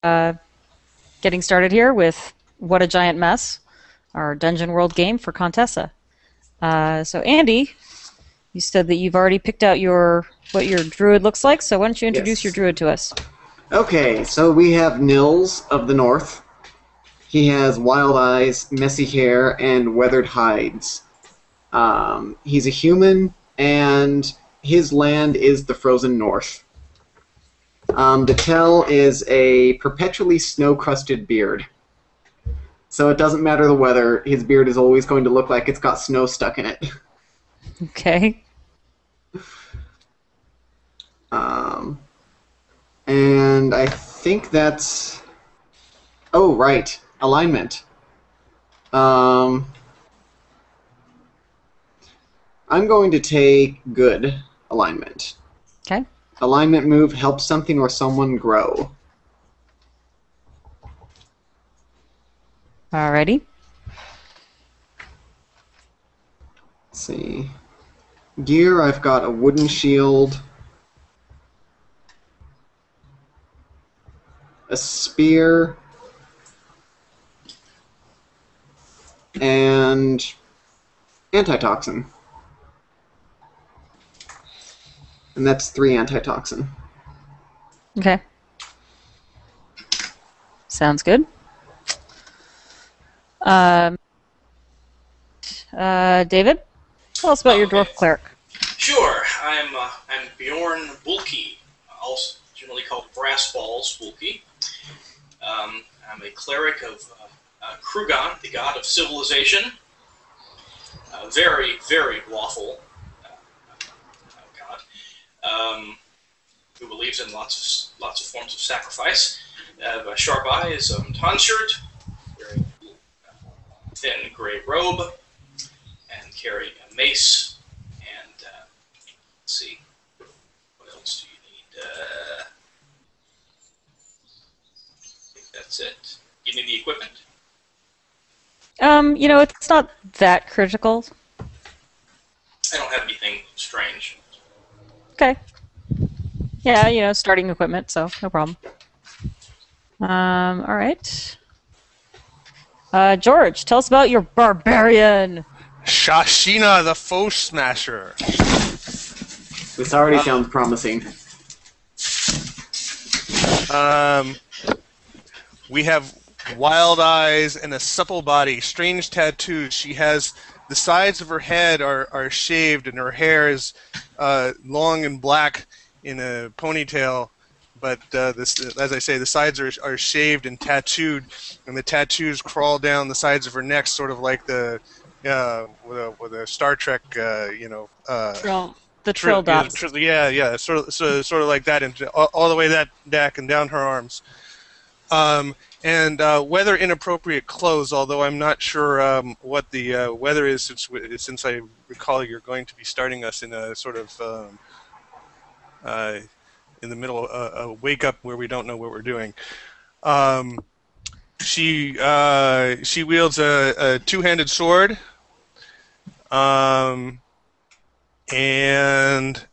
uh, getting started here with What a Giant Mess, our Dungeon World game for ConTessa. So Andy, you said that you've already picked out your what your druid looks like. So why don't you introduce your Yes. druid to us? Okay, so we have Nils of the North. He has wild eyes, messy hair, and weathered hides. He's a human, and his land is the frozen north. The tell is a perpetually snow-crusted beard. So it doesn't matter the weather, his beard is always going to look like it's got snow stuck in it. Okay. Um, and I think that's... Oh, right. Alignment. Um, I'm going to take good alignment. Okay. Alignment move helps something or someone grow. Alrighty. Let's see. Gear, I've got a wooden shield, a spear, and antitoxin. And that's 3 antitoxin. Okay. Sounds good. Um, David, tell us about your Okay, dwarf cleric. sure. I'm Bjorn Bulky, also generally called Brass Balls Bulky. I'm a cleric of Krugan, the god of civilization. Very, very lawful god, who believes in lots of forms of sacrifice. I have sharp eyes, tonsure, wearing a thin gray robe, and carrying a mace. And let's see, what else do you need? I think that's it. You need the equipment. It's not that critical. I don't have anything strange. Okay. Yeah, starting equipment, so no problem. All right. George, tell us about your barbarian. Shashina the Foe Smasher. This already sounds promising. Um, we have wild eyes and a supple body, strange tattoos. She has the sides of her head are shaved, and her hair is long and black in a ponytail. But as I say, the sides are shaved and tattooed, and the tattoos crawl down the sides of her neck, sort of like the with a Star Trek, Trill. The trill dots. yeah, sort of like that, and all the way that back and down her arms. And weather inappropriate clothes, although I'm not sure what the weather is, since I recall you're going to be starting us in a sort of in the middle a wake up where we don't know what we're doing. She wields a two-handed sword. And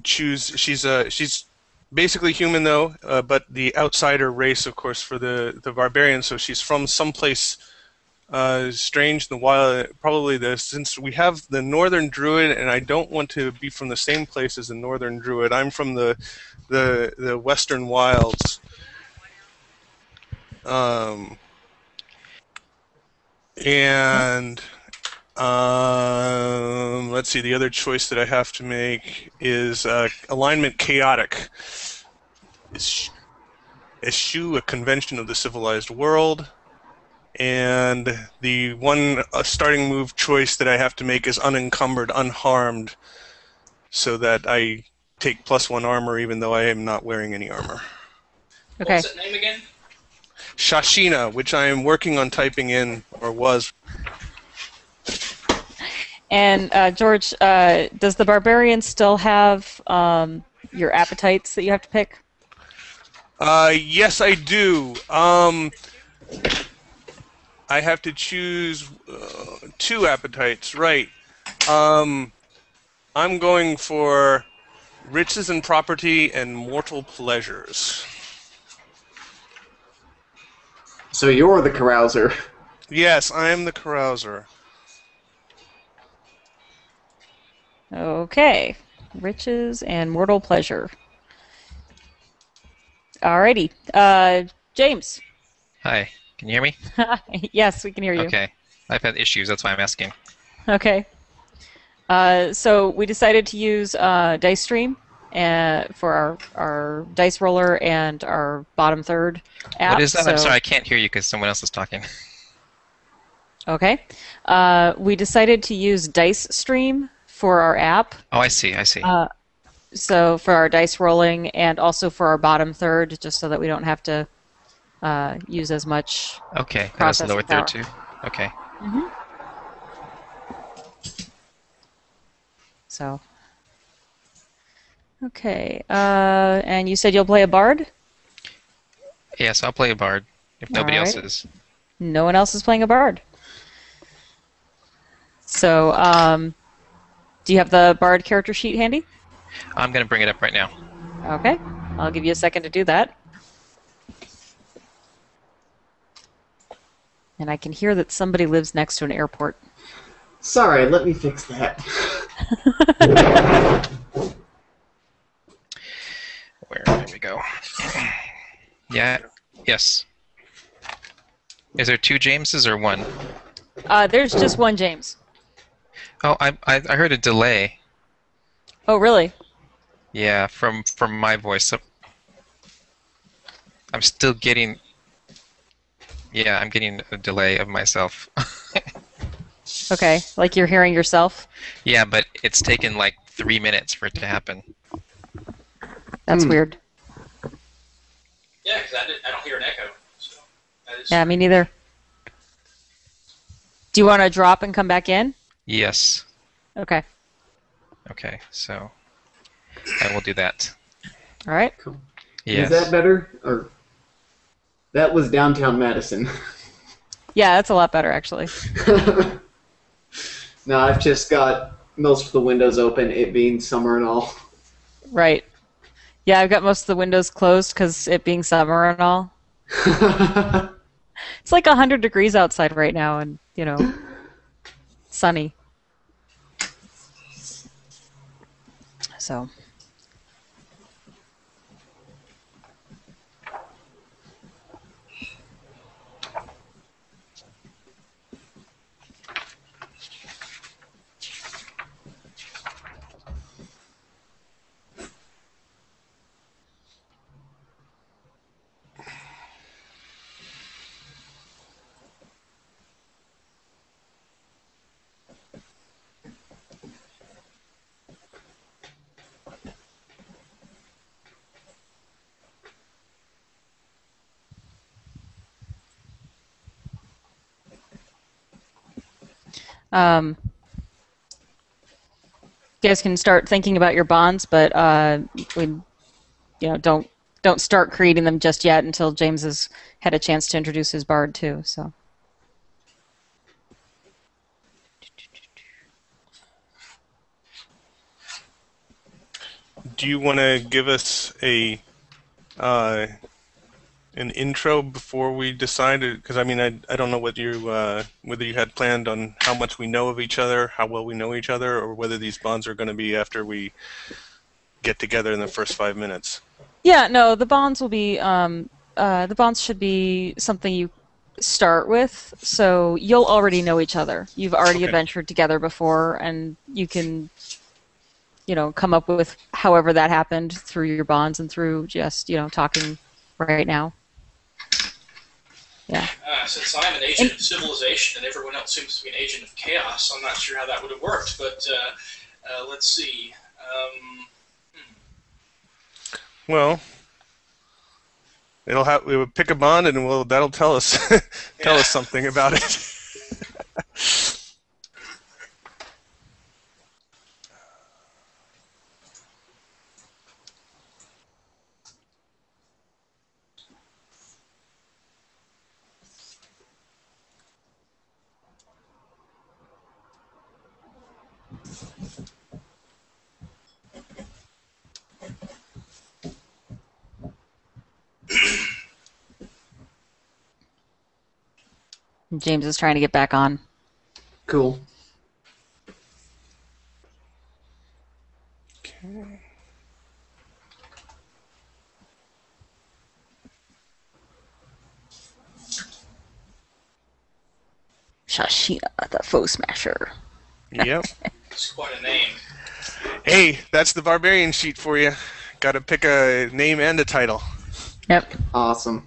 she's basically human though, but the outsider race, of course, for the barbarian. So she's from someplace strange in the wild. Since we have the northern druid, and I don't want to be from the same place as the northern druid. I'm from the western wilds. And let's see. The other choice that I have to make is alignment chaotic. Eschew a convention of the civilized world, and the one starting move choice that I have to make is unencumbered, unharmed, so that I take +1 armor even though I am not wearing any armor. Okay. What's that name again? Shashina, which I am working on typing in, or was. And George, does the barbarian still have your appetites that you have to pick? Yes, I do. I have to choose 2 appetites, right. I'm going for riches and property and mortal pleasures. So you're the carouser. Yes, I am the carouser. Okay. Riches and mortal pleasure. Alrighty. James. Hi, can you hear me? Yes, we can hear you. Okay. I've had issues, that's why I'm asking. Okay. So we decided to use Dice Stream for our dice roller and our bottom third What app. is that? I'm sorry, So I can't hear you because someone else is talking. okay, we decided to use Dice Stream for our app. Oh, I see, I see. So for our dice rolling and also for our bottom third, just so that we don't have to use as much Okay, that has lower processing third power. too. Okay. So okay, and you said you'll play a bard. Yes, I'll play a bard if All nobody else right. is. No one else is playing a bard. So, do you have the bard character sheet handy? I'm going to bring it up right now. Okay, I'll give you a second to do that. And I can hear that somebody lives next to an airport. Sorry, let me fix that. There we go. Yeah, yes. Is there two Jameses or one? There's just one James. Oh, I heard a delay. Oh, really? Yeah, from my voice. So I'm still getting. Yeah, I'm getting a delay of myself. Okay, like you're hearing yourself? Yeah, but it's taken like 3 minutes for it to happen. That's weird. Yeah, because I don't hear an echo. So that is Yeah, me neither. Do you want to drop and come back in? Yes. Okay. Okay, so I will do that. All right. Yes. Is that better? Or that was downtown Madison. Yeah, that's a lot better, actually. No, I've just got most of the windows open, it being summer and all. Right. Yeah, I've got most of the windows closed because it being summer and all. It's like 100 degrees outside right now and, sunny. So, um, you guys can start thinking about your bonds, but don't start creating them just yet until James has had a chance to introduce his bard too. So, Do you want to give us an intro before we decide? Because I mean, I don't know whether you had planned on how much we know of each other, how well we know each other, or whether these bonds are going to be after we get together in the first 5 minutes. yeah, no, the bonds should be something you start with, so you'll already know each other. You've already Okay. adventured together before, and you can, come up with however that happened through your bonds and through just, talking right now. Yeah. since I'm an agent of civilization and everyone else seems to be an agent of chaos, I'm not sure how that would have worked. But let's see. Well, we would pick a bond, and that'll tell us tell us something about it. James is trying to get back on. Cool. Okay. Shashina, the foe smasher. Yep. It's quite a name. Hey, that's the barbarian sheet for you. Got to pick a name and a title. Yep. Awesome.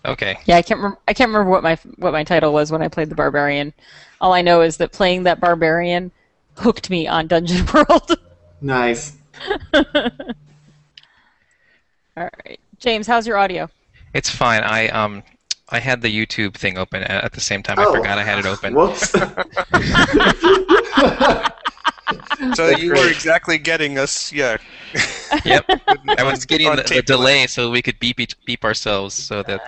Okay. Yeah, I can't remember what my title was when I played the barbarian. All I know is that playing that barbarian hooked me on Dungeon World. Nice. All right, James, how's your audio? It's fine. I had the YouTube thing open at the same time. I Oh. forgot I had it open. Whoops. So That's you great. were exactly getting us, yeah. Yep. I was getting On the tape delay so we could beep ourselves so that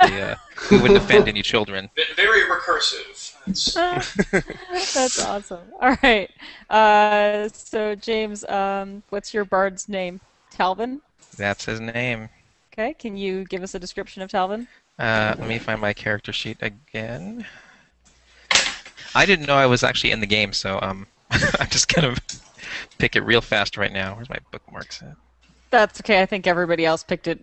we wouldn't offend any children. Very recursive. That's awesome. All right. So James, what's your bard's name? Talvin? That's his name. Okay. Can you give us a description of Talvin? Let me find my character sheet again. I didn't know I was actually in the game, so I'm just gonna pick it real fast right now. Where's my bookmarks at? That's okay. I think everybody else picked it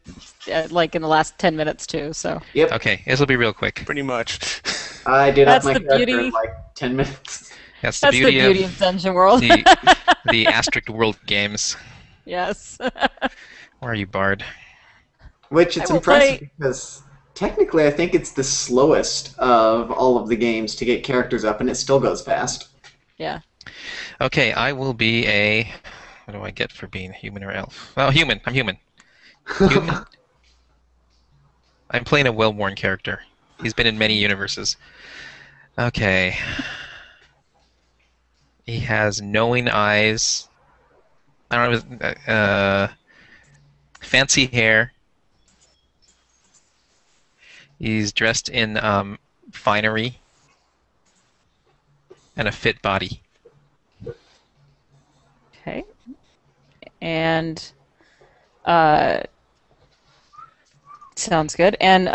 like in the last 10 minutes too. So Yep. Okay, this will be real quick. Pretty much. I did That's up my the character beauty. in like 10 minutes. That's that's the beauty of Dungeon World. the Asterisk World games. Yes. Where are you, Bard? Which it's I will impressive play- because technically I think it's the slowest of all of the games to get characters up, and it still goes fast. Yeah. Okay, I will be a. What do I get for being human or elf? Well, human. I'm human. Human. I'm playing a well-worn character. He's been in many universes. Okay. He has knowing eyes. I don't know. Fancy hair. He's dressed in finery and a fit body. Okay. And sounds good. And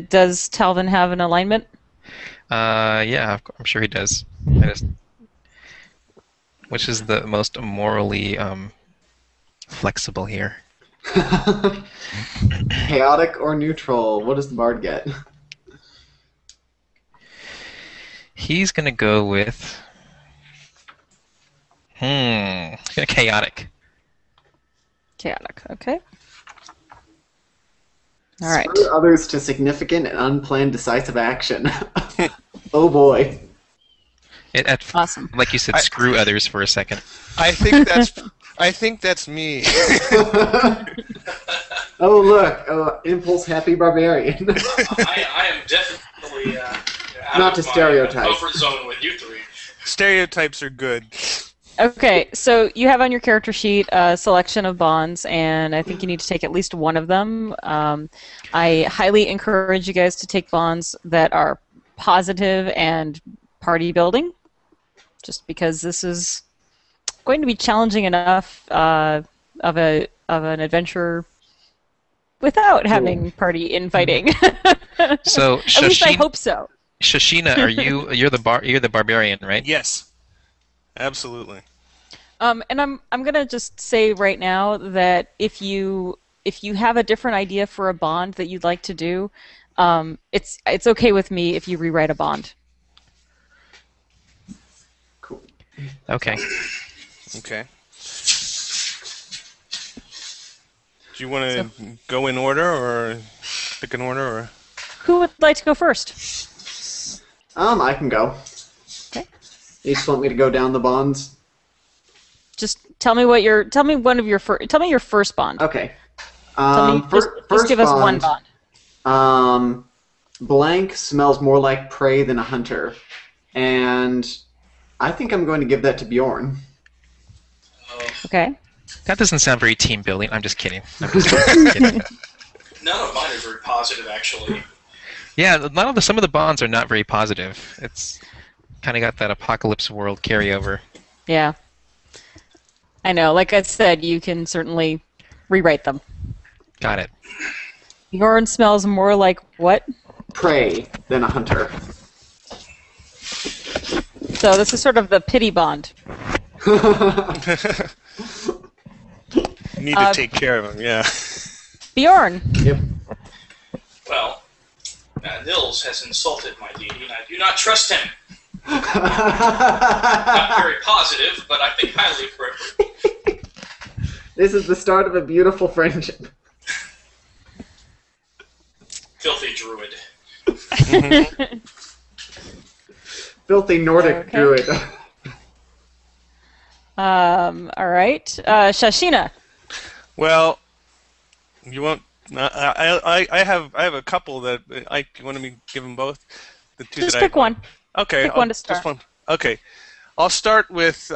does Talvin have an alignment? Yeah, I'm sure he does. Which is the most morally flexible here? Chaotic or neutral? What does the bard get? He's gonna go with. He's gonna chaotic. Chaotic. Okay. All right. Spur others to significant and unplanned decisive action. Oh boy. Awesome. Like you said, screw others for a second. I think that's me. Oh look, impulse happy barbarian. I am definitely out Not of to my stereotype. comfort zone with you three. Stereotypes are good. Okay, so you have on your character sheet a selection of bonds, and I think you need to take at least one of them. I highly encourage you guys to take bonds that are positive and party building, just because this is going to be challenging enough of an adventure without having party infighting. So At least I hope so. Shashina, you're the barbarian, right? Yes. Absolutely. And I'm gonna just say right now that if you have a different idea for a bond that you'd like to do, it's okay with me if you rewrite a bond. Cool. Okay. Okay. Do you want to go in order or pick an order or? Who would like to go first? I can go. Okay. You just want me to go down the bonds? Just tell me your first bond. Okay. Tell me, just First give us one bond. Blank smells more like prey than a hunter, and I think I'm going to give that to Bjorn. Okay. That doesn't sound very team building. I'm just kidding. None of mine are very positive, actually. Yeah, some of the bonds are not very positive. It's kind of got that apocalypse world carryover. Yeah. I know. Like I said, you can certainly rewrite them. Got it. Bjorn smells more like what? prey than a hunter. So this is sort of the pity bond. Need to take care of him, yeah. Bjorn. Yep. Well, Nils has insulted my deity, and I do not trust him. Not very positive, but I think highly of him. This is the start of a beautiful friendship. Filthy druid. Filthy Nordic Okay. druid. All right. Shashina. Well, you won't. I have a couple that you want me to give them both. The two Just that pick one. Okay, Pick one to start. Just one. Okay, I'll start with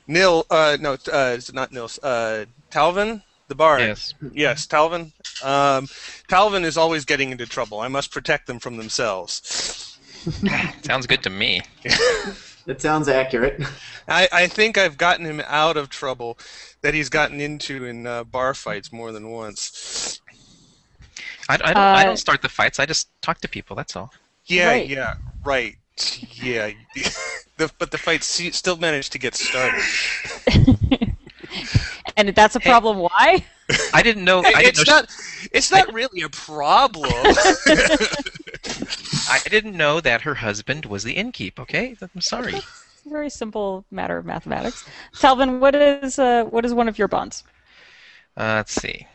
Nil. No, it's not Nils. Talvin, the bard. Yes, Talvin. Talvin is always getting into trouble. I must protect them from themselves. Sounds good to me. It sounds accurate. I think I've gotten him out of trouble that he's gotten into in bar fights more than once. I don't start the fights. I just talk to people. That's all. Yeah, Right. yeah, right. Yeah, but the fights still managed to get started. And that's a problem. Why? I didn't know. It's not really a problem. I didn't know that her husband was the innkeep. Okay, I'm sorry. It's a very simple matter of mathematics. Talvin, what is one of your bonds? Let's see.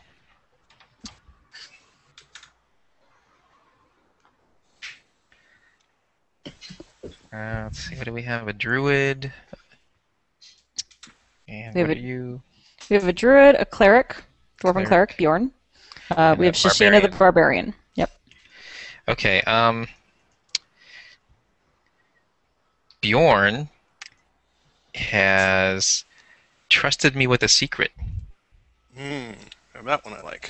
Let's see. What do we have? A druid. And We have what a- are you? We have a druid, a cleric, dwarven cleric, Bjorn. And We a have Shashina the barbarian. Yep. Okay. Bjorn has trusted me with a secret. That one I like.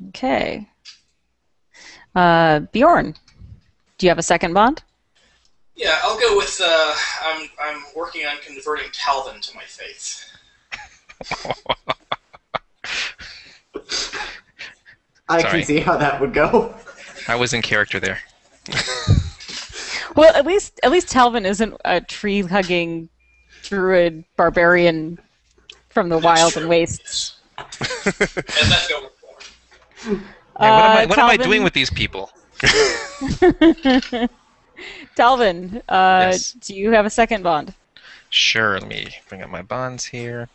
Okay. Bjorn, do you have a second bond? Yeah, I'll go with. I'm working on converting Talvin to my faith. I Sorry. can see how that would go. I was in character there. Well, at least Talvin isn't a tree-hugging druid barbarian from the wild and wastes. And that's going for. Yeah, what am I Talvin- doing with these people? Talvin, Yes. do you have a second bond? Sure. Let me bring up my bonds here.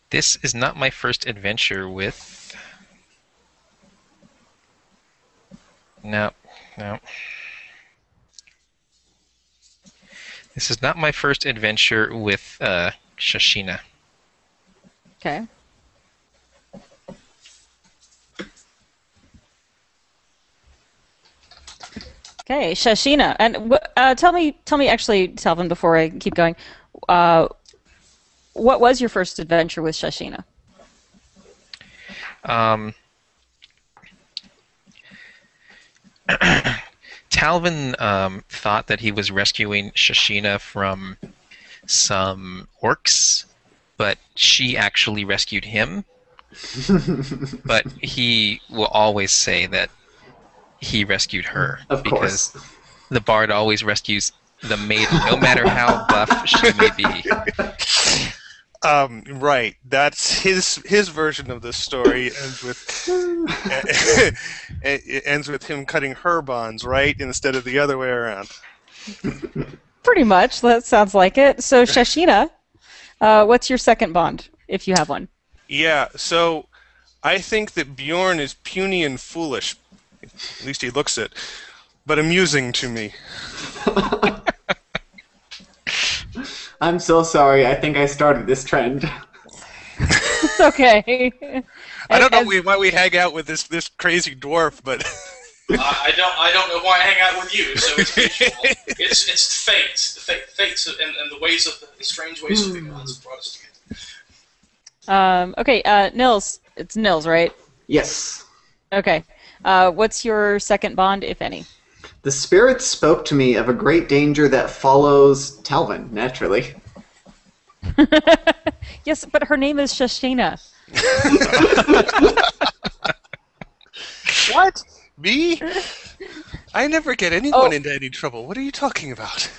This is not my first adventure with. No, no. This is not my first adventure with Shashina. Okay. Okay, Shashina, and tell me, actually, Talvin, before I keep going, what was your first adventure with Shashina? Talvin thought that he was rescuing Shashina from some orcs, but she actually rescued him. But he will always say that he rescued her. Of course. Because the bard always rescues the maiden, no matter how buff she may be. Right. That's his version of the story. It ends with him cutting her bonds, right, instead of the other way around. Pretty much. That sounds like it. So, Shashina, what's your second bond, if you have one? Yeah. So, I think that Bjorn is puny and foolish. At least he looks it, but amusing to me. I'm so sorry. I think I started this trend. It's okay. I don't know why we hang out with this crazy dwarf, but I don't know why I hang out with you. So it's mutual. It's fates, the fates, and the ways of the strange ways of the gods brought us together. Okay, Nils. It's Nils, right? Yes. Okay. What's your second bond, if any? The spirit spoke to me of a great danger that follows Talvin, naturally. Yes, but her name is Shashina. What? Me? I never get anyone Oh. into any trouble. What are you talking about?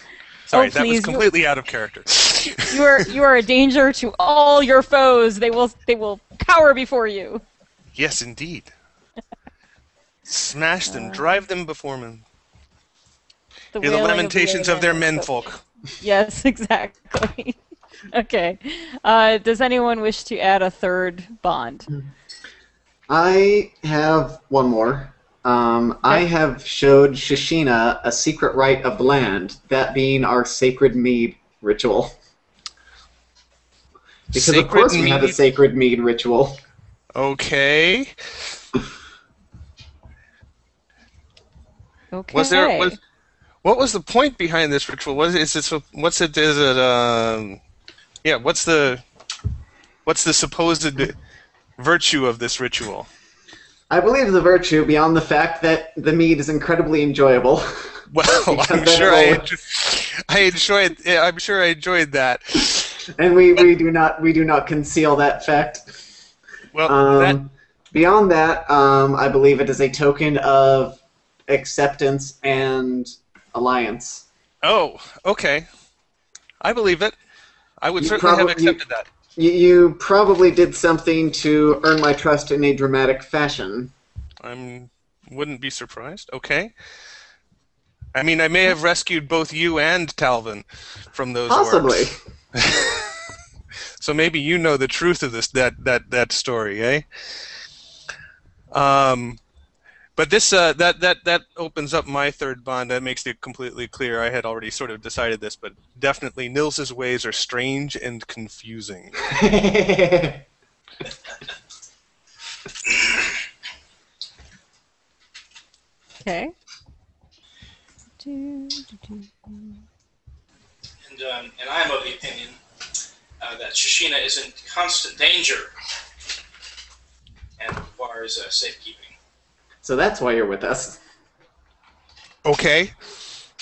Sorry, that was please, completely out of character. You are a danger to all your foes. They will cower before you. Yes, indeed. Smash them, drive them before me. The Hear the wailing lamentations of their wailing. menfolk. Yes, exactly. Okay. Does anyone wish to add a third bond? I have one more. I have showed Shishina a secret rite of the land, that being our sacred mead ritual. Because of course we have a sacred mead ritual. Okay. Okay. What was the point behind this ritual? What's the supposed virtue of this ritual? I believe the virtue, beyond the fact that the mead is incredibly enjoyable. Well, I'm sure I enjoyed that. And we do not conceal that fact. Well, beyond that, I believe it is a token of acceptance and alliance. Oh, okay. I believe it. I would certainly have accepted that. You probably did something to earn my trust in a dramatic fashion. Wouldn't be surprised. Okay. I mean, I may have rescued both you and Talvin from those Possibly. orcs. So maybe you know the truth of that story, eh? But this that opens up my third bond. That makes it completely clear. I had already sort of decided this, but definitely Nils's ways are strange and confusing. Okay. And I'm of the opinion that Shishina is in constant danger and requires safekeeping. So that's why you're with us. Okay.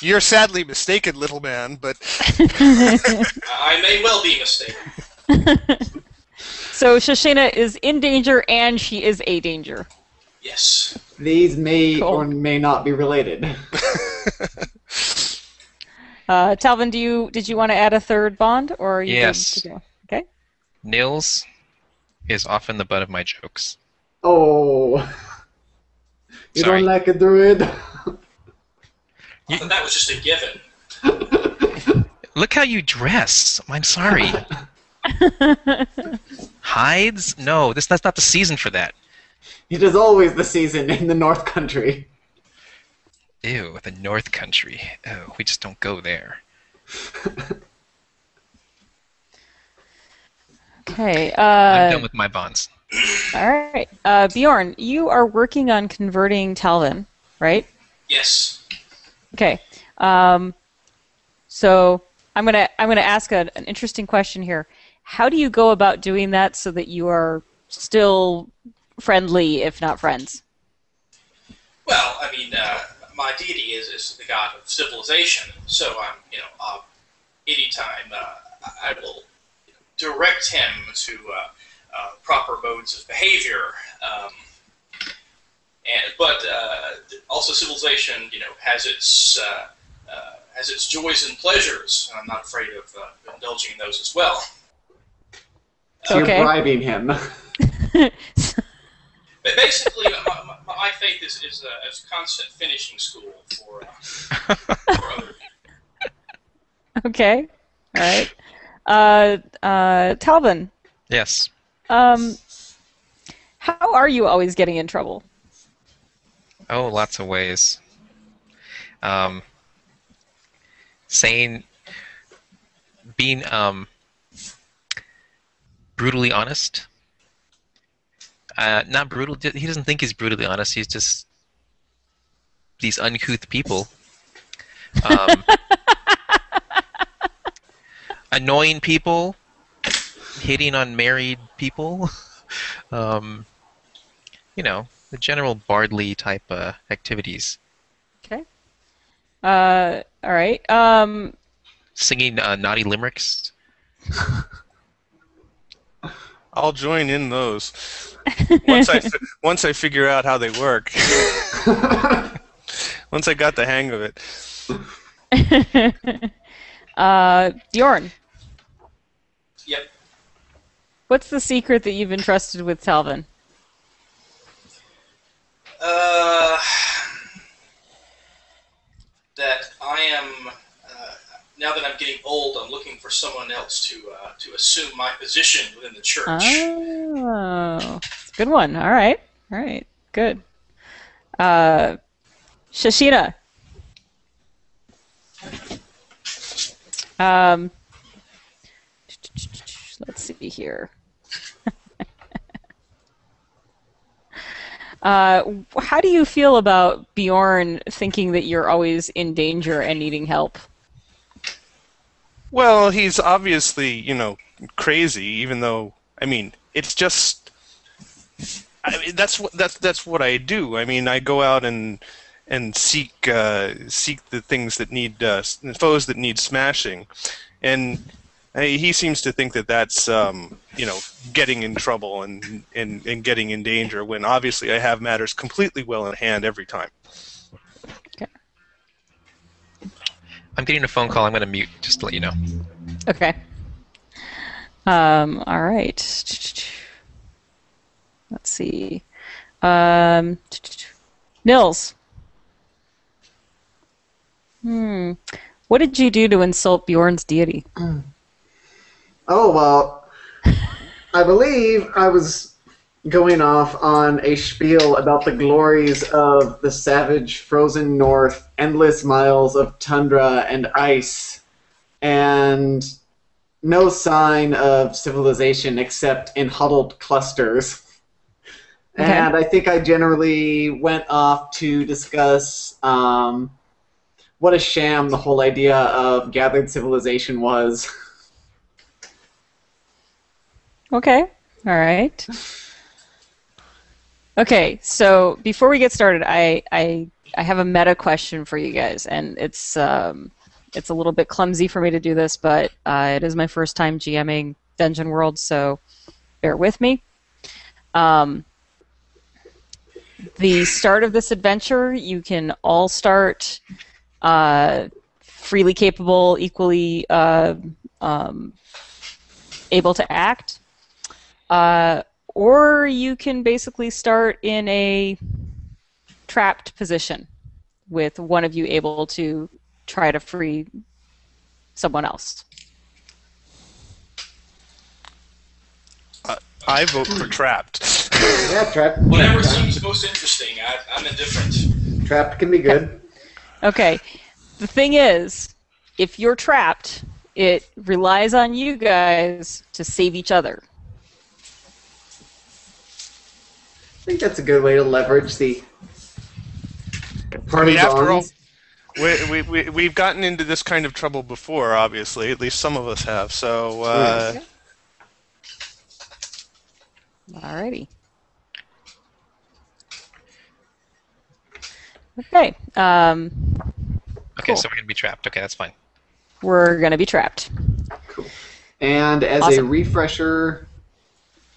You're sadly mistaken, little man, but... I may well be mistaken. So Shashina is in danger and she is a danger. Yes. These may or may not be related. Talvin, did you want to add a third bond, or are you Yes. good to go? Okay. Nils is often the butt of my jokes. Oh. You Sorry. don't like a druid? I thought that was just a given. Look how you dress. I'm sorry. Hides? No, that's not the season for that. It is always the season in the North Country. Ew, the North Country. Oh, we just don't go there. Okay. I'm done with my bonds. All right. Bjorn, you are working on converting Talvin, right? Yes. Okay. So I'm gonna ask an interesting question here. How do you go about doing that so that you are still friendly, if not friends? Well, I mean, my deity is the god of civilization, so anytime I will direct him to proper modes of behavior. But also civilization, has its joys and pleasures. And I'm not afraid of indulging in those as well. So you're bribing him. But basically, my faith is constant finishing school for other people. Okay. All right. Talvin. Yes. How are you always getting in trouble? Oh, lots of ways. Being brutally honest. Not brutal. He doesn't think he's brutally honest. He's just these uncouth people. Annoying people. hitting on married people. um, the general Bardley type activities. Okay. All right. Singing naughty limericks. I'll join in those once I figure out how they work. Once I got the hang of it. Bjorn, Yep. what's the secret that you've entrusted with Talvin? That I am. Now that I'm getting old, I'm looking for someone else to assume my position within the church. Oh, it's a good one. All right. Good. Shashina. Um, let's see here. How do you feel about Bjorn thinking that you're always in danger and needing help? Well, he's obviously, crazy. Even though, it's just. That's what I do. I go out and seek the things that need foes that need smashing, and he seems to think that that's getting in trouble and getting in danger when obviously I have matters completely well in hand every time. Okay. I'm getting a phone call. I'm going to mute just to let you know. Okay. All right. Let's see. Nils. What did you do to insult Bjorn's deity? Oh, well, I believe I was going off on a spiel about the glories of the savage frozen north, endless miles of tundra and ice, and no sign of civilization except in huddled clusters. Okay. And I think I generally went off to discuss what a sham the whole idea of gathered civilization was. Okay. All right. Okay. So before we get started, I have a meta question for you guys, and it's a little bit clumsy for me to do this, but it is my first time GMing Dungeon World, so bear with me. The start of this adventure, you can all start freely capable, equally able to act. Or you can basically start in a trapped position with one of you able to try to free someone else. I vote for trapped. Yeah, trapped. Whatever seems most interesting. I'm indifferent. Trapped can be good. Okay. The thing is, if you're trapped, it relies on you guys to save each other. I think that's a good way to leverage the party After all, bonds. we've gotten into this kind of trouble before, obviously. At least some of us have. So, Yes. Alrighty. Okay. Okay, Cool. so we're going to be trapped. Okay, that's fine. We're going to be trapped. Cool. And as a Awesome. refresher,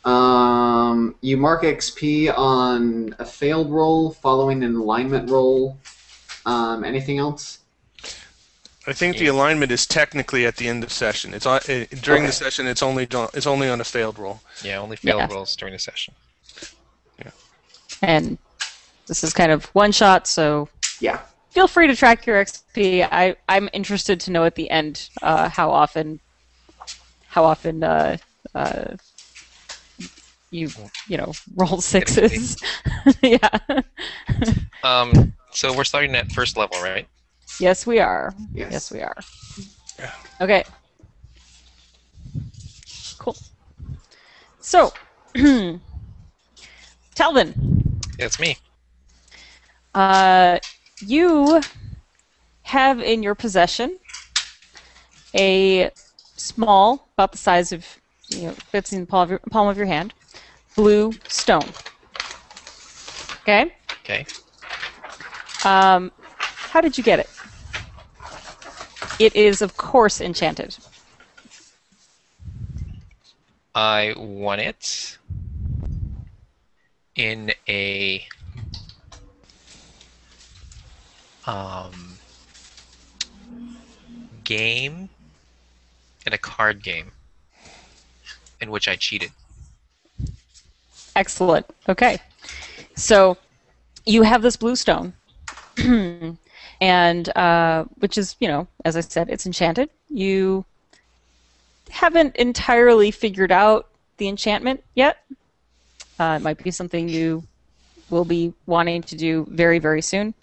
you mark XP on a failed roll following an alignment roll. Anything else? I think the alignment is technically at the end of session. It's on, during the Okay. session. It's only on a failed roll. Yeah, only failed Yeah. rolls during the session. And this is kind of one shot, so Yeah. feel free to track your XP. I'm interested to know at the end how often you roll sixes. Yeah. So we're starting at first level, right? Yes, we are. Yes. Yes, we are. Yeah. Okay. Cool. So, Talvin, Yeah, it's me. you have in your possession a small, about the size of fits in the palm of your hand. Blue stone. Okay. Okay. How did you get it? It is, of course, enchanted. I won it in a game, in a card game, in which I cheated. Excellent. Okay. So you have this blue stone, and which is, as I said, it's enchanted. You haven't entirely figured out the enchantment yet. It might be something you will be wanting to do very, very soon.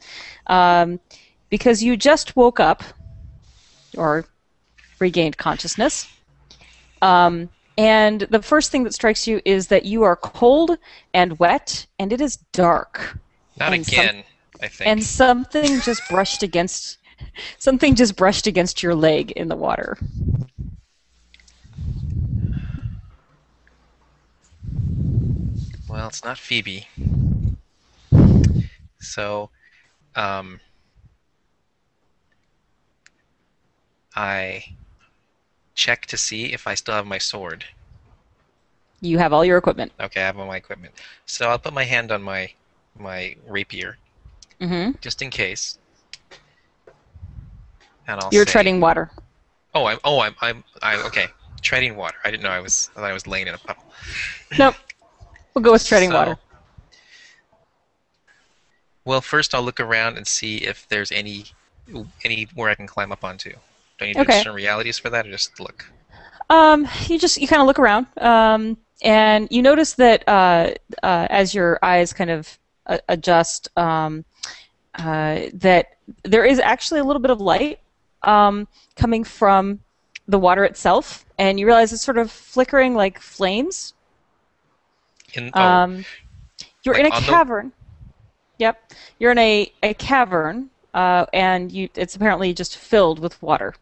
Because you just woke up, or regained consciousness. And the first thing that strikes you is that you are cold and wet, and it is dark. Not And again, I think. And something just brushed against your leg in the water. Well, it's not Phoebe. So, I check to see if I still have my sword. You have all your equipment. Okay, I have all my equipment. So I'll put my hand on my rapier, just in case. And I'll You're say, treading water. I'm okay. Treading water. I thought I was laying in a puddle. Nope. We'll go with treading water. Well, first I'll look around and see if there's anywhere I can climb up onto. Do I need to do Okay. certain realities for that, or just look? You kind of look around, and you notice that as your eyes kind of adjust, that there is actually a little bit of light coming from the water itself, and you realize it's sort of flickering like flames. You're like in a on the- cavern. Yep, you're in a cavern, and it's apparently just filled with water.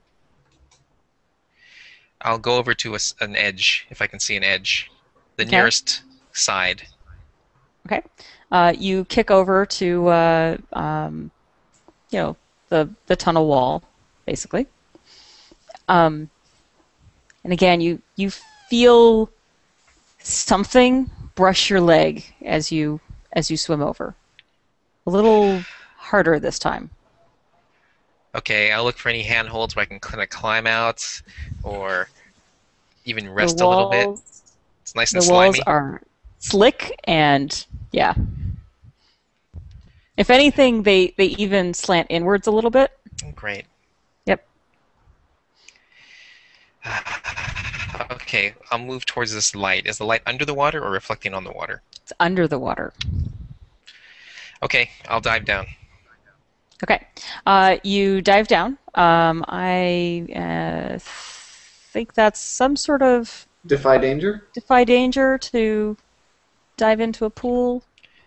I'll go over to an edge, if I can see an edge. The Okay. nearest side. Okay. You kick over to the tunnel wall, basically. And again, you feel something brush your leg as you swim over. A little harder this time. Okay, I'll look for any handholds where I can kind of climb out, or even rest a little bit. It's nice and The walls slimy. are slick and yeah. If anything, they even slant inwards a little bit. Great. Yep. Okay, I'll move towards this light. Is the light under the water or reflecting on the water? It's under the water. Okay, I'll dive down. Okay. You dive down. I think that's some sort of Defy danger? defy danger to dive into a pool.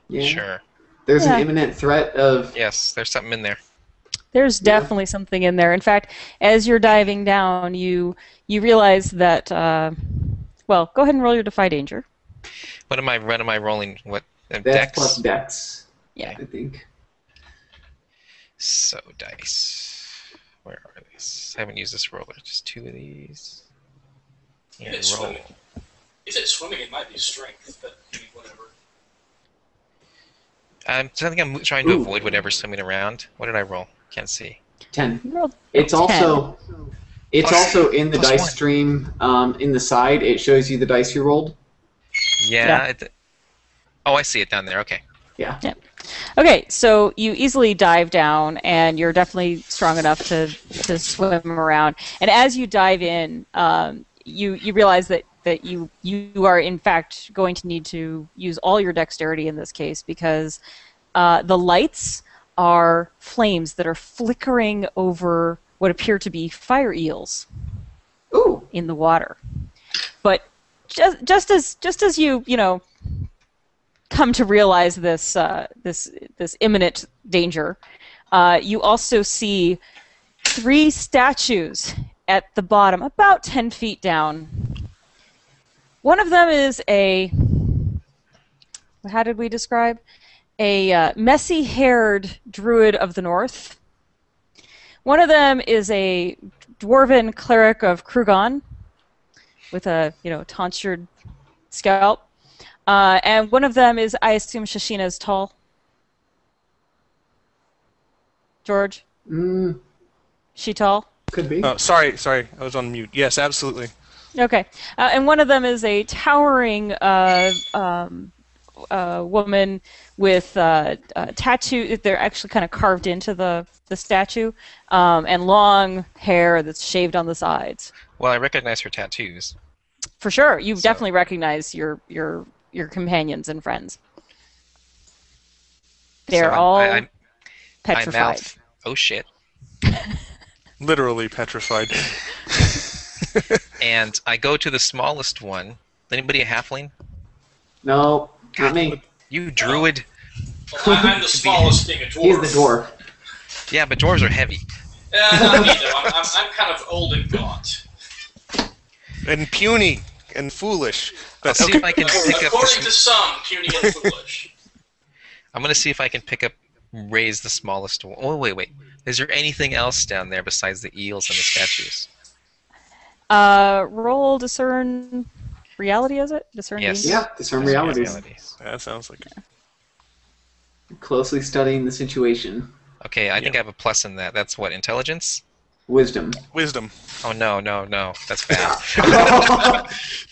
Yeah. Sure. There's Yeah. an imminent threat of. Yes, there's something in there. There's definitely something in there. In fact, as you're diving down, you realize that. Well, go ahead and roll your defy danger. What am I rolling? What? That's Dex? plus dex. Yeah. I think. So, dice. Where are these? I haven't used this roller. Just two of these. If And it's roll. swimming. If it's swimming, it might be strength, but whatever. So I think I'm trying to Ooh. avoid whatever's swimming around. What did I roll? Can't see. 10. You rolled It's 10. also. It's Plus- also in the plus dice one. stream. In the side, it shows you the dice you rolled. Yeah. Oh, I see it down there. Okay. Yeah. Okay, so you easily dive down, and you're definitely strong enough to swim around. And as you dive in, you realize that you are in fact going to need to use all your dexterity in this case, because the lights are flames that are flickering over what appear to be fire eels Ooh. in the water. But just as you come to realize this imminent danger, you also see 3 statues at the bottom, about 10 feet down, One of them is a, how did we describe? A messy-haired druid of the north. One of them is a dwarven cleric of Krugan with a tonsured scalp. And one of them is, I assume, Shashina's tall. George? She tall? Could be. Oh, sorry, I was on mute. Yes, absolutely. Okay. And one of them is a towering woman with tattoo. They're actually kind of carved into the statue, and long hair that's shaved on the sides. Well, I recognize her tattoos. For sure, you definitely recognize your companions and friends. They're all I petrified. mouth, oh shit. Literally petrified. And I go to the smallest one. Anybody a halfling? No, not me. You druid. Well, I'm the smallest being a dwarf. He's the dwarf. Yeah, but dwarves are heavy. Not me, though. I'm kind of old and gaunt. And puny and foolish. I'll But, see okay. if I can pick up. According to some, puny and foolish. I'm gonna see if I can pick up, raise the smallest one. Oh wait. Is there anything else down there besides the eels and the statues? Roll discern reality, is it? Discern Yes. danger? Yeah, discern realities. That sounds like it. Closely studying the situation. Okay, I think I have a plus in that. That's what, intelligence? Wisdom. Wisdom. Oh no, that's bad.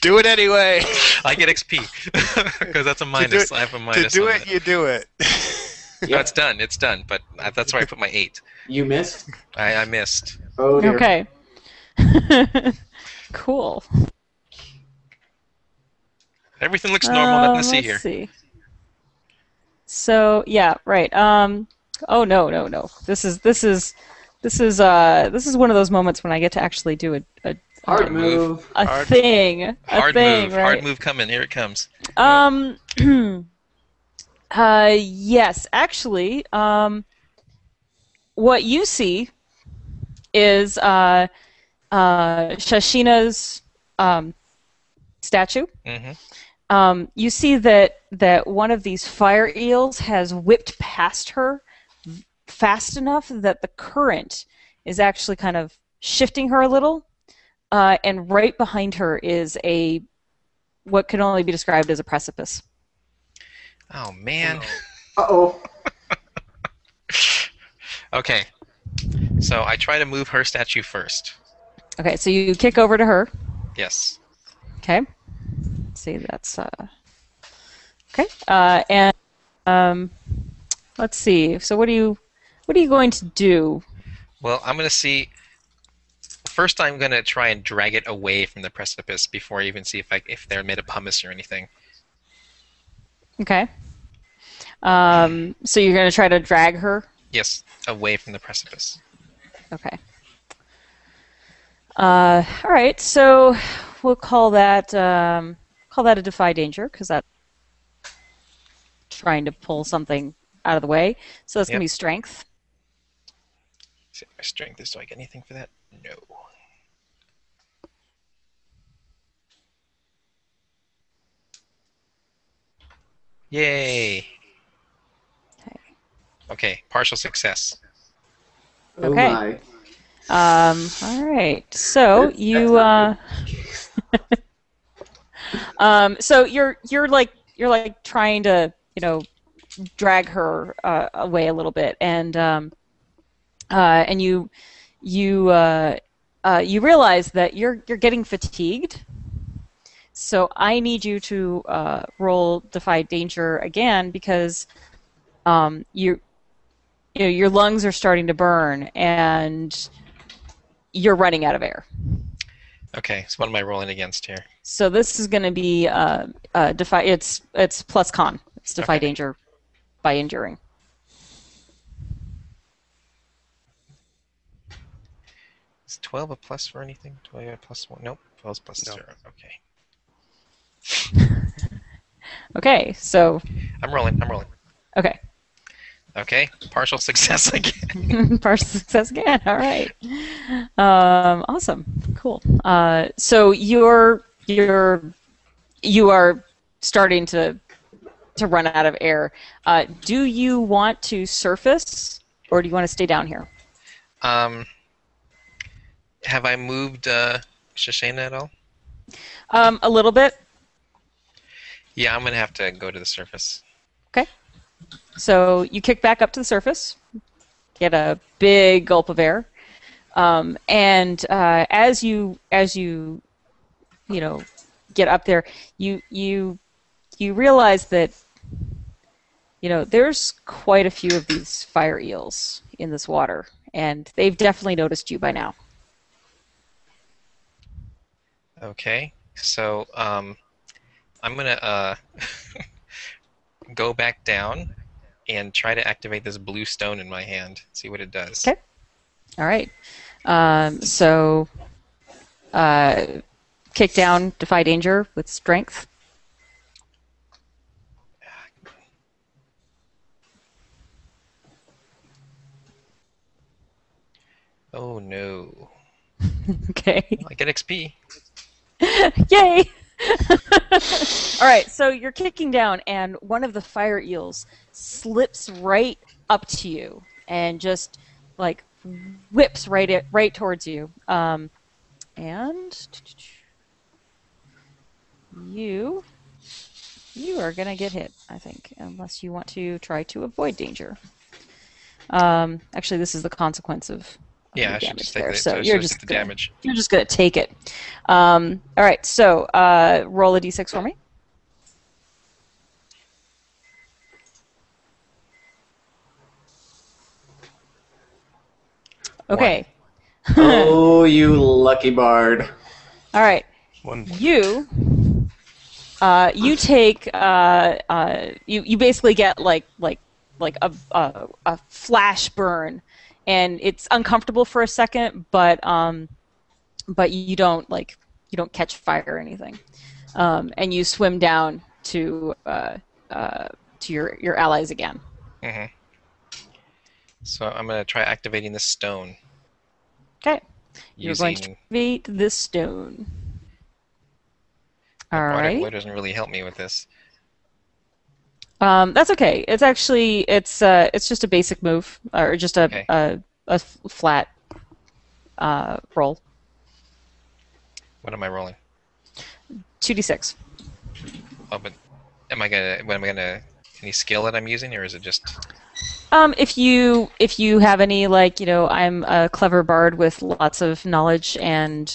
Do it anyway. I get XP because that's a minus. I have a minus. To do on it, that. you do it. No, it's done. It's done. But that's where I put my 8. You missed? I missed. Oh dear. Okay. Cool. Everything looks normal. Nothing to see Let's here. see. So yeah, right. Oh no. This is one of those moments when I get to actually do a Hard move. thing. Hard thing, move. right? Hard move coming. Here it comes. Yes, actually, what you see is Shashina's statue. Mm-hmm. You see that one of these fire eels has whipped past her fast enough that the current is actually kind of shifting her a little, and right behind her is what can only be described as a precipice. Oh man. Uh-oh. Okay. So I try to move her statue first. Okay, so you kick over to her. Yes. Okay. Let's see, that's okay. And let's see. So what are you going to do? Well, I'm gonna see. First, I'm gonna try and drag it away from the precipice before I even see if they're made of pumice or anything. Okay. So you're going to try to drag her? Yes, away from the precipice. Okay. All right. So we'll call that a defy danger because that's trying to pull something out of the way. So that's going to be strength. See what my strength is. Do I get anything for that? No. Yay. Okay, partial success. Oh Okay. my. All right. So you so you're like trying to drag her away a little bit, and you realize that you're getting fatigued. So I need you to roll defy danger again because your lungs are starting to burn and you're running out of air. Okay, so what am I rolling against here? So this is going to be defy. It's plus con. It's defy danger by enduring. Is 12 a plus for anything? 12 a plus 1? Nope. 12 is plus 0. Okay. Okay, so I'm rolling. okay. Okay, partial success again. Partial success again. All right. Awesome. Cool. So you're you are starting to run out of air. Do you want to surface, or do you want to stay down here? Um, have I moved Shoshana at all? A little bit. Yeah, I'm gonna have to go to the surface. Okay. So you kick back up to the surface, get a big gulp of air, and as you get up there, you realize that there's quite a few of these fire eels in this water, and they've definitely noticed you by now. Okay, so I'm gonna go back down and try to activate this blue stone in my hand. See what it does. Okay. All right. So kick down, defy danger with strength. Oh no! Okay. I get XP. Yay! All right, so you're kicking down, and one of the fire eels slips right up to you and just like whips right towards you. And you are gonna get hit, I think, unless you want to try to avoid danger. Actually, this is the consequence of Yeah, the I should damage just take there. the, So so I should you're just just take the damage. you're just gonna take it. All right, so roll a d6 for me. Okay. Oh, you lucky bard. All right. One. You take you basically get like a flash burn, and it's uncomfortable for a second, but you don't catch fire or anything, and you swim down to your allies again. Mm-hmm. So I'm gonna try activating this stone. Okay, you're going to Using activate this stone. my All bardic right. wood doesn't really help me with this. That's okay. It's actually it's just a basic move, or just Okay. a flat roll. What am I rolling? 2d6. Oh, but any skill that I'm using, or is it just? If you have any, I'm a clever bard with lots of knowledge and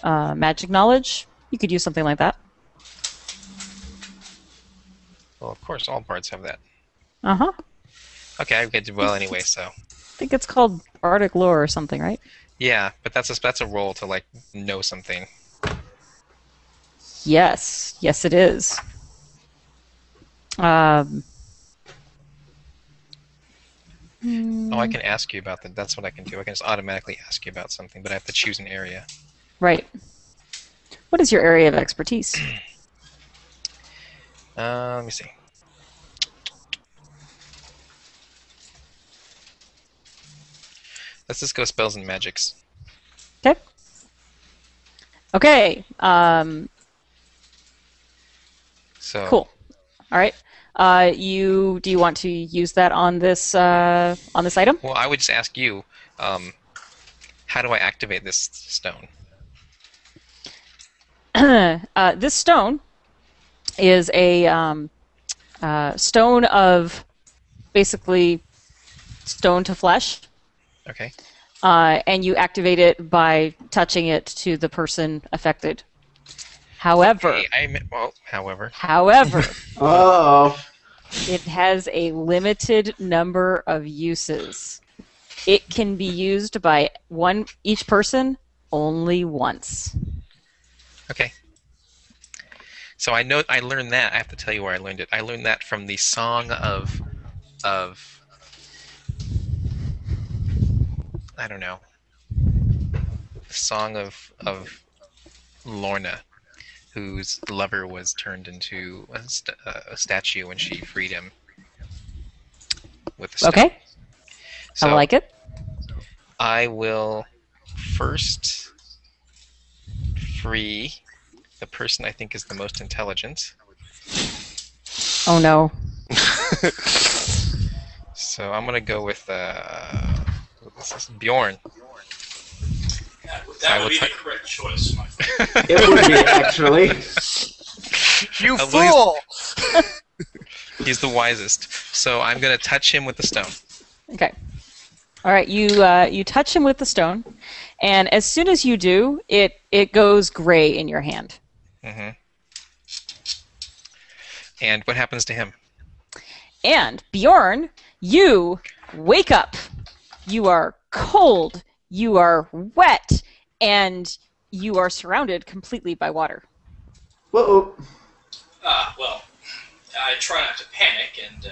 magic knowledge, you could use something like that. Well, of course, all bards have that. Uh-huh. Okay, I get well anyway. So I think it's called bardic lore or something, right? yeah, but that's a roll to like know something. Yes, it is. Oh, I can ask you about that. That's what I can do. I can just automatically ask you about something, but I have to choose an area. Right. What is your area of expertise? Let me see. Let's just go spells and magics. Okay. Okay. So Cool. All right. Do you want to use that on this item? well, I would just ask you, how do I activate this stone? This stone is a stone of basically stone to flesh, Okay. and you activate it by touching it to the person affected. However, However, Oh, it has a limited number of uses. It can be used by each person only once. okay. So I learned that. I have to tell you where I learned it. I learned that from the song of I don't know. The song of Lorna, whose lover was turned into a statue when she freed him with the stone. Okay, So I like it. I will first free the person I think is the most intelligent. Oh no. So I'm gonna go with Bjorn. That would be the correct choice, my friend. It would be, actually. You At least- fool! He's the wisest. So I'm gonna touch him with the stone. Okay. All right. You touch him with the stone, and as soon as you do, it goes gray in your hand. Mm-hmm. And what happens to him? And Bjorn, you wake up. You are cold. You are wet, and you are surrounded completely by water. Whoa. Well, I try not to panic, and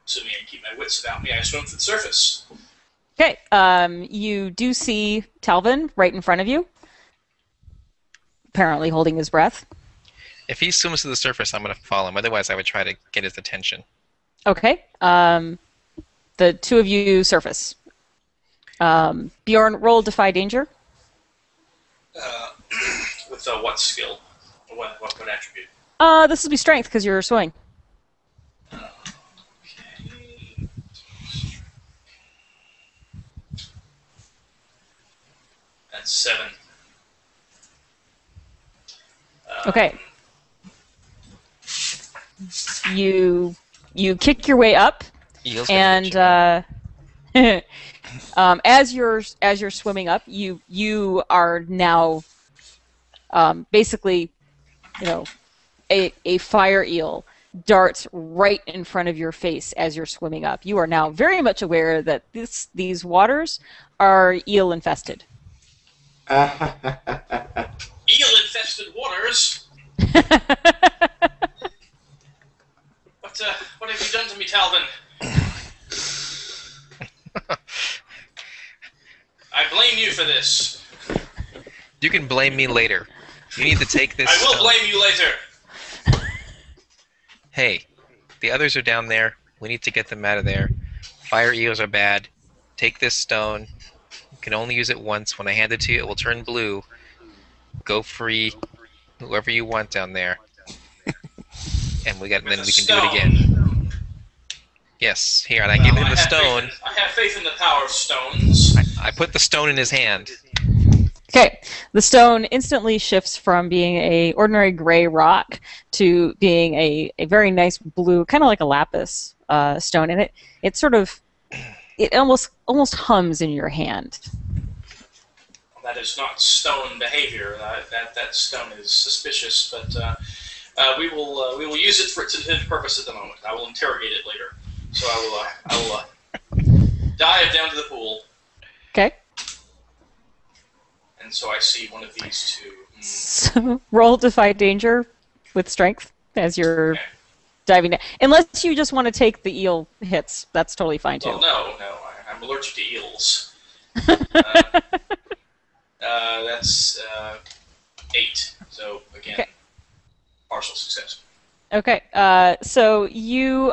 assuming I can keep my wits about me, I swim to the surface. Okay. You do see Talvin right in front of you, apparently holding his breath. If he swims to the surface, I'm gonna follow him. Otherwise, I would try to get his attention. Okay. The two of you surface. Bjorn, roll Defy Danger. With what skill? What attribute? This will be strength because you're swimming. Okay. That's 7. Okay. You kick your way up, Eel's gonna get and you. as you're swimming up, you are now basically, a fire eel darts right in front of your face as you're swimming up. You are now very much aware that these waters are eel infested. Eel-infested waters? What have you done to me, Talvin? I blame you for this. You can blame me later. You need to take this. I will stone. blame you later. Hey, the others are down there. We need to get them out of there. Fire eels are bad. Take this stone. You can only use it once. When I hand it to you, it will turn blue. Go free whoever you want down there. And then we can do it again. Yes, here, and I give him the stone. I have faith in the power of stones. I put the stone in his hand. Okay, the stone instantly shifts from being a ordinary gray rock to being a very nice blue, kind of like a lapis stone, and it almost hums in your hand. That is not stone behavior. That stone is suspicious, but we will use it for its intended purpose at the moment. I will interrogate it later. So I will dive down to the pool. Okay. And so I see one of these two. So roll Defy Danger with strength as you're Okay. diving down. Unless you just want to take the eel hits, that's totally fine too. Well, no, I'm allergic to eels. That's 8. So again, Okay. partial success. Okay. So you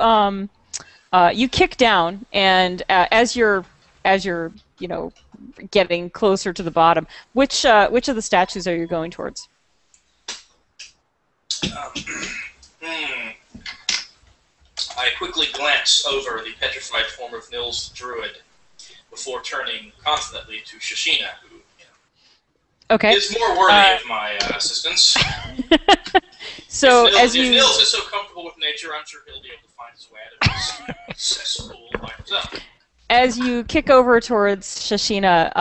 kick down, and as you're getting closer to the bottom, which of the statues are you going towards? I quickly glance over the petrified form of Nils the Druid before turning confidently to Shashina, who Okay. is more worthy of my assistance. So if Nils is so comfortable with nature, I'm sure he'll be able to find his way out of this cesspool by himself. As you kick over towards Shashina,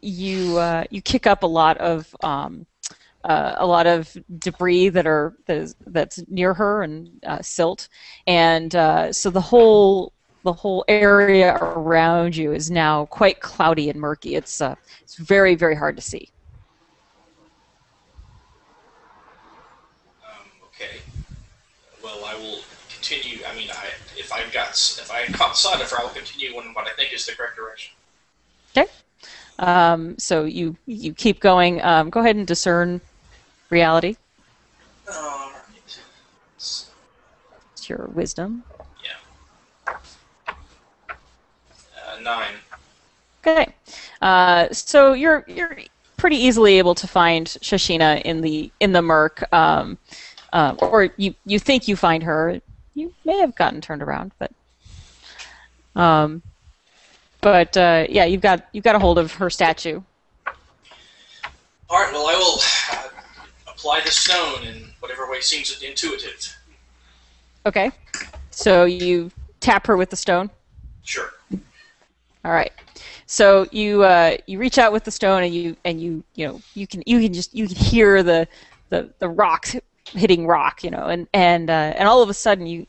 you kick up a lot of debris that's near her and silt, and so the whole area around you is now quite cloudy and murky. It's very, very hard to see. Okay. Well, I will continue. I mean, if I caught sight of her, I will continue in what I think is the correct direction. Okay. So you keep going. Go ahead and discern reality. All right. It's your wisdom. Yeah. 9. Okay. So you're pretty easily able to find Shashina in the murk, or you think you find her. You may have gotten turned around, um, yeah, you've got a hold of her statue. All right. Well, I will apply the stone in whatever way seems intuitive. Okay, so you tap her with the stone. Sure. All right. So you reach out with the stone and you can hear the rocks hitting rock, and all of a sudden you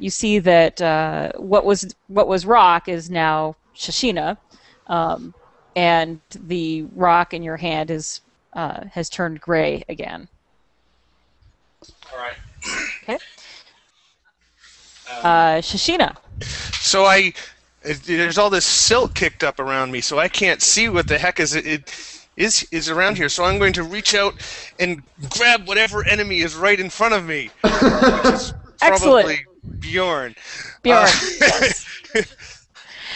see that what was rock is now Shashina, and the rock in your hand has turned gray again. All right. Okay. Shashina. So there's all this silt kicked up around me, so I can't see what the heck is around here. So I'm going to reach out and grab whatever enemy is right in front of me, which is probably Bjorn. Bjorn. Yes.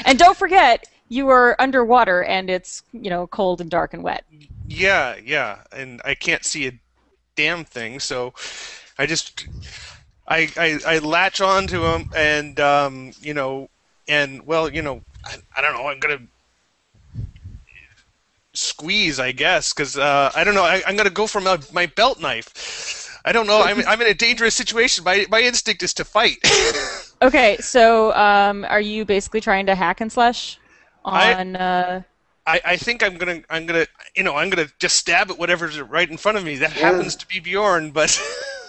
And don't forget, you are underwater, and it's cold and dark and wet. Yeah, and I can't see a damn thing, so I just I latch on to him, and and well, I don't know. I'm gonna squeeze, I guess, because I don't know. I'm gonna go for my belt knife. I don't know. I'm in a dangerous situation. My instinct is to fight. Okay, so are you basically trying to hack and slash on? I think I'm gonna just stab at whatever's right in front of me. That happens to be Bjorn, but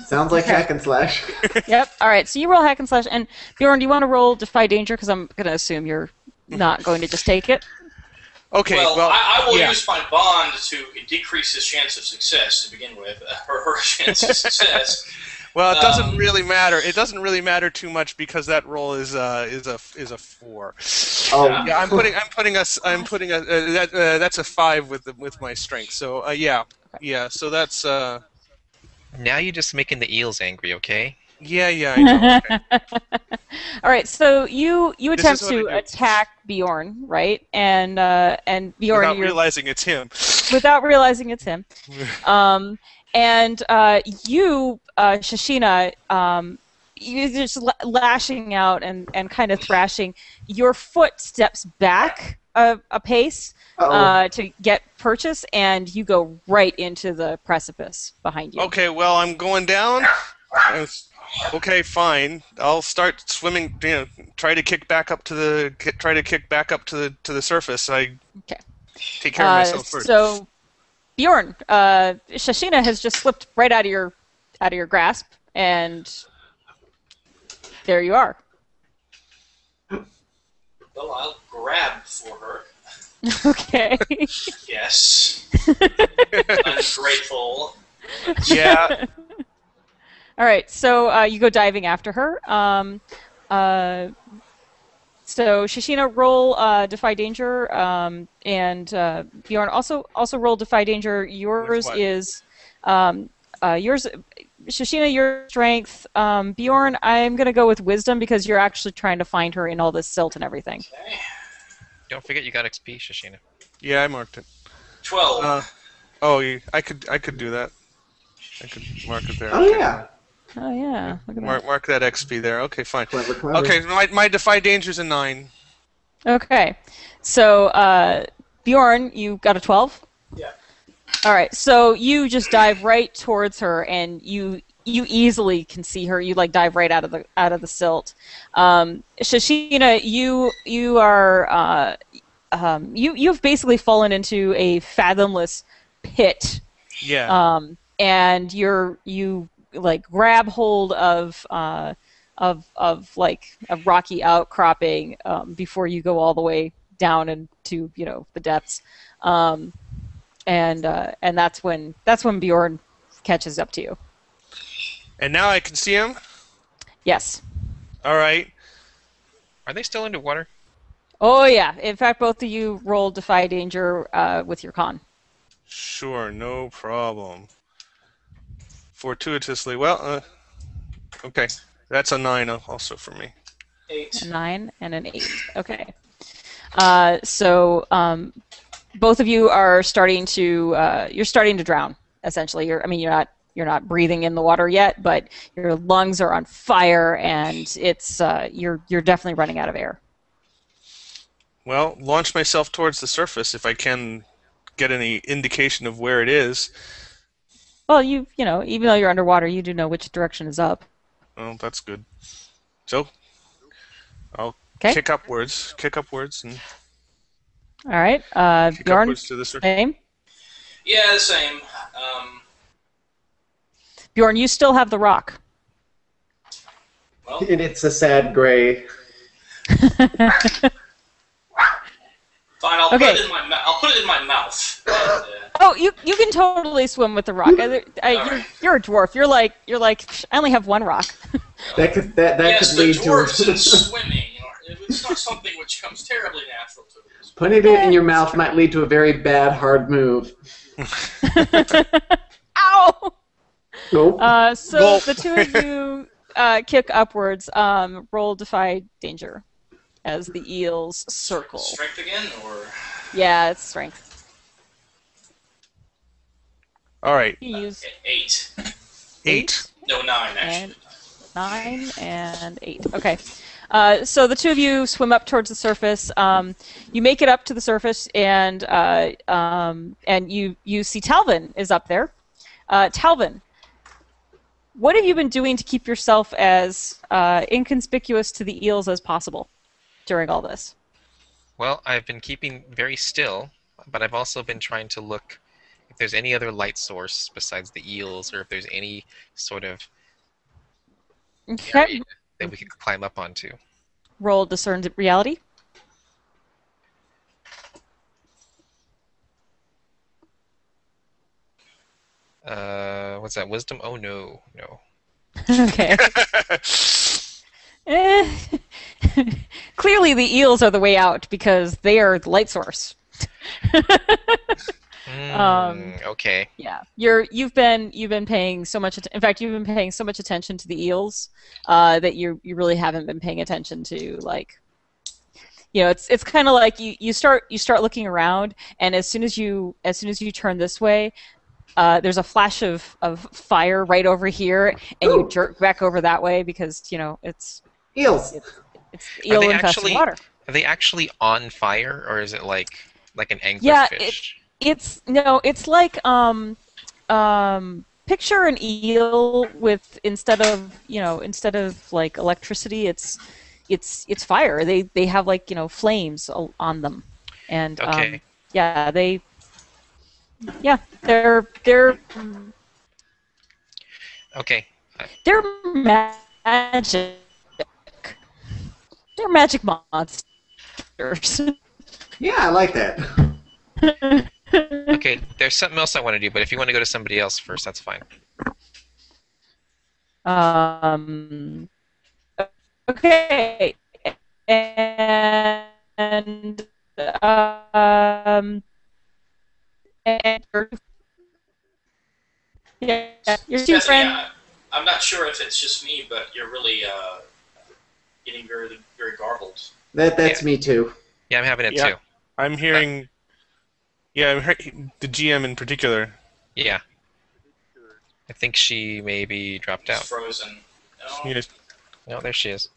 sounds like hack and slash. Yep. All right. So you roll hack and slash, and Bjorn, do you want to roll defy danger? Because I'm gonna assume you're not going to just take it. Okay. Well, I will yeah. use my bond to decrease his chance of success to begin with, or her chance of success. Well, it doesn't really matter. It doesn't really matter too much because that roll is a 4. Oh. Yeah, I'm putting that's a 5 with my strength. So yeah. So that's Now you're just making the eels angry, okay? yeah, I know. Okay. All right. So you attempt is what I to do. attack Bjorn, right? And Bjorn, Without realizing it's him. without realizing it's him. And you, Shashina, you're just lashing out and kind of thrashing. Your foot steps back a pace to get purchase, and you go right into the precipice behind you. Okay, well, I'm going down. Okay, fine. I'll start swimming. Try to kick back up to the surface. I take care of myself first. So, Bjorn, Shashina has just slipped right out of your grasp, and there you are. Well, I'll grab for her. Okay. Yes. Ungrateful. Yeah. All right, so you go diving after her. So Shashina, roll Defy Danger, and Bjorn also roll Defy Danger. Yours is Shashina, your strength. Bjorn, I'm gonna go with Wisdom because you're actually trying to find her in all this silt and everything. Okay. Don't forget you got XP, Shashina. Yeah, I marked it. 12. I could do that. I could mark it there. Oh Okay. yeah. Oh yeah, look at that. Mark that XP there. Okay, fine. Clever. Okay, my Defy Danger's a 9. Okay, so Bjorn, you got a 12. Yeah. All right, so you just dive right towards her, and you easily can see her. You dive right out of the silt. Shashina, you are you've basically fallen into a fathomless pit. Yeah. And you grab hold of a rocky outcropping before you go all the way down into the depths. And that's when Bjorn catches up to you. And now I can see him? Yes. All right. Are they still underwater? Oh yeah. In fact, both of you rolled Defy Danger with your con. Sure, no problem. Fortuitously. Well, okay. That's a 9 also for me. 8. A 9 and an 8. Okay. So both of you are starting to you're starting to drown. Essentially, you're not breathing in the water yet, but your lungs are on fire, and it's you're definitely running out of air. Well, launch myself towards the surface if I can get any indication of where it is. Well, you know, even though you're underwater, you do know which direction is up. Oh, that's good. So, I'll Okay. kick upwards, and All right. kick Bjorn, upwards to the surface. same. Yeah, the same. Bjorn, you still have the rock. Well, And it's a sad gray. fine. I'll Okay. put it in my I'll put it in my mouth. And, Oh, you can totally swim with the rock. You're a dwarf. You're like I only have one rock. That could yes, could the lead dwarves to and swimming. It's not something which comes terribly natural to us. putting it in your mouth might lead to a very bad hard move. Ow! Nope. So Well- the two of you kick upwards. Roll defy danger as the eels circle. Strength again, or Yeah, it's strength. All right, You use 8? 8. No, 9 actually. and 9 and 8. Okay. So the two of you swim up towards the surface. You make it up to the surface, and you see Talvin is up there. Talvin, what have you been doing to keep yourself as inconspicuous to the eels as possible during all this? Well, I've been keeping very still, but I've also been trying to look if there's any other light source besides the eels, or if there's any sort of Okay. area that we could climb up onto. Roll discern reality. What's that? Wisdom? Oh no, no. Okay. Eh. Clearly, the eels are the way out because they are the light source. Okay. Yeah, you've been paying so much. In fact, you've been paying so much attention to the eels that you really haven't been paying attention to, like, you know, it's kind of like you start looking around, and as soon as you turn this way, there's a flash of fire right over here, and you jerk back over that way because you know it's Eels. eel they infested actually- water. Are they actually on fire, or is it like an anglerfish? Yeah, it's like picture an eel with instead of like electricity, it's fire. They have like flames on them, and Okay. they're Okay. they're magic. They're magic monsters. Yeah, I like that. Okay, there's something else I want to do, but if you want to go to somebody else first, that's fine. Okay. And yeah, your two Bethany, friends. I'm not sure if it's just me, but you're really getting very, very garbled. That's me too. Yeah, I'm having it Yeah. too. I'm hearing. Yeah, I'm hearing the GM in particular. Yeah. I think she maybe dropped It's out. frozen. No. Yes. No, there she is.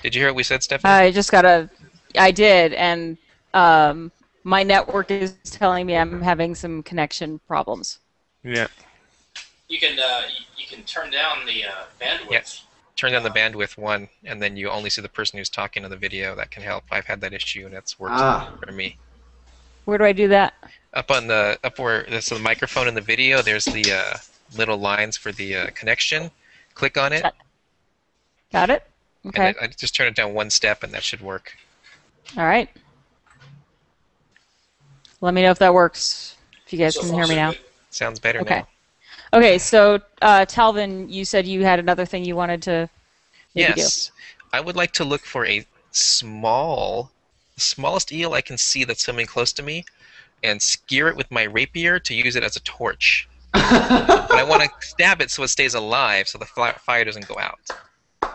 Did you hear what we said, Stephanie? I did, and my network is telling me I'm having some connection problems. Yeah. You can turn down the bandwidth. Yeah. Turn down the bandwidth 1, and then you only see the person who's talking in the video. That can help. I've had that issue, and it's worked for me. Where do I do that? Up where so the microphone in the video, there's the little lines for the connection. Click on it, Got it? Okay. and I just turn it down 1 step, and that should work. All right. Let me know if that works. If you guys So can far, hear me so now. good. Sounds better Okay. now. Okay, so Talvin, you said you had another thing you wanted to maybe Yes, I would like to look for the smallest eel I can see that's swimming close to me, and skewer it with my rapier to use it as a torch. But I want to stab it so it stays alive, so the fire doesn't go out. do.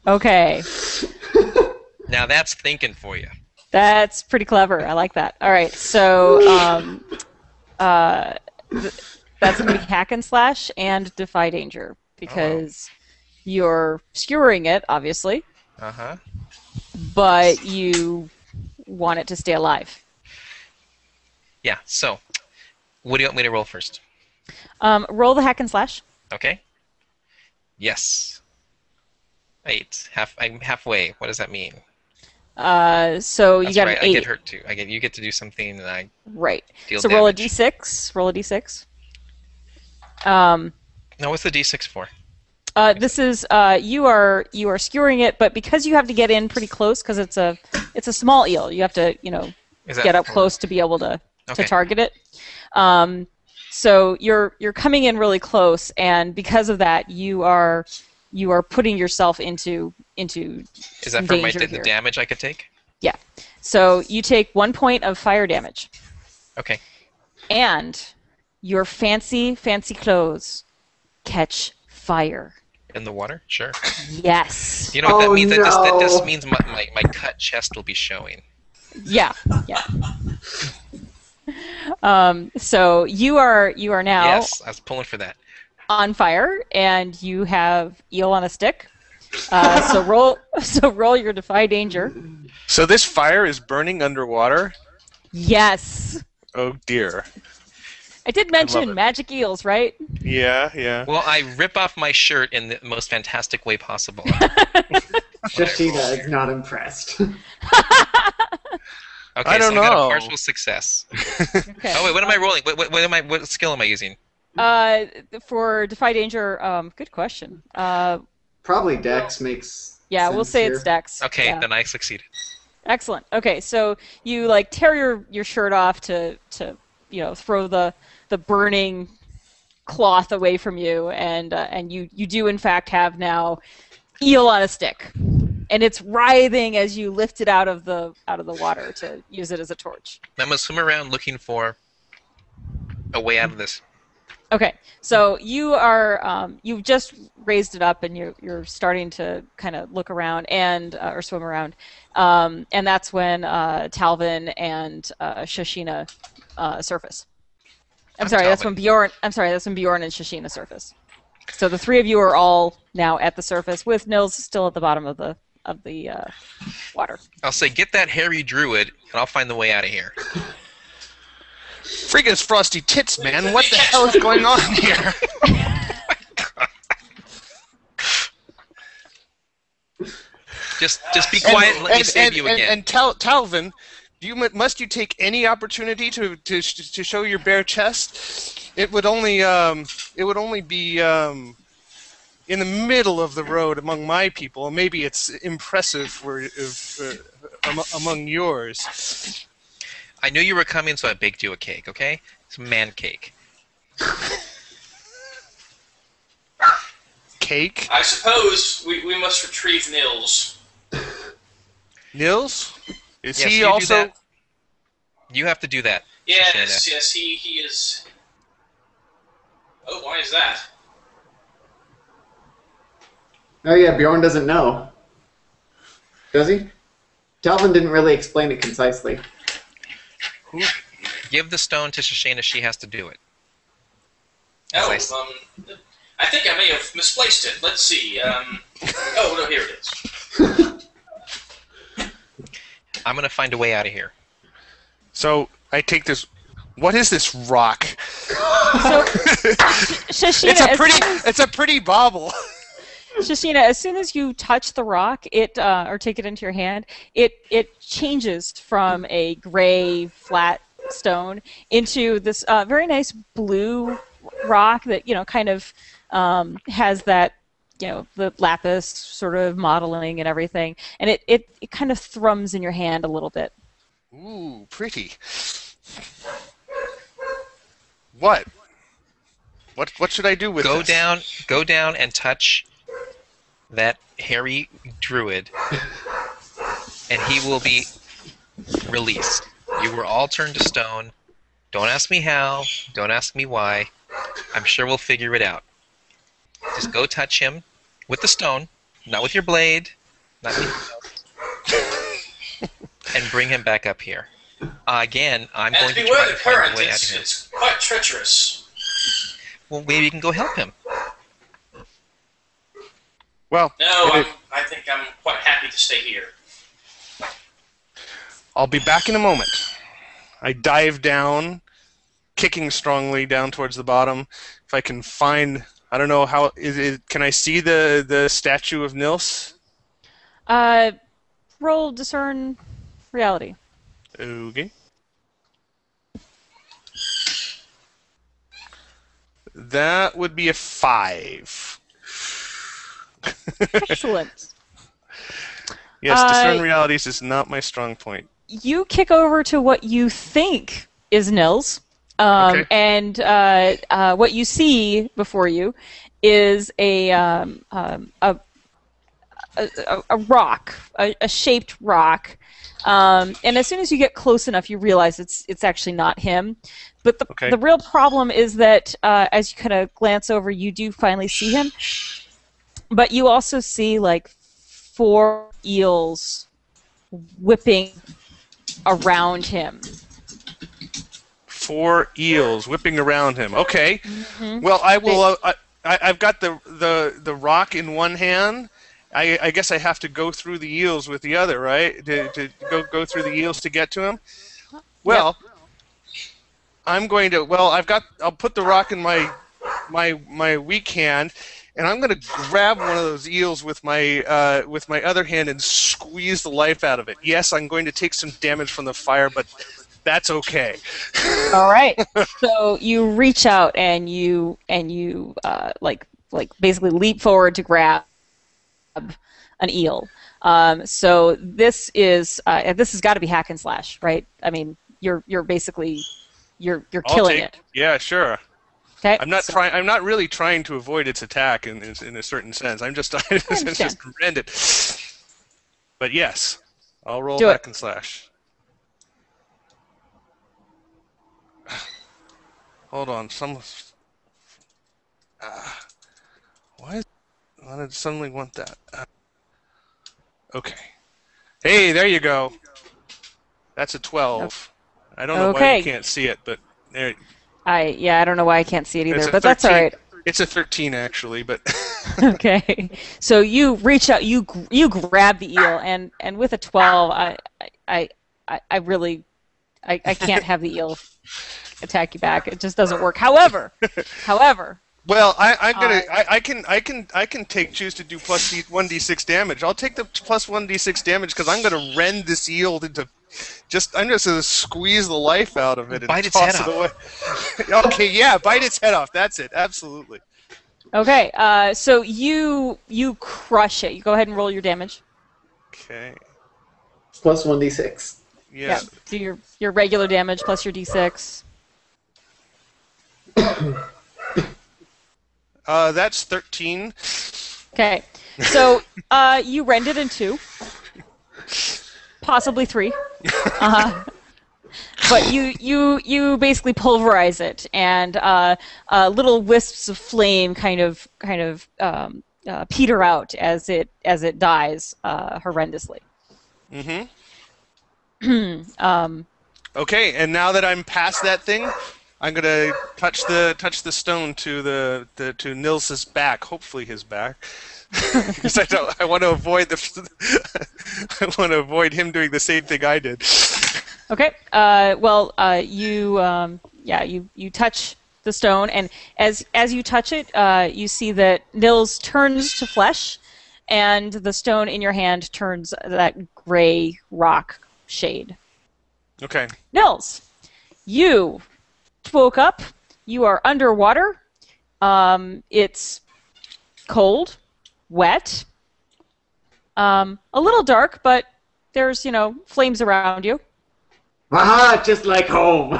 Okay. Now that's thinking for you. That's pretty clever. I like that. All right, so that's going to be hack and slash and defy danger because you're skewering it, obviously, Uh-huh. but you want it to stay alive. Yeah, so, what do you want me to roll first? Roll the hack and slash. Okay. Yes. 8. I'm halfway. What does that mean? So you That's got right, an I 8. get hurt too. You get to do something and I Right. deal So damage. roll a d6. Roll a d6. No, what's the d6 for? This is you are skewering it, but because you have to get in pretty close because it's a small eel, you have to Is that get up for- close to be able to Okay. target it. So you're coming in really close, and because of that, you are putting yourself into Is that some for danger the here. damage I could take? Yeah. So you take 1 point of fire damage, Okay. and your fancy clothes catch fire. In the water? Sure. Yes. You know what that Oh, means? That just no. means my cut chest will be showing. Yeah. So you are now Yes, I was pulling for that. on fire, and you have eel on a stick. So roll your defy danger. So this fire is burning underwater? Yes. Oh dear. I did love mention it. magic eels, right? Yeah. Well, I rip off my shirt in the most fantastic way possible. Shashina is not impressed. Okay, I don't so I got know. a partial success. Okay. Oh wait, what am I rolling? What skill am I using? For defy danger, good question. Probably Dex makes Yeah, we'll sense say here. it's Dex. Okay, Yeah. then I succeeded. Excellent. Okay, so you like tear your shirt off to throw the burning cloth away from you, and you do in fact have now eel on a stick, and it's writhing as you lift it out of the water to use it as a torch. I'm gonna swim around looking for a way out of this. Okay, so you are you've just raised it up, and you're starting to kind of look around and or swim around, and that's when Talvin and Shashina surface. I'm sorry, that's Talvin. when Bjorn. I'm sorry, that's when Bjorn and Shashina surface. So the three of you are all now at the surface, with Nils still at the bottom of the water. I'll say, get that hairy druid, and I'll find the way out of here. Freaking frosty tits, man. What the hell is going on here? Just be quiet and let me save you again. And Talvin, must you take any opportunity to show your bare chest? It would only be in the middle of the road among my people. Maybe it's impressive among yours. I knew you were coming, so I baked you a cake, okay? It's a man cake. Cake? I suppose we must retrieve Nils. Nils? Is Yes, he you do also? that. You have to do that. Yes, Shashina. he is. Oh, why is that? Oh yeah, Bjorn doesn't know. Does he? Talvin didn't really explain it concisely. Give the stone to Shashina. She has to do it. Oh, Nice. I think I may have misplaced it. Let's see. Oh no, here it is. I'm gonna find a way out of here. So I take this. What is this rock? So Shashina, It's a pretty bauble. Shashina, as soon as you touch the rock, or take it into your hand, it changes from a gray flat stone into this very nice blue rock that kind of has that the lapis sort of modeling and everything, and it kind of thrums in your hand a little bit. Ooh, pretty. What? What should I do with Go this? Go down and touch that hairy druid, and he will be released. You were all turned to stone. Don't ask me how. Don't ask me why. I'm sure we'll figure it out. Just go touch him with the stone, not with your blade, not with and bring him back up here. Again, I'm And going to beware try the to find current, a way out of here. it's quite treacherous. Well, maybe you can go help him. Well, No, I think I'm quite happy to stay here. I'll be back in a moment. I dive down, kicking strongly down towards the bottom. If I can find, I don't know how is it. Can I see the statue of Nils? Roll discern reality. Okay. That would be a 5. Excellent. Yes, discern realities is not my strong point. You kick over to what you think is Nils, Okay. and what you see before you is a rock, a shaped rock. And as soon as you get close enough, you realize it's actually not him. But Okay. the real problem is that as you kind of glance over, you do finally see him. But you also see like 4 eels whipping around him. 4 eels whipping around him. Okay. Mm-hmm. Well, I will. I've got the rock in one hand. I guess I have to go through the eels with the other, right? To go through the eels to get to him. Well, I'm going to. Well, I'll put the rock in my weak hand, and I'm going to grab one of those eels with my other hand and squeeze the life out of it. Yes, I'm going to take some damage from the fire, but that's okay. All right. So you reach out and you like basically leap forward to grab an eel. So this has got to be hack and slash, right? I mean, you're basically you're killing it. Yeah, sure. Okay. I'm not really trying to avoid its attack in a certain sense. I'm just just rend it. But yes, I'll roll Do hack it. and slash. Hold on, why did it suddenly want that? Okay. Hey, there you go. That's a 12. I don't know why Okay. you can't see it, but there. I don't know why I can't see it It's either, a but that's all 13. right. It's a 13 actually, but Okay. So you reach out, you grab the eel, and with a 12, I really can't have the eel attack you back. It just doesn't work. However, well, I can choose to do plus 1d6 damage. I'll take the plus 1d6 damage because I'm gonna rend this eel into. I'm just gonna squeeze the life out of it and Bite its toss head it away. Okay, yeah, bite its head off. That's it. Absolutely. okay. So you crush it. You go ahead and roll your damage. Okay. Plus 1d6. Yeah. Do your regular damage plus your d6. That's 13. Okay. So you rend it in 2, possibly 3. But you basically pulverize it, and little wisps of flame kind of peter out as it dies horrendously. Mm-hmm. Okay, and now that I'm past that thing, I'm gonna touch the stone to Nils's back, hopefully his back, because I want to avoid I want to avoid him doing the same thing I did. Okay. You touch the stone, and as you touch it, you see that Nils turns to flesh, and the stone in your hand turns that gray rock shade. Okay. Nils, you woke up. You are underwater. It's cold, wet, a little dark, but there's flames around you. Aha, just like home.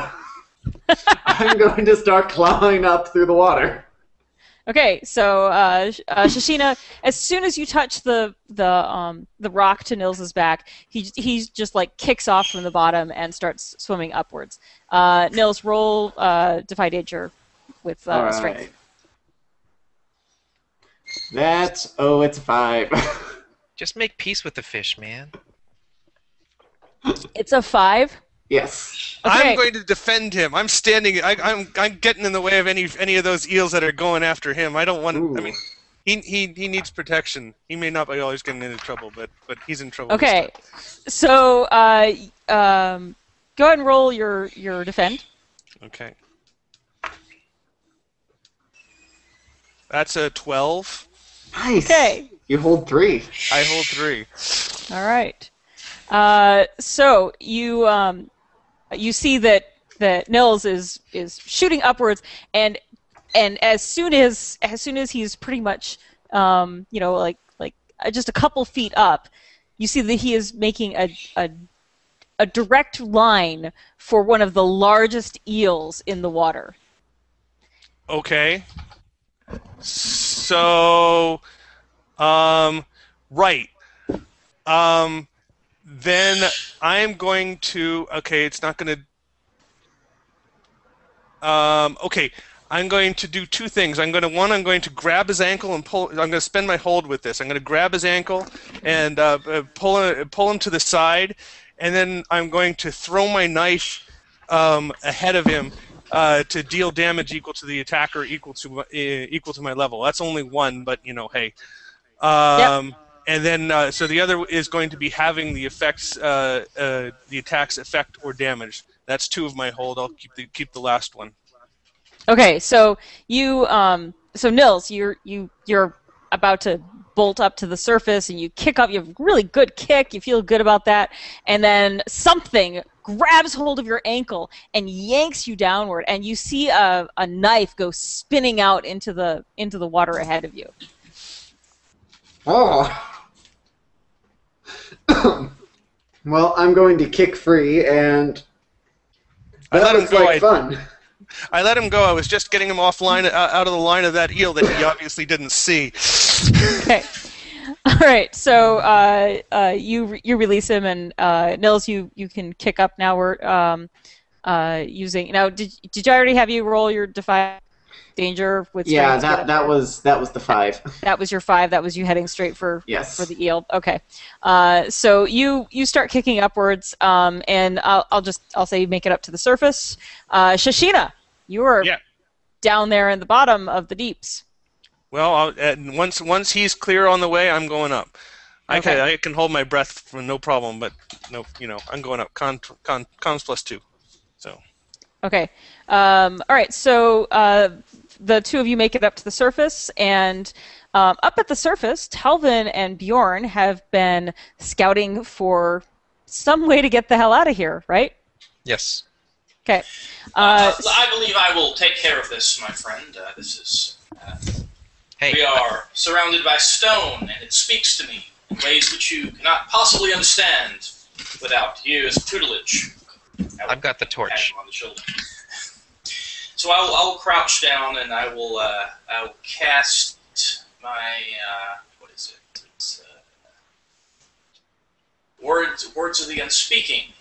I'm going to start clawing up through the water. Okay, so Shashina, as soon as you touch the rock to Nils's back, he just like kicks off from the bottom and starts swimming upwards. Nils, roll Defy Danger with All right. strength. It's a 5. Just make peace with the fish, man. It's a 5. Yes. Okay. I'm going to defend him. I'm standing. I'm getting in the way of any of those eels that are going after him. I don't want. Ooh. I mean, he needs protection. He may not be always getting into trouble, but he's in trouble this Okay. time. So, go ahead and roll your defend. Okay. That's a 12. Nice. Okay. You hold 3. I hold 3. All right. So you see that Nils is shooting upwards, and as soon as he's pretty much like just a couple feet up, you see that he is making a direct line for one of the largest eels in the water. Okay. So, right. Then I'm going to. Okay, it's not going to. Okay, I'm going to do 2 things. I'm going to grab his ankle and pull. I'm going to spend my hold with this. I'm going to grab his ankle and pull him to the side, and then I'm going to throw my knife ahead of him to deal damage equal to the attacker, equal to my level. That's only 1, but hey. Yep. And then, so the other is going to be having the effects, the attack's effect or damage. That's 2 of my hold. I'll keep the last one. Okay, so so Nils, you're about to bolt up to the surface, and you kick up. You have a really good kick. You feel good about that, and then something grabs hold of your ankle and yanks you downward, and you see a knife go spinning out into the water ahead of you. Oh. Well, I'm going to kick free, and that looks like fun. I let him go. I was just getting him offline, out of the line of that eel that he obviously didn't see. Okay. All right. So you release him, and Nils, you can kick up now. We're using now. Did I already have you roll your defy danger with strength? Yeah, that was the 5. That was your 5. That was you heading straight for the eel. Okay. So you start kicking upwards, and I'll say you make it up to the surface. Shashina, you are down there in the bottom of the deeps. Well, once he's clear on the way, I'm going up. Okay. I can hold my breath for no problem, but no, I'm going up. Cons +2. So. Okay. All right. So the 2 of you make it up to the surface, and up at the surface, Talvin and Bjorn have been scouting for some way to get the hell out of here, right? Yes. Okay. I believe I will take care of this, my friend. This is. Hey. We are surrounded by stone, and it speaks to me in ways which you cannot possibly understand without years of tutelage. I've got the torch. Pat him on the shoulder. So I will crouch down, and I will cast my what is it? It's words of the unspeaking,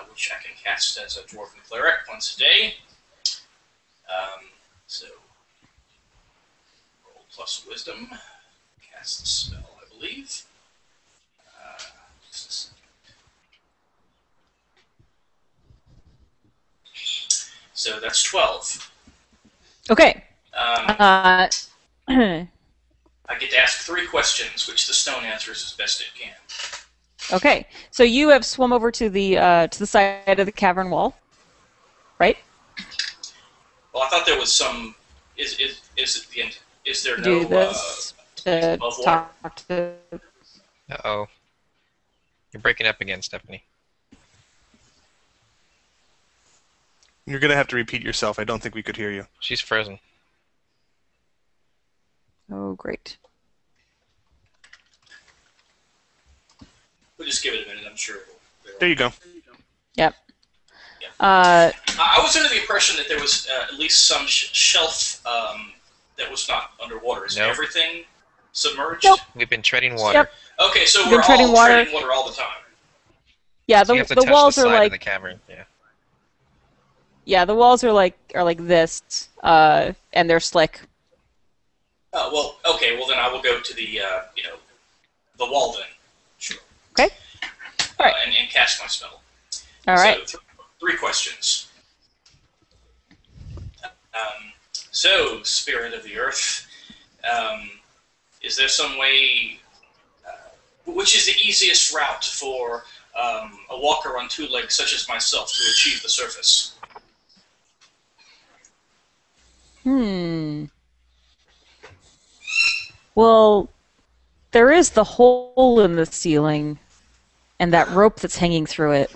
which I can cast as a dwarven cleric once a day. So roll plus wisdom, cast the spell, I believe. Just a second. So that's 12. Okay. I get to ask 3 questions, which the stone answers as best it can. Okay. So you have swum over to the side of the cavern wall, right? Well, I thought there was some. Is there no Do this to above water? talk to. Uh-oh. You're breaking up again, Stephanie. You're going to have to repeat yourself. I don't think we could hear you. She's frozen. Oh, great. We'll just give it a minute. I'm sure. There you go. Yep. Yeah. I was under the impression that there was at least some shelf that was not underwater. Is everything submerged? Nope. We've been treading water. Yep. Okay, so You've we're been treading all water. treading water all the time. Yeah, So you have to the touch walls the are side like of the cavern. Yeah. yeah, the walls are like this, and they're slick. Well, okay. Well, then I will go to the the wall then. Sure. Okay. All right. and cast my spell. All right. So, three questions. So, Spirit of the Earth, is there some way, which is the easiest route for a walker on two legs such as myself to achieve the surface? Well, there is the hole in the ceiling and that rope that's hanging through it.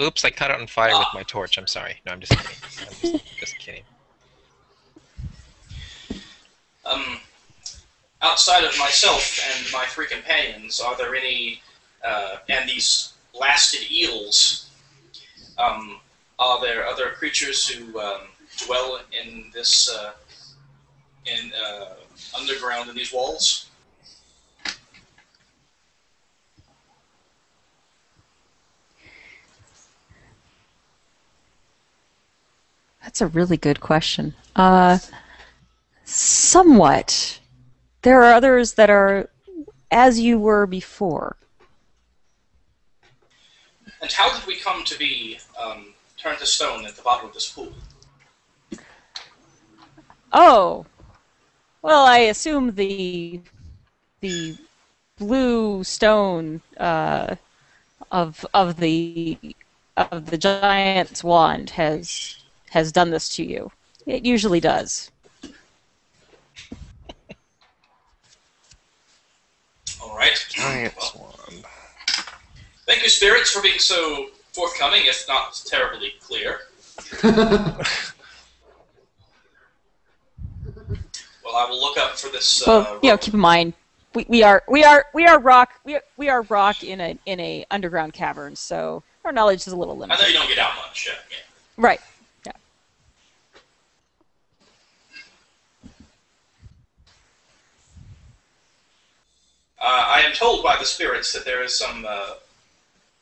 Oops, I caught it on fire with my torch. I'm sorry. No, I'm just kidding. I'm just kidding. Outside of myself and my three companions, are there any, and these blasted eels, are there other creatures who dwell in this, underground in these walls? That's a really good question. Somewhat. There are others that are as you were before. And how did we come to be turned to stone at the bottom of this pool? Oh, well, I assume the blue stone of the giant's wand has done this to you. It usually does. All right. Giant's Well, wand. thank you, spirits, for being so forthcoming, if not terribly clear. Well, I will look up for this. Well, keep in mind we are rock in a underground cavern, so our knowledge is a little I limited. know you don't get out much. Yeah. Right. Yeah. I am told by the spirits that there is some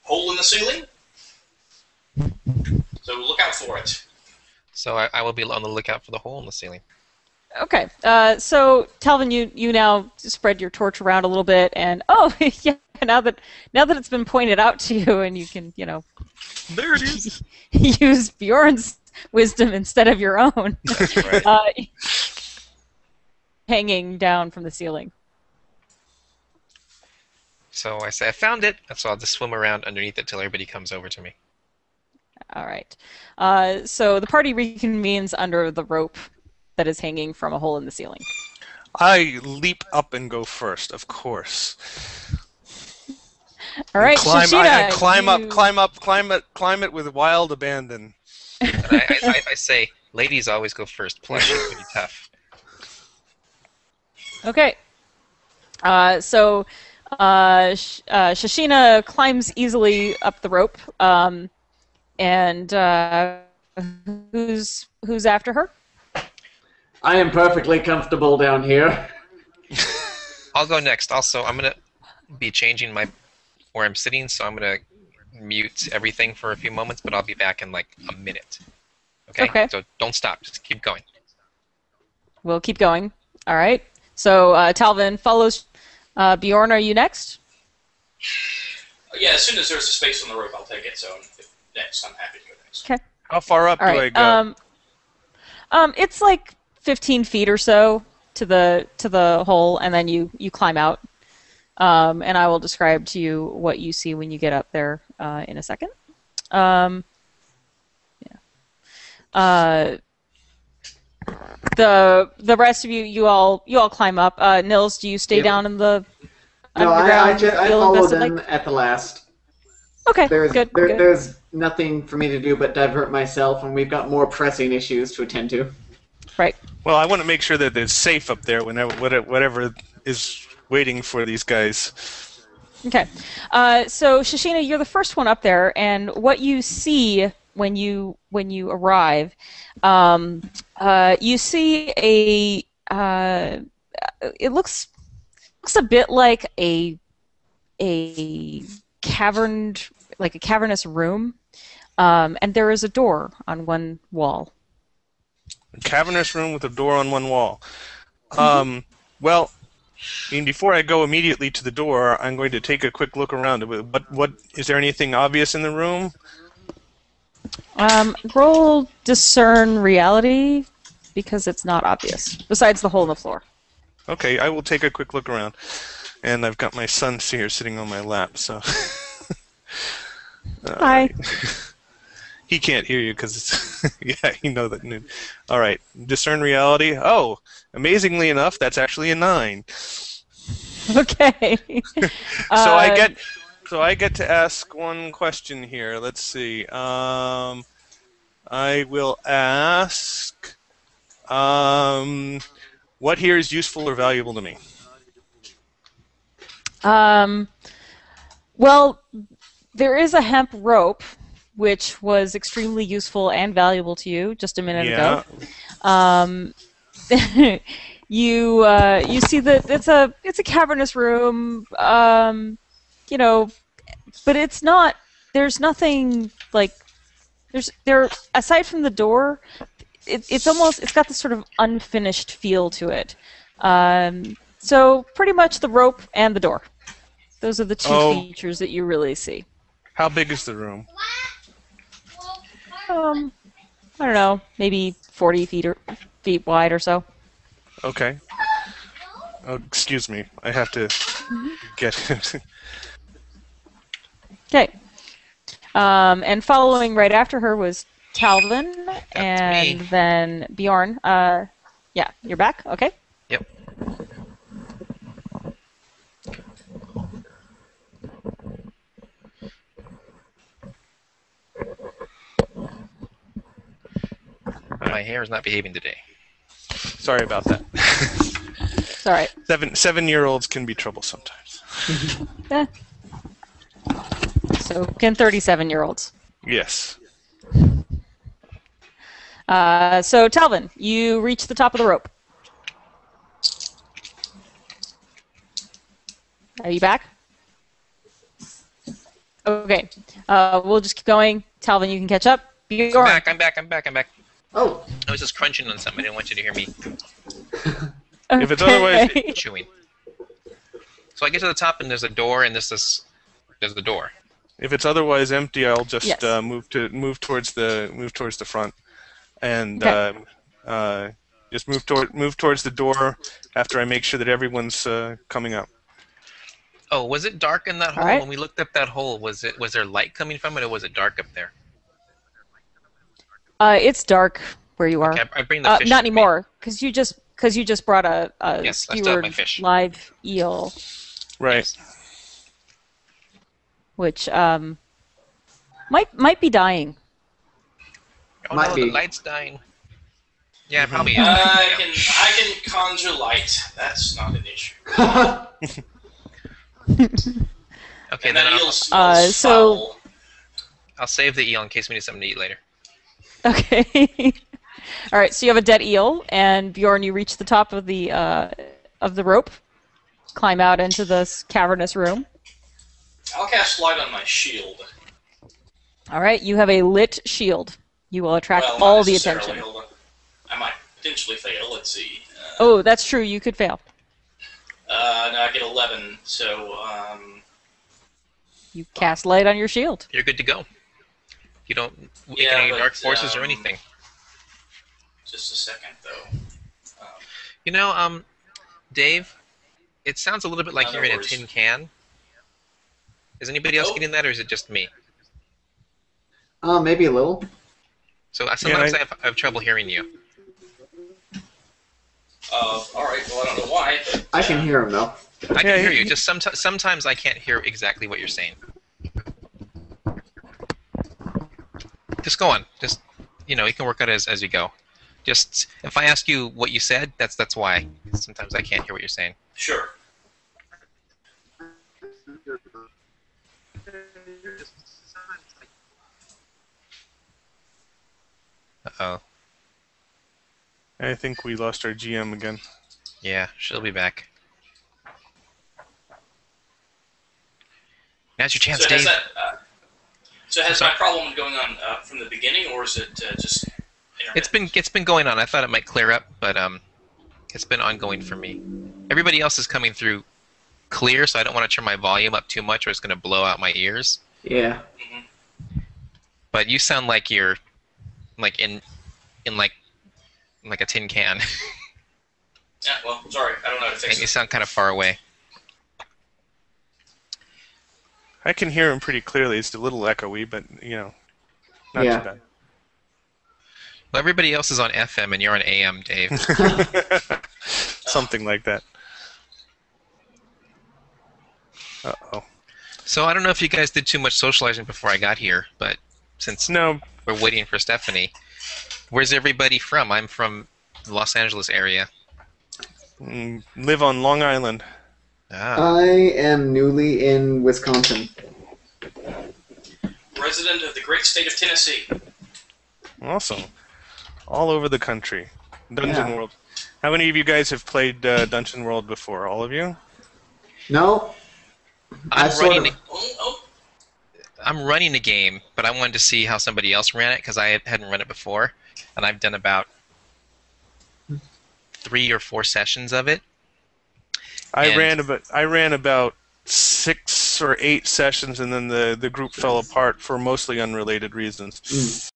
hole in the ceiling, so look out for it. So I will be on the lookout for the hole in the ceiling. Okay. So Talvin, you now spread your torch around a little bit, and yeah. Now that it's been pointed out to you, and you can There it is. use Bjorn's wisdom instead of your own. Right. Hanging down from the ceiling. So I say I found it, so I'll just swim around underneath it till everybody comes over to me. All right. So the party reconvenes under the rope that is hanging from a hole in the ceiling. I leap up and go first, of course. All right, I Shashina, climb it with wild abandon. And I say, ladies always go first. Plus, you're pretty tough. Okay. So Shashina climbs easily up the rope, and who's after her? I am perfectly comfortable down here. I'll go next. Also, I'm gonna be changing where I'm sitting, so I'm gonna mute everything for a few moments, but I'll be back in like a minute. Okay. So don't stop. Just keep going. We'll keep going. All right. So Talvin follows. Bjorn, are you next? Yeah, as soon as there's a space on the rope, I'll take it. So if next, I'm happy to go next. Okay. How far up All do right. I go? It's like 15 feet or so to the hole, and then you climb out. And I will describe to you what you see when you get up there in a second. Yeah. The rest of you all climb up. Nils, do you stay Yep. down in the No, underground? I feel followed invested, them like? at the last. Okay, There's good. there's nothing for me to do but divert myself, and we've got more pressing issues to attend to. Right. Well, I want to make sure that it's safe up there whenever whatever is waiting for these guys. Okay. So Shashina, you're the first one up there, and what you see when you arrive, you see it looks a bit like a cavernous room, and there is a door on one wall. A cavernous room with a door on one wall. Well, before I go immediately to the door, I'm going to take a quick look around. What is there anything obvious in the room? Roll discern reality because it's not obvious. Besides the hole in the floor. Okay, I will take a quick look around. And I've got my son here sitting on my lap, so. Hi. He can't hear you because it's. Yeah, you know that. All right, discern reality. Oh, amazingly enough, that's actually a 9. Okay. So I get to ask one question here. Let's see. I will ask. What here is useful or valuable to me? Well, there is a hemp rope, which was extremely useful and valuable to you just a minute ago. You see that it's a cavernous room, you know, but it's not. There's nothing like there aside from the door. It's got this sort of unfinished feel to it. So pretty much the rope and the door. Those are the two features that you really see. How big is the room? I don't know, maybe 40 feet wide or so. Okay. Oh, excuse me. I have to get it. Okay. And following right after her was Talvin, and me. then Bjorn. Yeah, you're back? Okay. Yep. My hair is not behaving today. Sorry about that. It's all right. 7-year-olds can be trouble sometimes. So can 37-year-olds. Yes. So Talvin, you reach the top of the rope. Are you back? Okay. We'll just keep going. Talvin, you can catch up. Bjorn. I'm back. Oh. I was just crunching on something. I didn't want you to hear me If it's otherwise, chewing. So I get to the top, and there's a door, and there's the door. if it's otherwise empty, I'll just Yes. move towards the front, and Okay. just move towards the door after I make sure that everyone's coming up. Oh, was it dark in that hole? right. When we looked up that hole, was there light coming from it, or was it dark up there? It's dark where you are. Okay, I bring the fish. Not with me. anymore, because you just brought a Yes, I still have my skewered fish. live eel, Right. which might be dying. Oh Might no, be. the light's dying. Yeah, it probably is. I can conjure light. That's not an issue. Okay, And then that I'll, eel smells so- foul. I'll save the eel in case we need something to eat later. Okay. All right. So you have a dead eel, and Bjorn, you reach the top of the rope, climb out into this cavernous room. I'll cast light on my shield. All right. You have a lit shield. You will attract Well, not all the necessarily, attention. hold on. I might potentially fail. Let's see. Oh, that's true. You could fail. No, I get 11. So, You cast light on your shield. You're good to go. You don't weaken Yeah, any but, dark forces or anything. just a second though. You know, Dave, it sounds a little bit like No you're in a worries. tin can. Is anybody else Oh. getting that, or is it just me? Maybe a little. So sometimes I- I have trouble hearing you. All right. Well, I don't know why. But, I can hear him though. I can Yeah, hear you. he- Just sometimes I can't hear exactly what you're saying. Just go on. Just you can work out as you go. Just if I ask you what you said, that's why. Sometimes I can't hear what you're saying. Sure. Uh-oh. I think we lost our GM again. Yeah, she'll be back. Now's your chance, So has Dave. that? So has my problem going on from the beginning, or is it just? It's been going on. I thought it might clear up, but it's been ongoing for me. Everybody else is coming through clear, so I don't want to turn my volume up too much or it's going to blow out my ears. Yeah. But you sound like you're like in like a tin can. Yeah, well, sorry, I don't know how to fix And you it. sound kind of far away. I can hear him pretty clearly. It's a little echoey, but not Yeah. too bad. Well, everybody else is on FM and you're on AM, Dave. Something like that. Uh-oh. So I don't know if you guys did too much socializing before I got here, but since No, we're waiting for Stephanie, where's everybody from? I'm from the Los Angeles area. live on Long Island. Ah. I am newly in Wisconsin. Resident of the great state of Tennessee. Awesome. All over the country. Dungeon Yeah. World. How many of you guys have played Dungeon World before? All of you? No, I'm sort running. of- I'm running a game, but I wanted to see how somebody else ran it because I hadn't run it before, and I've done about 3 or 4 sessions of it. I And- ran about 6 or 8 sessions, and then the group fell apart for mostly unrelated reasons. Mm.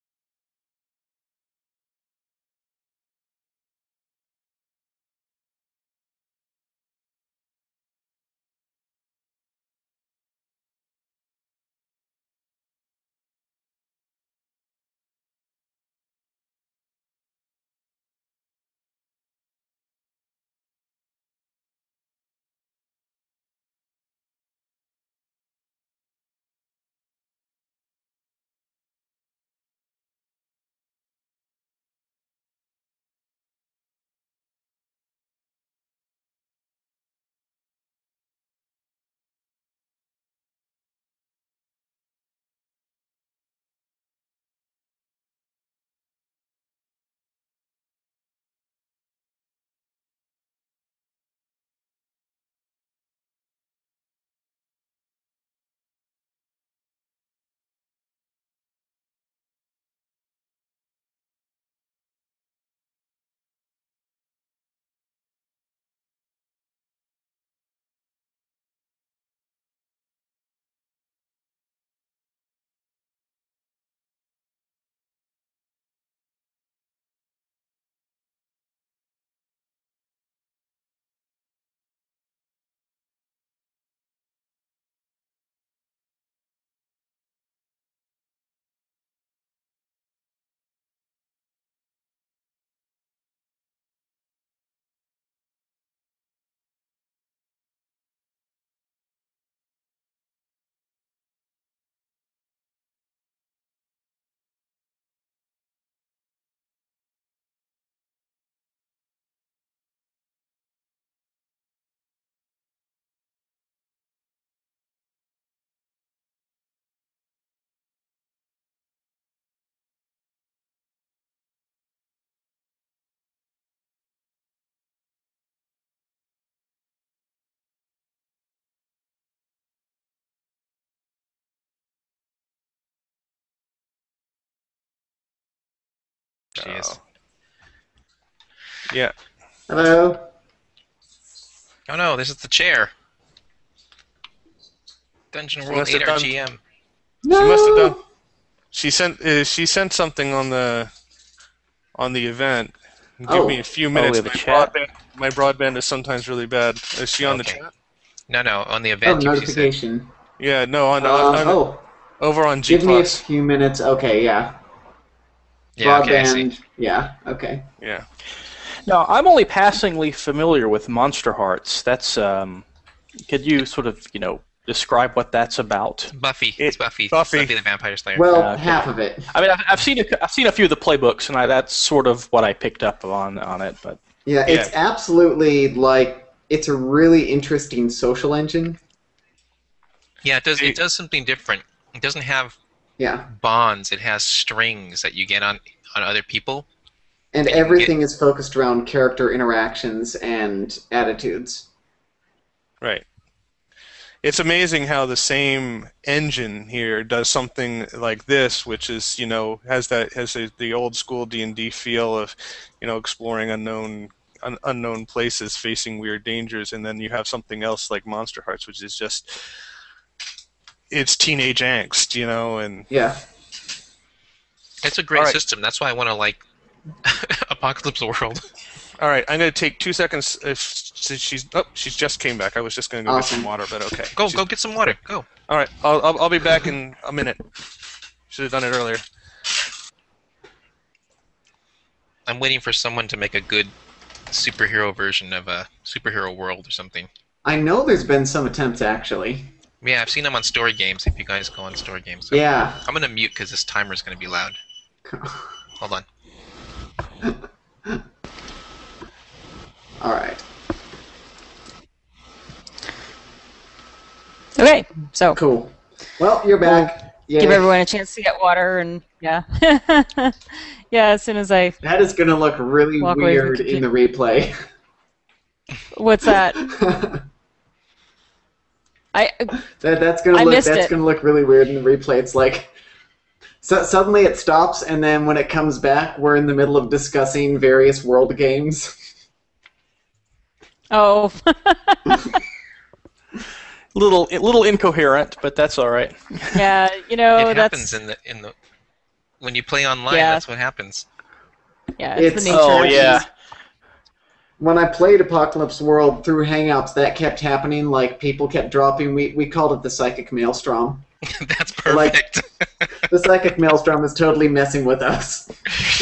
Jeez. Yeah. Hello. Oh no, this is the chair. Dungeon World must have 8 done- RGM. No. She must have done. She sent something on the event. Give Oh. me a few we minutes. have a chat? My broadband is sometimes really bad. Is she on the Okay. chat? No, on the Oh, event. She said. notification. Yeah, no, on Oh, over on G give me a Plus. few minutes. Okay, yeah. Yeah, okay, I see. Broadband. Yeah. Okay. Yeah. No, I'm only passingly familiar with Monster Hearts. That's could you sort of describe what that's about? Buffy. It's Buffy. Buffy. The Vampire Slayer. Well, Okay. half of it. I mean, I've seen a few of the playbooks, and that's sort of what I picked up on it. But Yeah, Yeah. it's absolutely it's a really interesting social engine. Yeah, it does. It does something different. It doesn't have Yeah. bonds. It has strings that you get on other people. And And you can everything is focused around character interactions and attitudes. Right. It's amazing how the same engine here does something like this, which is the old school D&D feel of exploring unknown unknown places, facing weird dangers, and then you have something else like Monster Hearts, which is just it's teenage angst, and Yeah. It's a great All right. system. That's why I want to like Apocalypse World. All right, I'm going to take 2 seconds. If she's just came back. I was just going to go get some water, but okay. Go get some water. Go. All right, I'll be back in a minute. Should have done it earlier. I'm waiting for someone to make a good superhero version of a superhero world or something. I know there's been some attempts, actually. Yeah, I've seen them on story games. If you guys go on story games, so Yeah. I'm gonna mute because this timer's gonna be loud. Hold on. All right. Okay, so Cool. Well, you're back. Yay. give everyone a chance to get water, and yeah. Yeah, as soon as I... That is going to look really Walk away from weird the in the replay. What's that? That's going I missed it. to look really weird in the replay. It's like suddenly it stops, and then when it comes back, we're in the middle of discussing various world games. Oh. Little incoherent, but that's all right. Yeah, It that's... happens in the when you play online. Yeah. That's what happens. Yeah, it's the It's- nature Oh of yeah. these. When I played Apocalypse World through Hangouts, that kept happening. Like, people kept dropping. We called it the Psychic Maelstrom. That's perfect. The Psychic Maelstrom is totally messing with us.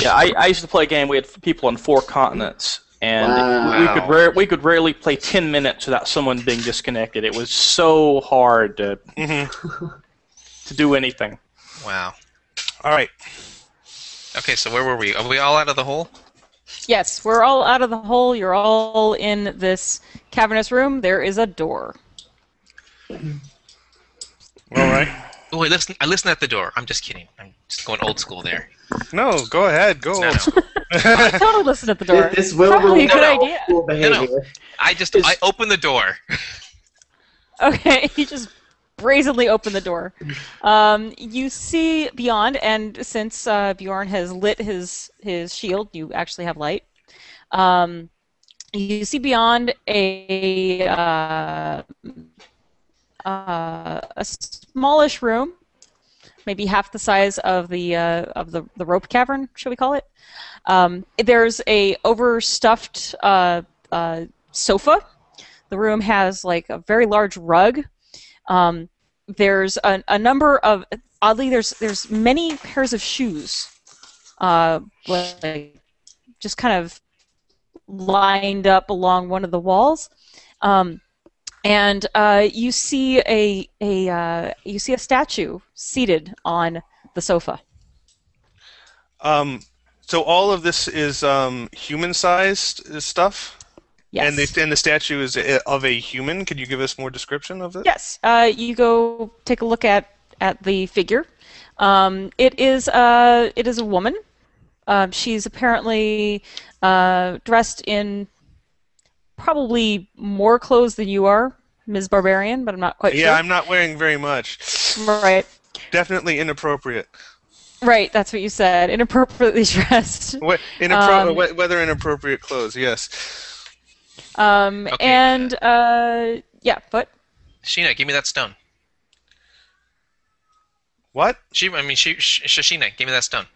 Yeah, I used to play a game. We had people on 4 continents, and Wow. we could rarely play 10 minutes without someone being disconnected. It was so hard to do anything. Wow. All right. Okay, so where were we? Are we all out of the hole? Yes, we're all out of the hole. You're all in this cavernous room. There is a door. All right. Oh, I listen at the door. I'm just kidding. I'm just going old school there. No, go ahead. Go. No. Totally listen at the door. This will Probably a ruin good our idea. school behavior. I open the door. Okay, you just brazenly open the door. You see beyond, and since Bjorn has lit his shield, you actually have light. You see beyond a smallish room, maybe half the size of the rope cavern, shall we call it? There's a overstuffed sofa. The room has like a very large rug. There's a number of oddly there's many pairs of shoes, like just kind of lined up along one of the walls. And you see a statue seated on the sofa. So all of this is human-sized stuff, Yes. and the statue is of a human. Could you give us more description of it? Yes. You go take a look at the figure. It is a woman. She's apparently dressed in probably more clothes than you are, Ms. Barbarian, but I'm not quite sure. Yeah, I'm not wearing very much. Right. Definitely inappropriate. Right, that's what you said. Inappropriately dressed. Whether inappropriate clothes, yes. Okay. And yeah, but Sheena, give me that stone. What? Shashina, give me that stone.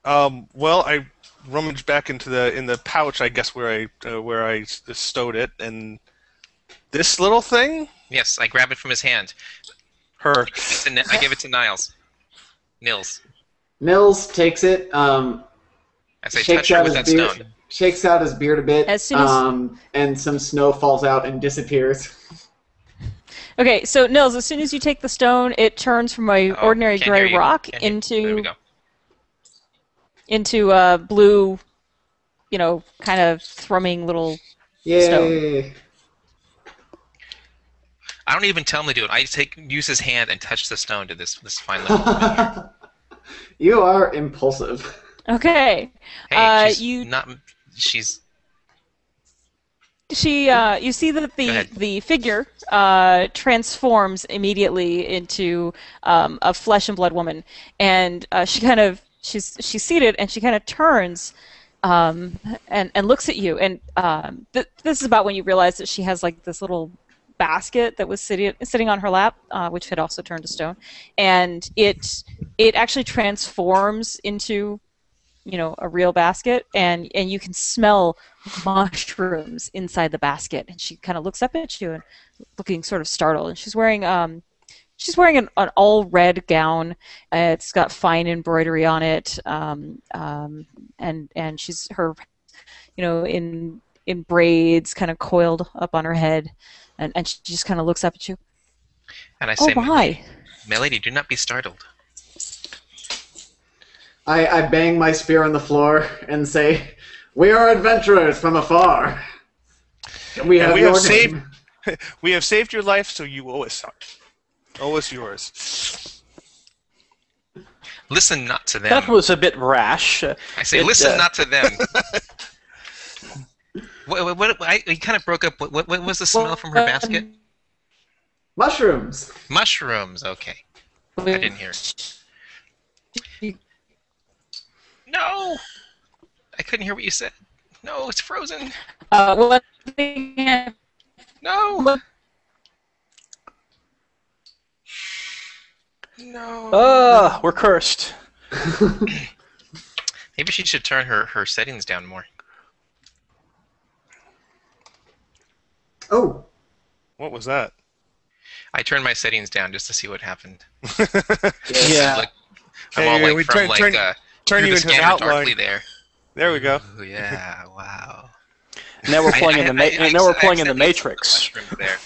Well, I rummaged back in the pouch, I guess, where I stowed it, and this little thing. Yes, I grab it from his hand. Her. I give it to Niles. Nils. Nils takes it. I say, touch her with that stone. Shakes out his beard a bit. As soon as and some snow falls out and disappears. Okay, so Nils, as soon as you take the stone, it turns from a ordinary can't hear gray you. rock There we into go. blue, kind of thrumming little Yay! stone. I don't even tell him to do it. I use his hand and touch the stone to this fine little woman. You are impulsive. Okay. Hey, she's you not. She's. you see that Go ahead. the figure transforms immediately into a flesh and blood woman, and she's seated and she kind of turns and looks at you. And this is about when you realize that she has like this little basket that was sitting on her lap, which had also turned to stone, and it actually transforms into a real basket, and you can smell mushrooms inside the basket. And she kind of looks up at you and looking sort of startled. And she's wearing an all red gown. It's got fine embroidery on it, and she's in braids, kind of coiled up on her head, and she just kind of looks up at you. And I Oh say, my! Milady, do not be startled. I bang my spear on the floor and say, "We are adventurers from afar. We have your name." We have saved your life, so you owe us yours. Listen not to them. That was a bit rash. I say, listen not to them. You kind of broke up. What was the smell from her basket? Mushrooms. Mushrooms. Okay. I didn't hear. No! I couldn't hear what you said. No, it's frozen. One No! No. We're cursed. Maybe she should turn her settings down more. Oh. What was that? I turned my settings down just to see what happened. Yeah. I'm all like turn through you the into an scanner outline. darkly there. There we go. Ooh, yeah, wow. Now we're playing in the now we're playing in the accidentally Matrix. ate some mushrooms there.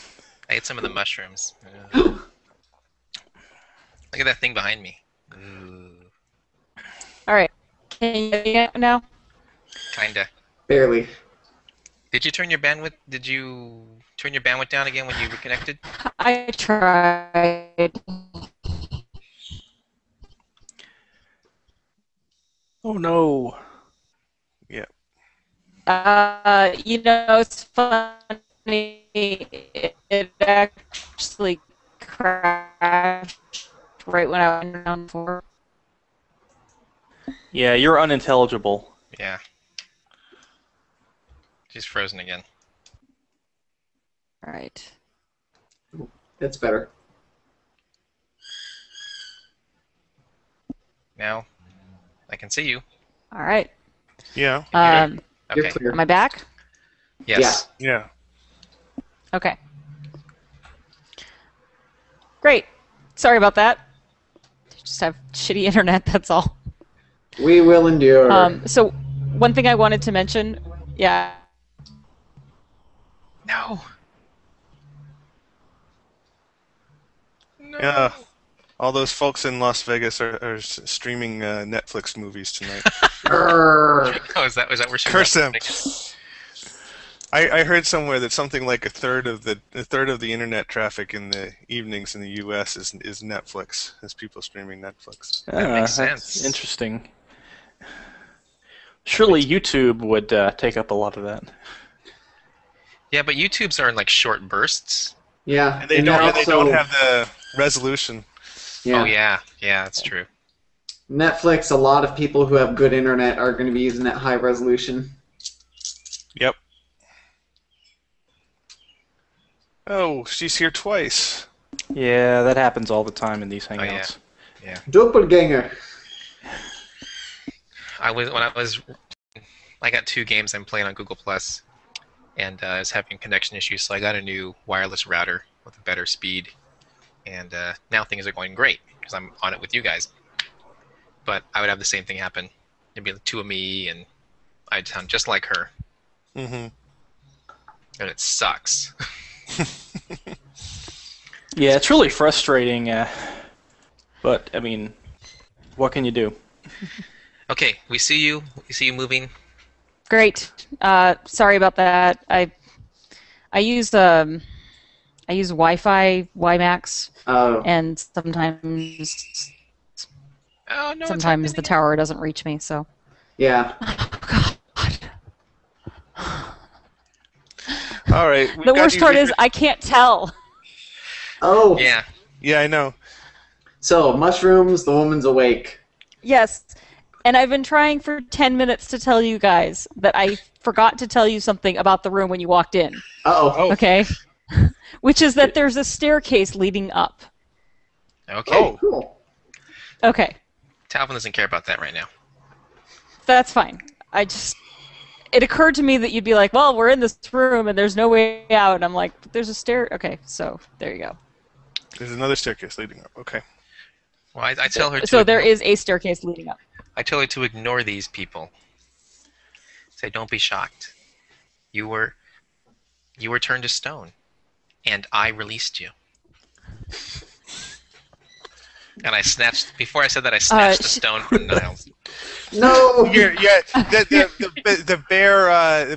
I ate some of the mushrooms. Look at that thing behind me. Ooh. All right. Can you hear me now? Kinda. Barely. Did you turn your bandwidth? Did you turn your bandwidth down again when you reconnected? I tried. Oh no. Yeah. It's funny. It actually crashed right when I went down for. Yeah, you're unintelligible. Yeah. She's frozen again. All right. That's better. Now, I can see you. All right. Yeah. You're Okay. clear. Am I back? Yes. Yeah. Okay. Great. Sorry about that. Just have shitty internet, that's all. We will endure. So one thing I wanted to mention, yeah. No. No. Yeah. All those folks in Las Vegas are streaming Netflix movies tonight. Grrr. Oh, is that where she Curse them. was? I heard somewhere that something like a third of the internet traffic in the evenings in the U.S. is Netflix. Is people streaming Netflix? That makes That's sense. interesting. Surely YouTube would take up a lot of that. Yeah, but YouTubes are in like short bursts. Yeah. And they they're don't have the resolution. Yeah. Oh yeah, that's true. Netflix, a lot of people who have good internet are going to be using that high resolution. Yep. Oh, she's here twice. Yeah, that happens all the time in these Oh, hangouts. yeah. Doppelganger. I got 2 games I'm playing on Google Plus, and I was having connection issues, so I got a new wireless router with a better speed, and now things are going great because I'm on it with you guys. But I would have the same thing happen. There'd be 2 of me, and I'd sound just like her, Mm-hmm. and it sucks. Yeah, it's really frustrating. But I mean, what can you do? Okay, we see you. We see you moving. Great. Sorry about that. I use Wi-Fi WiMAX, Oh. and sometimes Oh no! sometimes the tower doesn't reach me. So. Yeah. Oh, God. All right. The worst part is I can't tell. Oh. Yeah. Yeah, I know. So, mushrooms, the woman's awake. Yes, And I've been trying for 10 minutes to tell you guys that I forgot to tell you something about the room when you walked in. Uh-oh. Oh. Okay? Which is that there's a staircase leading up. Okay. Oh, cool. Okay. Talvin doesn't care about that right now. That's fine. It occurred to me that you'd be like, well, we're in this room and there's no way out. And I'm like, but there's a stair. Okay, so there you go. There's another staircase leading up. Okay. Well, I tell her to. So there is a staircase leading up. I tell her to ignore these people. Say, don't be shocked. You were turned to stone, and I released you. And I snatched. Before I said that, I snatched the stone from Niles. No! The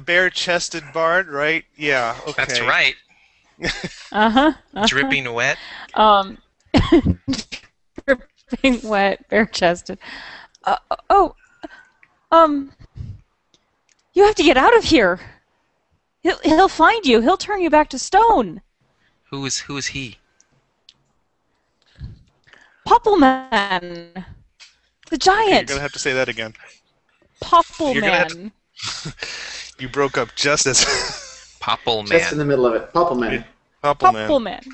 bare-chested bard, right? Yeah. Okay. That's right. Dripping wet. Dripping wet, bare-chested. You have to get out of here. He'll find you. He'll turn you back to stone. Who is he? Poppleman. The giant. You're gonna have to say that again. Poppleman. You broke up just as Popple Just in Man. the middle of it. Poppleman. Poppleman. Poppleman.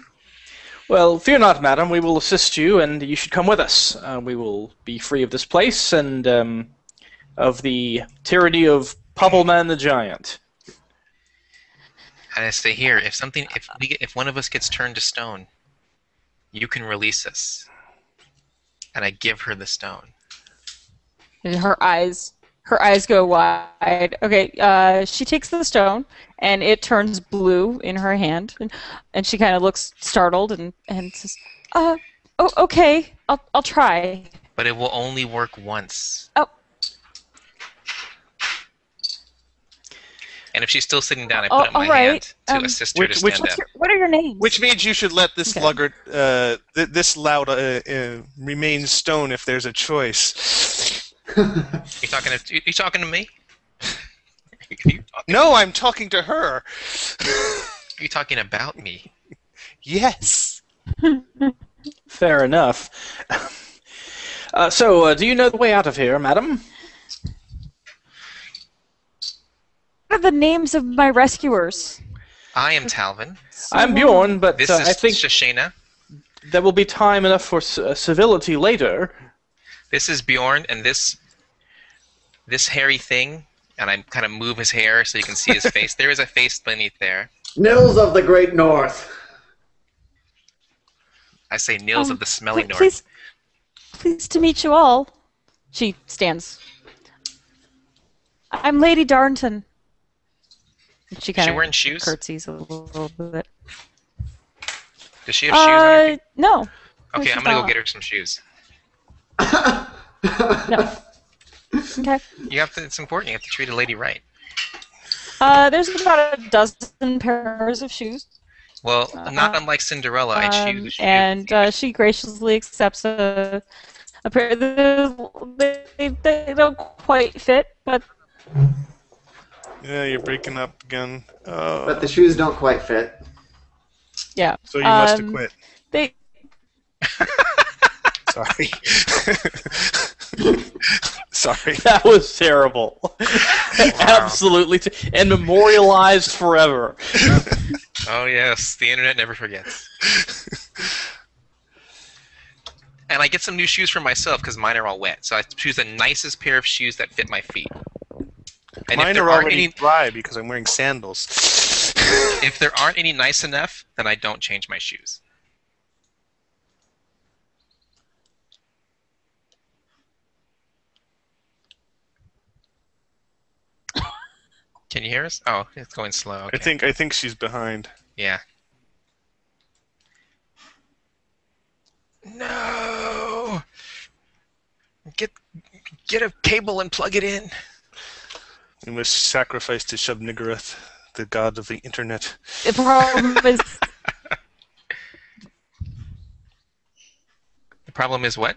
Well, fear not, madam. We will assist you, and you should come with us. We will be free of this place and of the tyranny of Poppleman the Giant. And I say here, if one of us gets turned to stone, you can release us. And I give her the stone. And her eyes go wide. Okay, she takes the stone, and it turns blue in her hand, and she kind of looks startled and says, "Oh, okay, I'll try." But it will only work once. Oh. And if she's still sitting down, I put up my right. hand to assist her to stand up. What are your names? Which means you should let this Okay. sluggard, this loud, remain stone if there's a choice. You talking to me? No, I'm talking to her. You talking about me? Yes. Fair enough. So, do you know the way out of here, madam? What are the names of my rescuers? I am Talvin. I'm Bjorn, but This is I think Shoshana. there will be time enough for civility later. This is Bjorn, and this hairy thing, and I kind of move his hair so you can see his face. There is a face beneath there. Nils of the Great North. I say Nils of the Smelly North. Pleased to meet you all. She stands. I'm Lady Darnton. She Is kind she of wearing shoes? curtsies a little bit. Does she have shoes on her feet? No. Okay, I'm gonna go get her some shoes. No. Okay. You have to. It's important. You have to treat a lady right. There's about a dozen pairs of shoes. Well, not unlike Cinderella, I choose a shoe. And she graciously accepts a pair. They don't quite fit, but Yeah, you're breaking up again. But the shoes don't quite fit. yeah. So you must have quit. They Sorry. Sorry. That was terrible. Absolutely. And memorialized forever. Oh yes, the internet never forgets. And I get some new shoes for myself because mine are all wet. So I choose the nicest pair of shoes that fit my feet. And Mine if there are aren't already any, dry because I'm wearing sandals. if there aren't any nice enough, then I don't change my shoes. Can you hear us? Oh, it's going slow. Okay. I think she's behind. Yeah. No. Get a cable and plug it in. We must sacrifice to Shub-Niggurath, the god of the internet. the problem is The problem is what?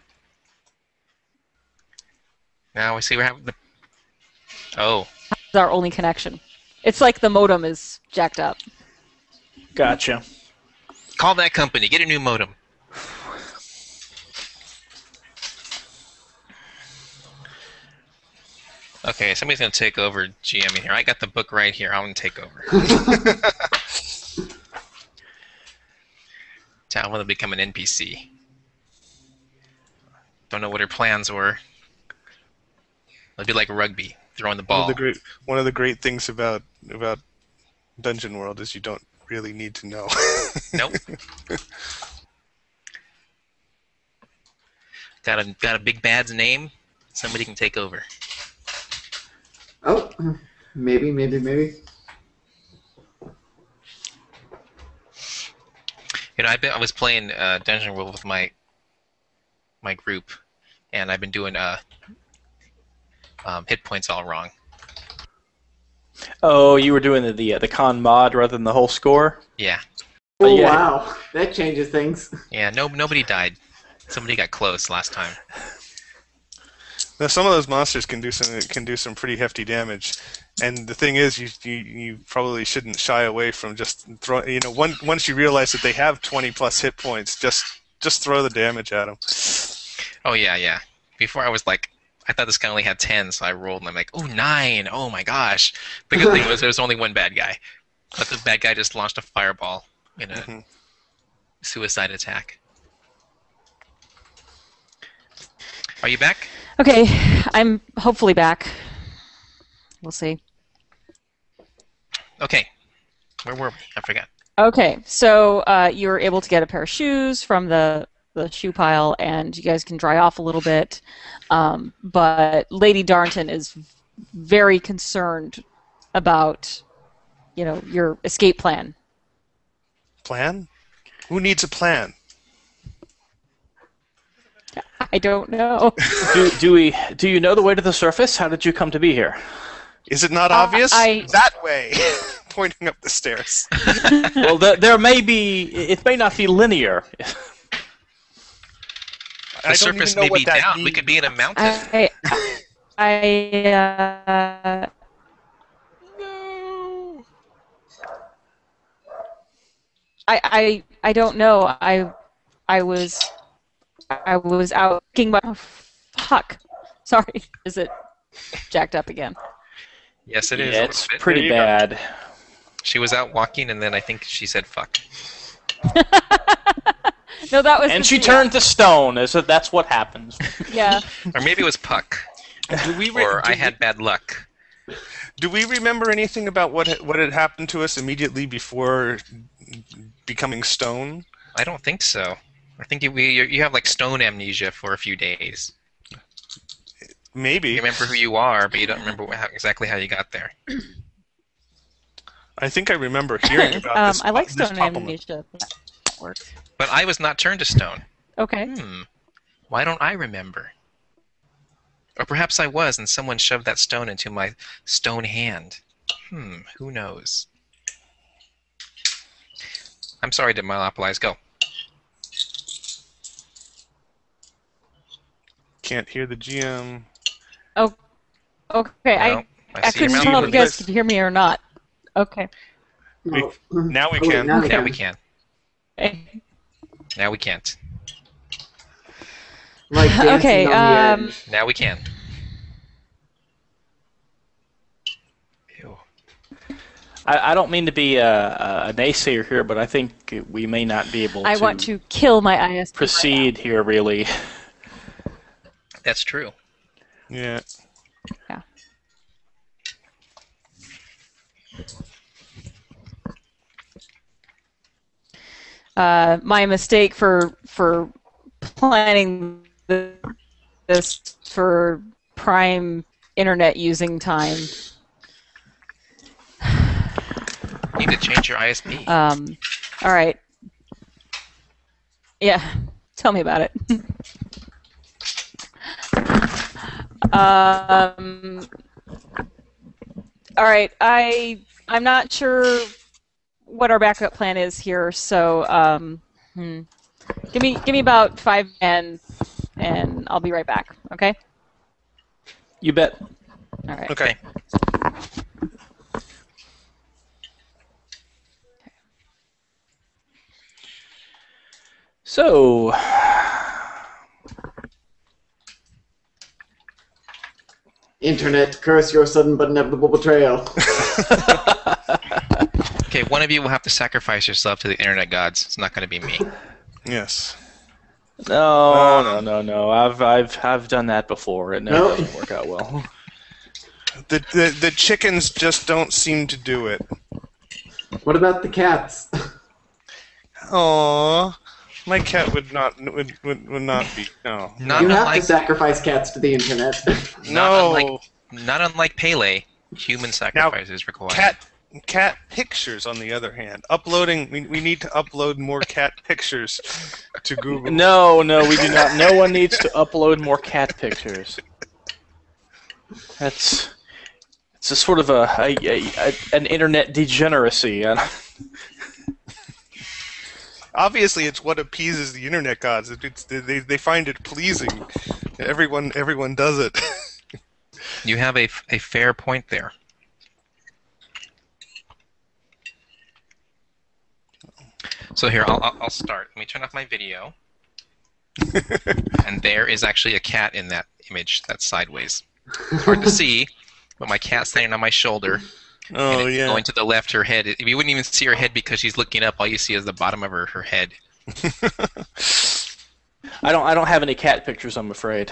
Now we see we're having the. Oh. our only connection. It's like the modem is jacked up. Gotcha. Call that company. Get a new modem. Okay, somebody's gonna take over GM here. I got the book right here. I'm gonna take over. I want to become an NPC. Don't know what her plans were. It'd be like rugby, throwing the ball. One of the great things about Dungeon World is you don't really need to know. Nope. Got a big bad's name. Somebody can take over. Oh, maybe. You know, I was playing Dungeon World with my group, and I've been doing hit points all wrong. Oh, you were doing the con mod rather than the whole score? Yeah. Oh, yeah. wow. That changes things. Yeah, nobody died. Somebody got close last time. Now, some of those monsters can do some pretty hefty damage, and the thing is, you probably shouldn't shy away from just throw. You know, once you realize that they have 20+ hit points, just throw the damage at them. Oh yeah. Before I was like, I thought this guy only had 10, so I rolled and I'm like, oh 9! Oh my gosh! The good thing was there was only one bad guy, but the bad guy just launched a fireball in a suicide attack. Are you back? Okay, I'm hopefully back. We'll see. Okay. Where were we? I forgot. Okay, so you were able to get a pair of shoes from the shoe pile, and you guys can dry off a little bit. But Lady Darnton is very concerned about, your escape plan. Plan? Who needs a plan? I don't know. Do you know the way to the surface? How did you come to be here? Is it not obvious? I- That way, pointing up the stairs. Well, there may be. It may not be linear. The surface may be down. We could be in a mountain. I don't know. I was out thinking about. Oh, fuck. Sorry. Is it jacked up again? Yes, it is. Yeah, it's pretty bad. She was out walking, and then I think she said "fuck." No, that was. And she turned to stone. That's what happens. Yeah. Or maybe it was "puck." Or I had bad luck. Do we remember anything about what had happened to us immediately before becoming stone? I don't think so. I think you have like stone amnesia for a few days. Maybe. You remember who you are, but you don't remember exactly how you got there. I think I remember hearing about this. I like this stone supplement. amnesia. That works. But I was not turned to stone. Okay. Why don't I remember? Or perhaps I was, and someone shoved that stone into my stone hand. Who knows? I'm sorry to monopolize. Go. Can't hear the GM. Oh, okay. No, I see your couldn't mouth tell if you moving. guys could hear me or not. Okay. Now we Oh, wait, can. Now we can. Okay. Now we can't. Like dancing Okay, on the edge. Now we can. Ew. I don't mean to be a naysayer here, but I think we may not be able I want to kill my ISP. proceed here, really. That's true. Yeah. Yeah. My mistake for planning this for prime internet using time. Need to change your ISP. All right. Yeah, tell me about it. All right, I'm not sure what our backup plan is here, so give me about 5 minutes, and I'll be right back. Okay. You bet. All right. Okay. So, Internet, curse your sudden but inevitable betrayal. Okay, one of you will have to sacrifice yourself to the internet gods. It's not going to be me. Yes. No. I've done that before. It never Nope. doesn't work out well. The chickens just don't seem to do it. What about the cats? Aww. My cat would not be. No. Not You have unlike to sacrifice cats to the internet. No. not unlike Pele, human sacrifice is required. Cat pictures, on the other hand, uploading. We need to upload more cat pictures to Google. No, we do not. No one needs to upload more cat pictures. It's a sort of an internet degeneracy. Obviously, it's what appeases the internet gods. They find it pleasing. Everyone does it. You have a fair point there. So here, I'll start. Let me turn off my video. And there is actually a cat in that image that's sideways. It's hard to see, but my cat's standing on my shoulder. Oh, and yeah. Going to the left, her head. You wouldn't even see her head because she's looking up. All you see is the bottom of her head. I don't have any cat pictures, I'm afraid.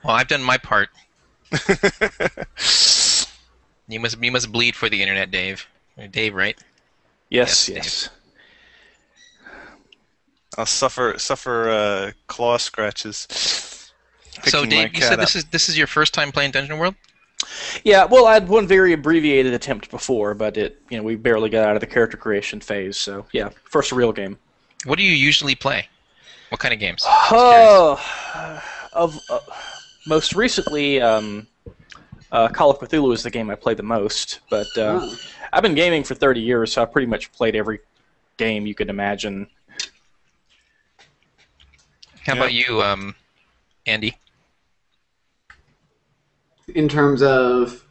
Well, I've done my part. You must bleed for the internet, Dave. Dave, right? Yes. I'll suffer claw scratches. So, picking Dave, my you said cat this is your first time playing Dungeon World? Yeah, well, I had one very abbreviated attempt before, but we barely got out of the character creation phase. So yeah, first real game. What do you usually play? What kind of games? Most recently, Call of Cthulhu is the game I play the most. But I've been gaming for 30 years, so I've pretty much played every game you could imagine. How about you, Andy? In terms of...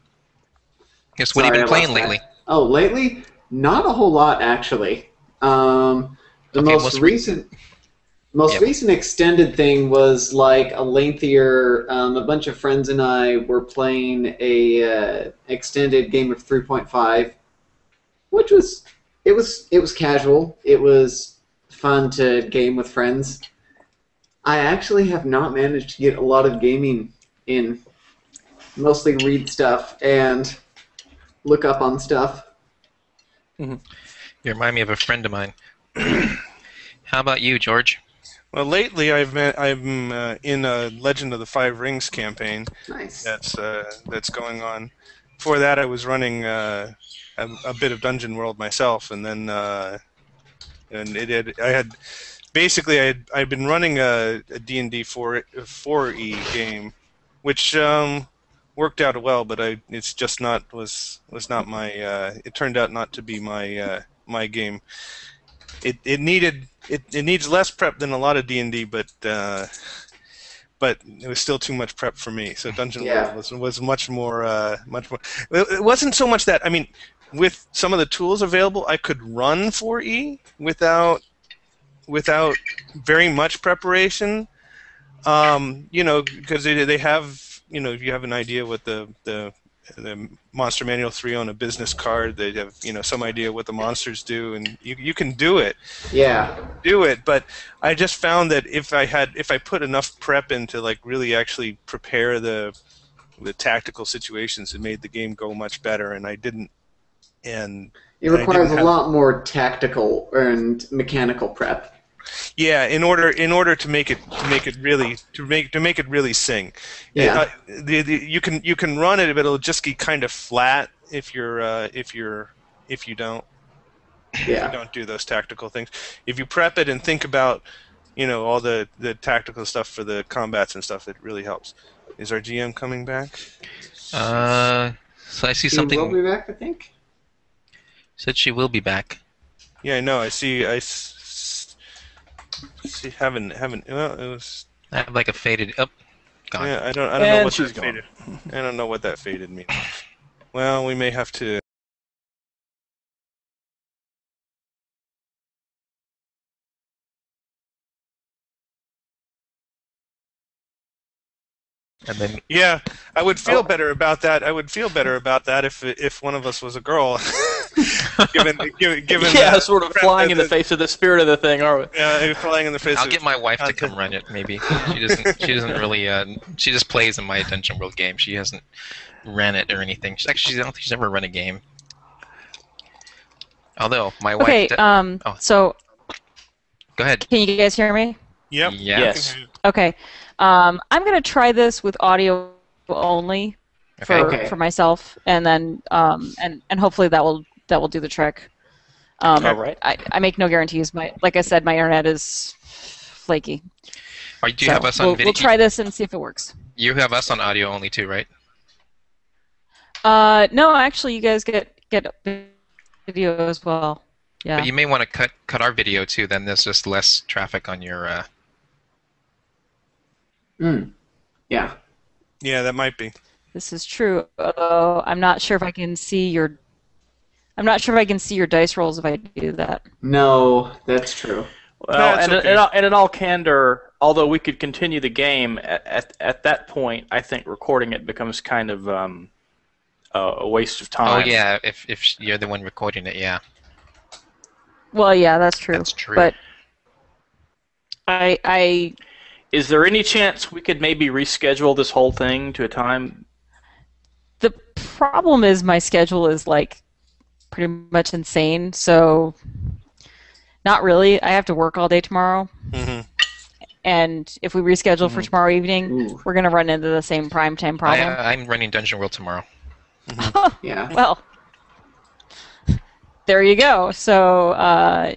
Yes, what have you been Sorry, I playing lost that. lately? Oh, lately? Not a whole lot, actually. The most recent extended thing was like a lengthier. A bunch of friends and I were playing a extended game of 3.5, which was casual. It was fun to game with friends. I actually have not managed to get a lot of gaming in. Mostly read stuff and look up on stuff. Mm-hmm. You remind me of a friend of mine. How about you, George? Well, lately I'm in a Legend of the Five Rings campaign. Nice. That's going on. Before that, I was running a bit of Dungeon World myself, and then I'd been running a D&D 4E game, which worked out well, but it's just was not my. It turned out not to be my game. It needs less prep than a lot of D&D, but it was still too much prep for me. So Dungeon World was much more. It wasn't so much that, I mean, with some of the tools available, I could run 4E without very much preparation. Because they have, if you have an idea what the Monster Manual 3 on a business card, they have, some idea what the monsters do, and you can do it. Yeah. Do it, but I just found that if I put enough prep into like really actually prepare the tactical situations, it made the game go much better, and I didn't. And it requires a lot more tactical and mechanical prep. Yeah, in order to make it really sing. Yeah. You can run it, but it'll just be kind of flat if you don't. Yeah. If you don't do those tactical things. If you prep it and think about, all the tactical stuff for the combats and stuff, it really helps. Is our GM coming back? So I see something. She will be back, I think. Said she will be back. Yeah, I know. I see. Haven't. Well, it was. I have like a faded. Oh, gone. Yeah, I don't know what that faded. I don't know what that faded means. Well, we may have to. And then Yeah, I would feel Oh. better about that. I would feel better about that if one of us was a girl. given Yeah, that sort of flying in the face of the spirit of the thing, are we? flying in the face. I'll of get my wife to content. come run it. Maybe she doesn't. She doesn't really. She just plays in my Dungeon World game. She hasn't ran it or anything. I don't think she's ever run a game. Although my wife. Okay. Oh. So Go ahead. can you guys hear me? Yep. Yeah. Yes. Okay. I'm gonna try this with audio only for Okay. for myself, and then and hopefully that will do the trick. All right. I make no guarantees. Like I said, my internet is flaky. Do you So have us on video? we'll try this and see if it works. You have us on audio only too, right? No, actually, you guys get video as well. Yeah. But you may want to cut our video too. Then there's just less traffic on your. Yeah. Yeah, that might be. This is true. Although I'm not sure if I can see your. I'm not sure if I can see your dice rolls if I do that. No, that's true. Well, That's and, okay. and in all candor, although we could continue the game, at that point, I think recording it becomes kind of a waste of Oh time. yeah, if you're the one recording it, yeah. Well, yeah, that's true. That's true. But I Is there any chance we could maybe reschedule this whole thing to a time? the problem is my schedule is like pretty much insane. So not really. I have to work all day tomorrow. Hmm. And if we reschedule for tomorrow evening, Ooh. we're going to run into the same prime time problem. I'm running Dungeon World tomorrow. Yeah. Well, there you go. So,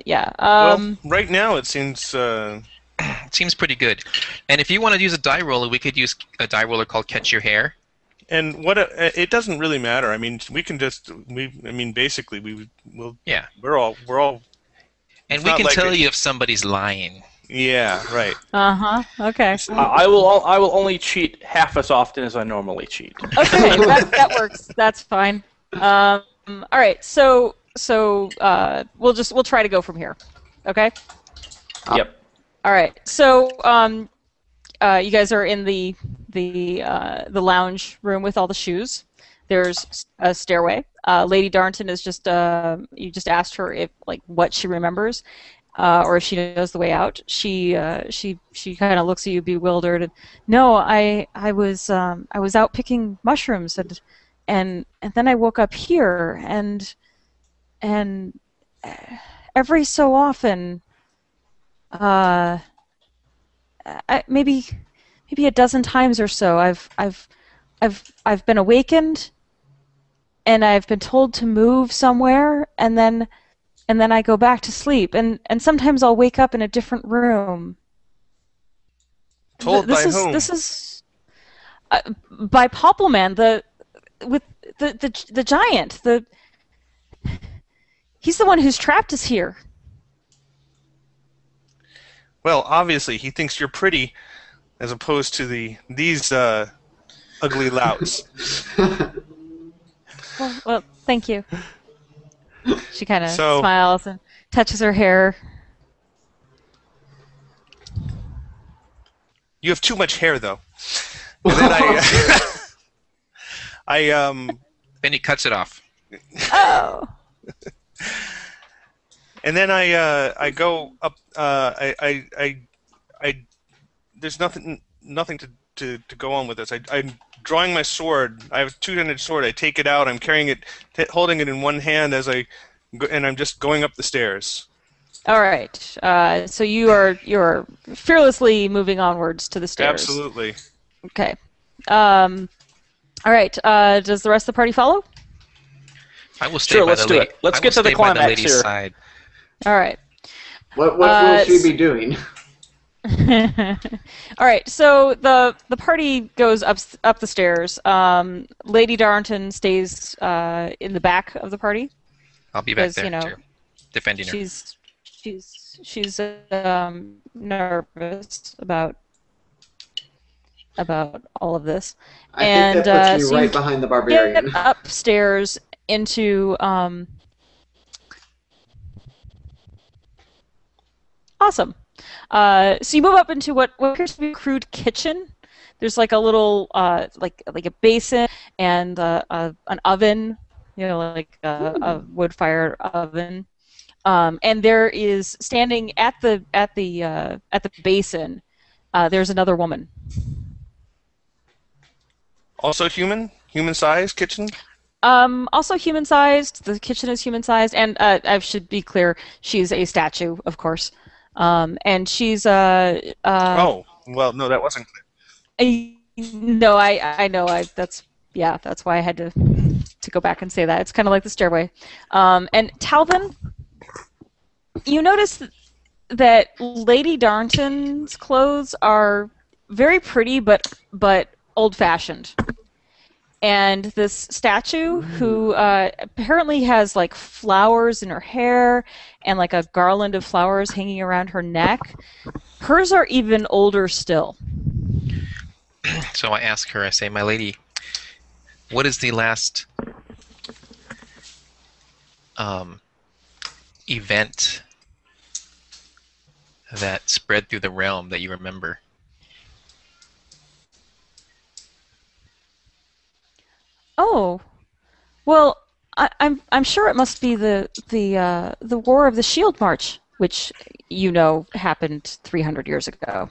yeah. Well, right now it seems. It seems pretty good. And if you want to use a die roller, we could use a die roller called Catch Your Hair. And it doesn't really matter. I mean, we can just basically we'll Yeah. we're all And It's we not can like tell it- you if somebody's lying. yeah, right. Uh-huh. Okay. I will only cheat half as often as I normally cheat. Okay, that works. That's fine. All right. So we'll try to go from here. Okay. Yep. All right. So you guys are in the lounge room with all the shoes. There's a stairway. Lady Darnton is just you just asked her if what she remembers, or if she knows the way out. She kind of looks at you bewildered. And, no, I was out picking mushrooms and then I woke up here and every so often, maybe a dozen times or so, I've been awakened, and I've been told to move somewhere, and then I go back to sleep, and sometimes I'll wake up in a different room. Told by whom? This is by Poppleman, the giant. He's the one who's trapped us here. Well, obviously he thinks you're pretty, as opposed to these ugly louts. Well, thank you. She kind of So- smiles and touches her hair. You have too much hair, though. And then Then he cuts it off. Oh. and then I go up. There's nothing to go on with this. I'm drawing my sword. I have a two-handed sword. I take it out. I'm carrying it, holding it in one hand and I'm just going up the stairs. All right. So you're fearlessly moving onwards to the stairs. Absolutely. Okay. All right. Does the rest of the party follow? I will stay Sure, by let's the do la- it. Let's I will get to the stay by climax lady's here. side. All right. What will she be doing? All right. So the party goes up the stairs. Lady Darnton stays in the back of the party. I'll be back Because, there too, defending her. She's nervous about all of this. I think that puts me so right you behind the barbarian. get upstairs into awesome. So you move up into what appears to be a crude kitchen. there's like a little like a basin and an oven, like a wood-fired oven. And there is standing at the basin. There's another woman. Also human size kitchen. Also human-sized. The kitchen is human-sized, and I should be clear, she's a statue, of course. And she's Oh, well, no, that wasn't clear. no, I know, that's why I had to go back and say that. It's kind of like the stairway. And Talvin, you notice that Lady Darnton's clothes are very pretty, but old-fashioned. And this statue, who apparently has like flowers in her hair and like a garland of flowers hanging around her neck, hers are even older still. So I ask her, I say, "My lady, what is the last event that spread through the realm that you remember?" Oh, well, I'm sure it must be the War of the Shield March, which happened 300 years ago.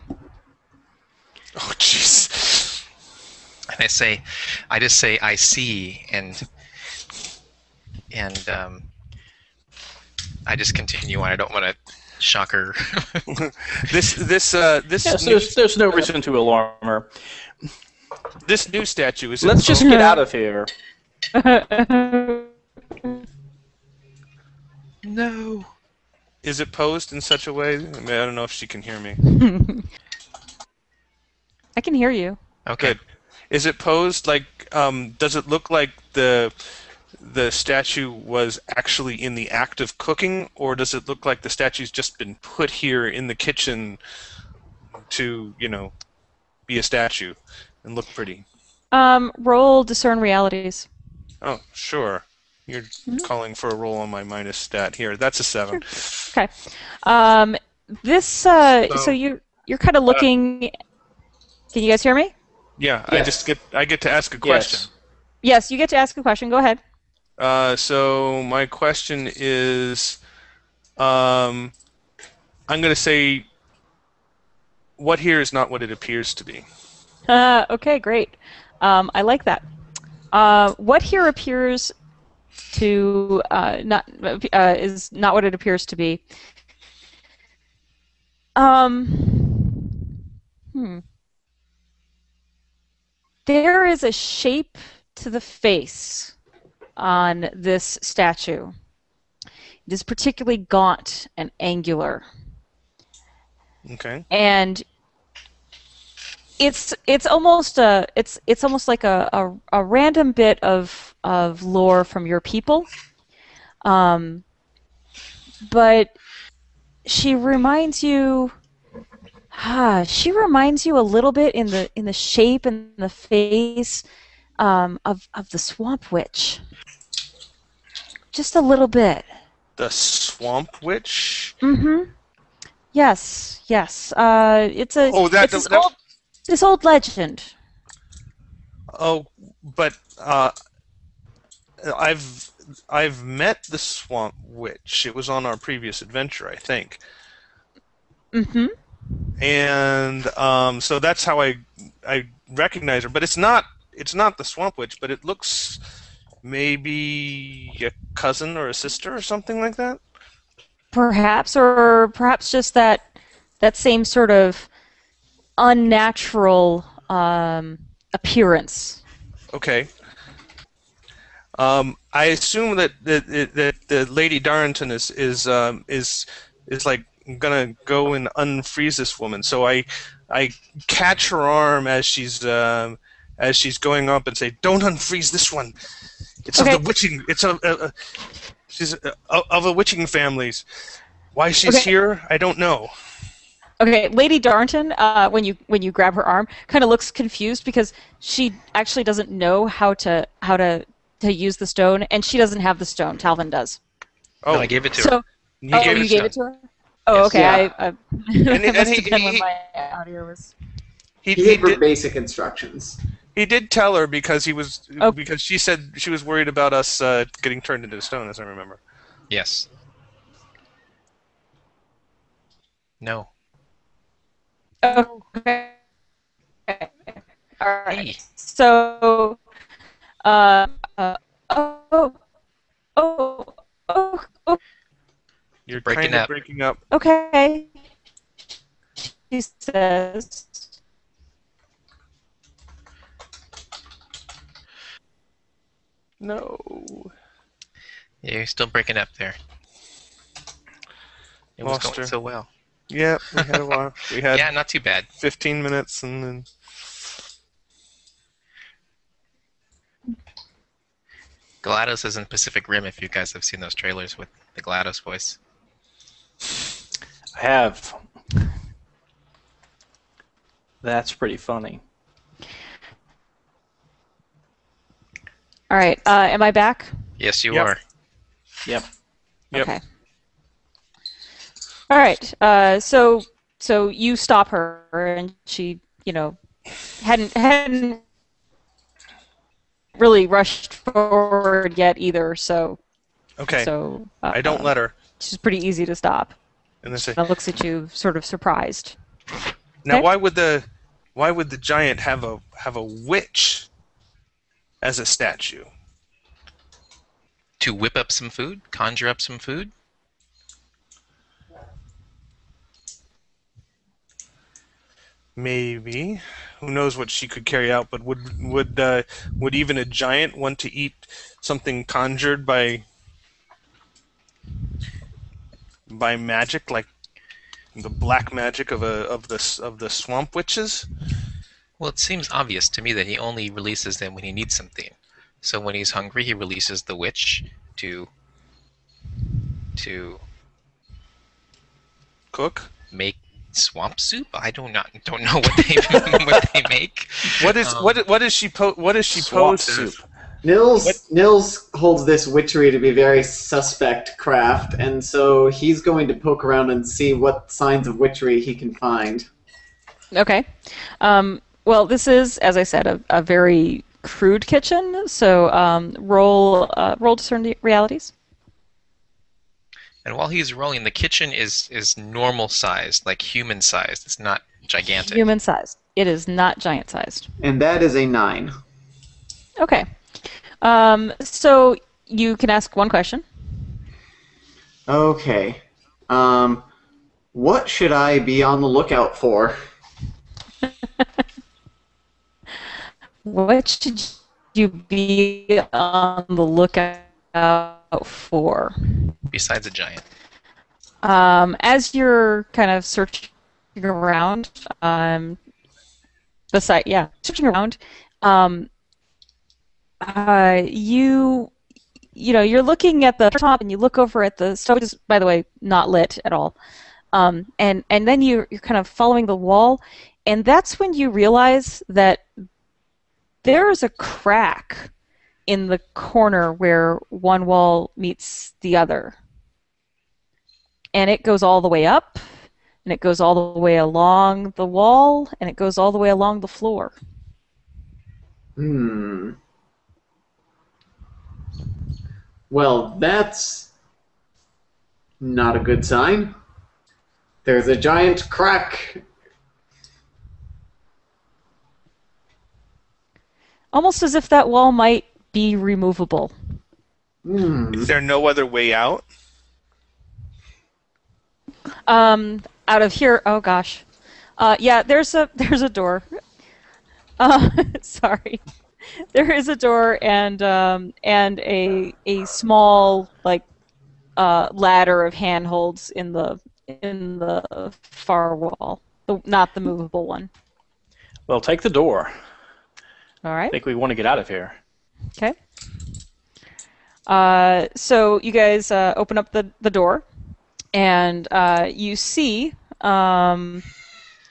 Oh, jeez. And I just say, "I see," and I just continue on. I don't want to shock her. This Yes, new, there's no reason to alarm her. this new statue is. Let's just get out of here. No. Is it posed in such a way? I mean, I don't know if she can hear me. I can hear you. Okay. Good. Is it posed like? Does it look like the statue was actually in the act of cooking, or does it look like the statue's just been put here in the kitchen to, be a statue and look pretty? Roll discern realities. Oh, sure. You're calling for a roll on my minus stat here. That's a 7. Okay. This so you're kind of looking. Can you guys hear me? Yeah, Yes. I get to ask a question. Yes, you get to ask a question. Go ahead. So my question is, I'm going to say, what here is not what it appears to be. Okay, great. I like that. What here appears to not is not what it appears to be. There is a shape to the face on this statue. It is particularly gaunt and angular, Okay. and it's almost like a random bit of lore from your people, but she reminds you. She reminds you a little bit in the shape and the face of the Swamp Witch. Just a little bit. The Swamp Witch? Mm-hmm. Yes. It's this old legend. Oh, but I've met the Swamp Witch. It was on our previous adventure, I think. Mm-hmm. And so that's how I recognize her. But it's not the Swamp Witch, but it looks maybe a cousin or a sister or something like that. Perhaps just that same sort of unnatural appearance. Okay. I assume that the Lady Darnton is like gonna go and unfreeze this woman. So I catch her arm as she's going up and say, "Don't unfreeze this one. It's Okay. of the witching. It's she's of a witching families. Why she's Okay. here, I don't know." Okay, Lady Darnton, when you grab her arm, kind of looks confused because she actually doesn't know how to use the stone, and she doesn't have the stone. Talvin does. Oh, No, I gave it to her. So, you oh, gave you it gave to it to her? Oh, Yes. okay. Yeah. I And must he- have been when he- my audio was. he, He he gave her did basic instructions. he did tell her because Oh. because she said she was worried about us getting turned into stone, as I remember. Yes. No. Okay. All right. Hey. So, oh, oh, oh, oh, You're breaking kind of up. breaking up. okay. She says, No. Yeah, you're still breaking up there. It was Lost going her. so well. Yeah, we had a while. We had Yeah, not too bad. 15 minutes, and then GLaDOS is in Pacific Rim. If you guys have seen those trailers with the GLaDOS voice. I have. That's pretty funny. all right, am I back? Yes, you Yep. are. Yep. Yep. Okay. All right. So you stop her, and she, hadn't really rushed forward yet either. So okay. I I don't let her. She's pretty easy to stop. And then say, And looks at you, sort of surprised. now Okay. why would the giant have a witch as a statue? To whip up some food, conjure up some food. Maybe. Who knows what she could carry out? But would even a giant want to eat something conjured by magic, like the black magic of the swamp witches? Well, it seems obvious to me that he only releases them when he needs something. So when he's hungry, he releases the witch to Cook? make swamp soup. I don't know what they what they make. What is she Swamp posed as? soup. Nils holds this witchery to be a very suspect craft, and so he's going to poke around and see what signs of witchery he can find. Okay. Well, this is, as I said, a very crude kitchen. So roll discern realities. And while he's rolling, the kitchen is normal sized, like human sized. It's not gigantic. Human sized. It is not giant sized. And that is a 9. Okay. So you can ask one question. Okay. What should I be on the lookout for? What should you be on the lookout for? Besides a giant. As you're kind of searching around, searching around, you're looking at the top, and you look over at the stove, which is, by the way, not lit at all. And then you're kind of following the wall, and that's when you realize that there is a crack in the corner where one wall meets the other. And it goes all the way up, and it goes all the way along the wall, and it goes all the way along the floor. Well, that's not a good sign. There's a giant crack. Almost as if that wall might be removable. Is there no other way out? Out of here, oh gosh. Yeah, there's a door. Sorry. There is a door and a small ladder of handholds in the far wall. Not the movable one. Well, take the door. All I right. think we want to get out of here. Okay. So you guys open up the door, and you see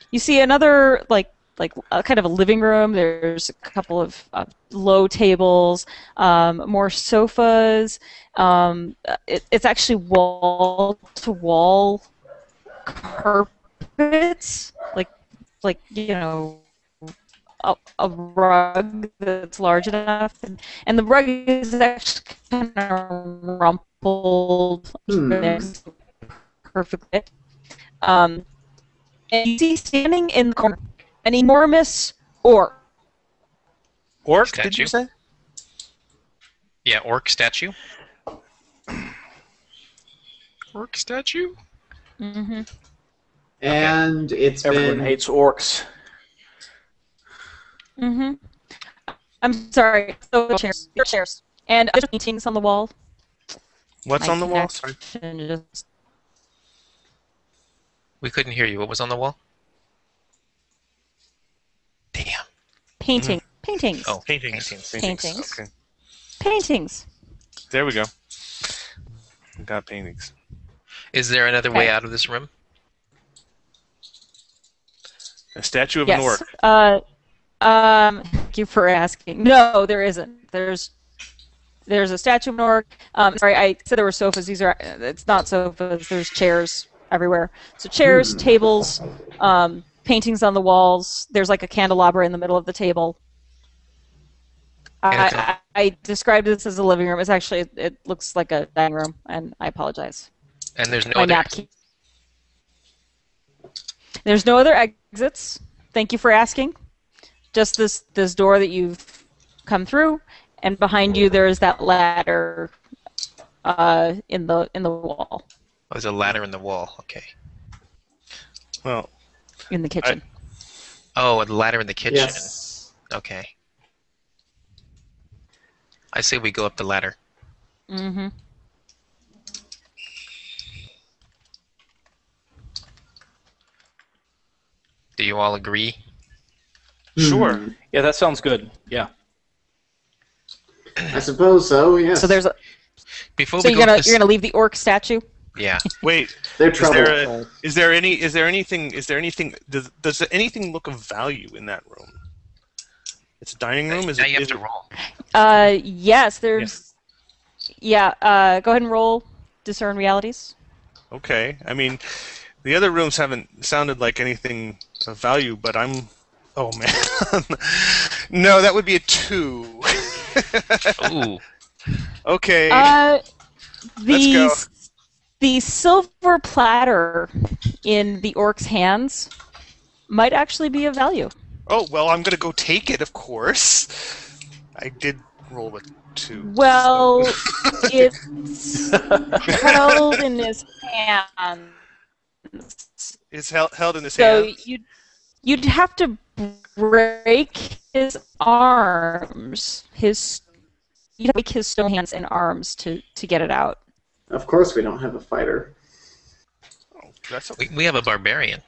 another kind of a living room. There's a couple of low tables, more sofas. It's actually wall to wall carpets, like a rug that's large enough, and the rug is actually kind of rumpled perfectly. Um, and you see standing in the corner an enormous orc. Orc, did Statue? you say? Yeah, orc statue. Orc statue? Mm-hmm. And it's Everyone been hates orcs. Mm-hmm. I'm sorry. So chairs. And other paintings on the wall. What's My on the wall? Sorry. connection just- We couldn't hear you. What was on the wall? Damn. Paintings. Oh, Paintings. Paintings. Okay. Paintings. There we go. We got paintings. Is there another way Okay. out of this room? A statue of an Yes. orc. Thank you for asking. No, there isn't. There's a statue of an orc. Sorry, I said there were sofas. It's not sofas. There's chairs everywhere. So chairs, tables, paintings on the walls. There's like a candelabra in the middle of the table. I described this as a living room. It's actually it looks like a dining room, and I apologize. And there's no My other. napkin. There's no other exits. Thank you for asking. Just this door that you've come through, and behind you there is that ladder in the wall Oh, there's a ladder in the wall. Okay. Well, in the kitchen. Oh, a ladder in the kitchen. yes. Okay. I say we go up the ladder. Mm-hmm. Do you all agree? sure. Yeah, that sounds good. Yeah. I suppose so. Yes. So there's a, Before so we you're go gonna up you're gonna leave the orc statue. Yeah. Wait. They're Is trouble. there is there anything? Does anything look of value in that room? It's a dining room. Is Now it? you have Is to it Yes, there's. Yeah. Go ahead and roll discern realities. okay? I mean, the other rooms haven't sounded like anything of value, but I'm. Oh man. No, that would be a 2. Ooh. Okay. The go. the silver platter in the orc's hands might actually be of value. Oh well, I'm gonna go take it. Of course. I did roll a 2. Well, so- it's held in his hands, It's held in his so hand. you'd have to break his arms. You'd have to break his stone hands and arms to get it out. Of course, we don't have a fighter. Oh, that's okay. We have a barbarian.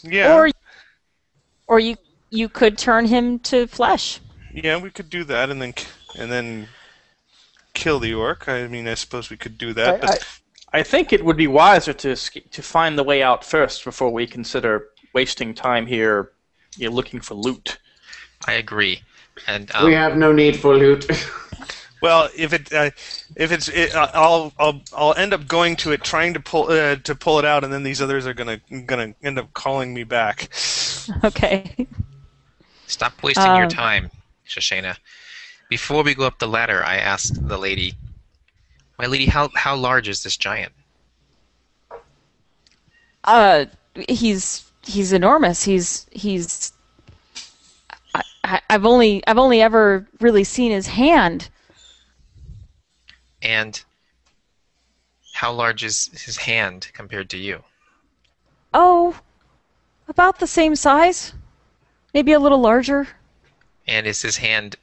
Yeah. Or you could turn him to flesh. Yeah, we could do that, and then kill the orc. I mean, I suppose we could do that, but I think it would be wiser to find the way out first before we consider wasting time here, looking for loot. I agree. And We have no need for loot. well, I'll end up going to it, trying to pull it out, and then these others are gonna end up calling me back. Okay. stop wasting your time, Shoshana. Before we go up the ladder, I asked the lady, "My lady, how large is this giant?" He's enormous. I've only ever really seen his hand. And how large is his hand compared to you? Oh, about the same size. Maybe a little larger. And is his hand...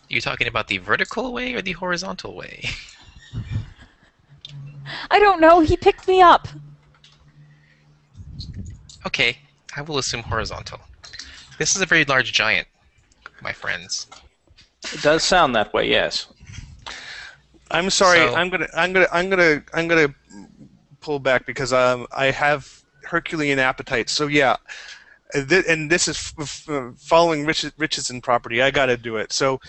You talking about the vertical way or the horizontal way? I don't know. He picked me up. Okay, I will assume horizontal. This is a very large giant, my friends. It does sound that way, yes. I'm sorry. So- I'm gonna pull back because I have Herculean appetite. So yeah, and this is following Richardson property. I gotta do it. So,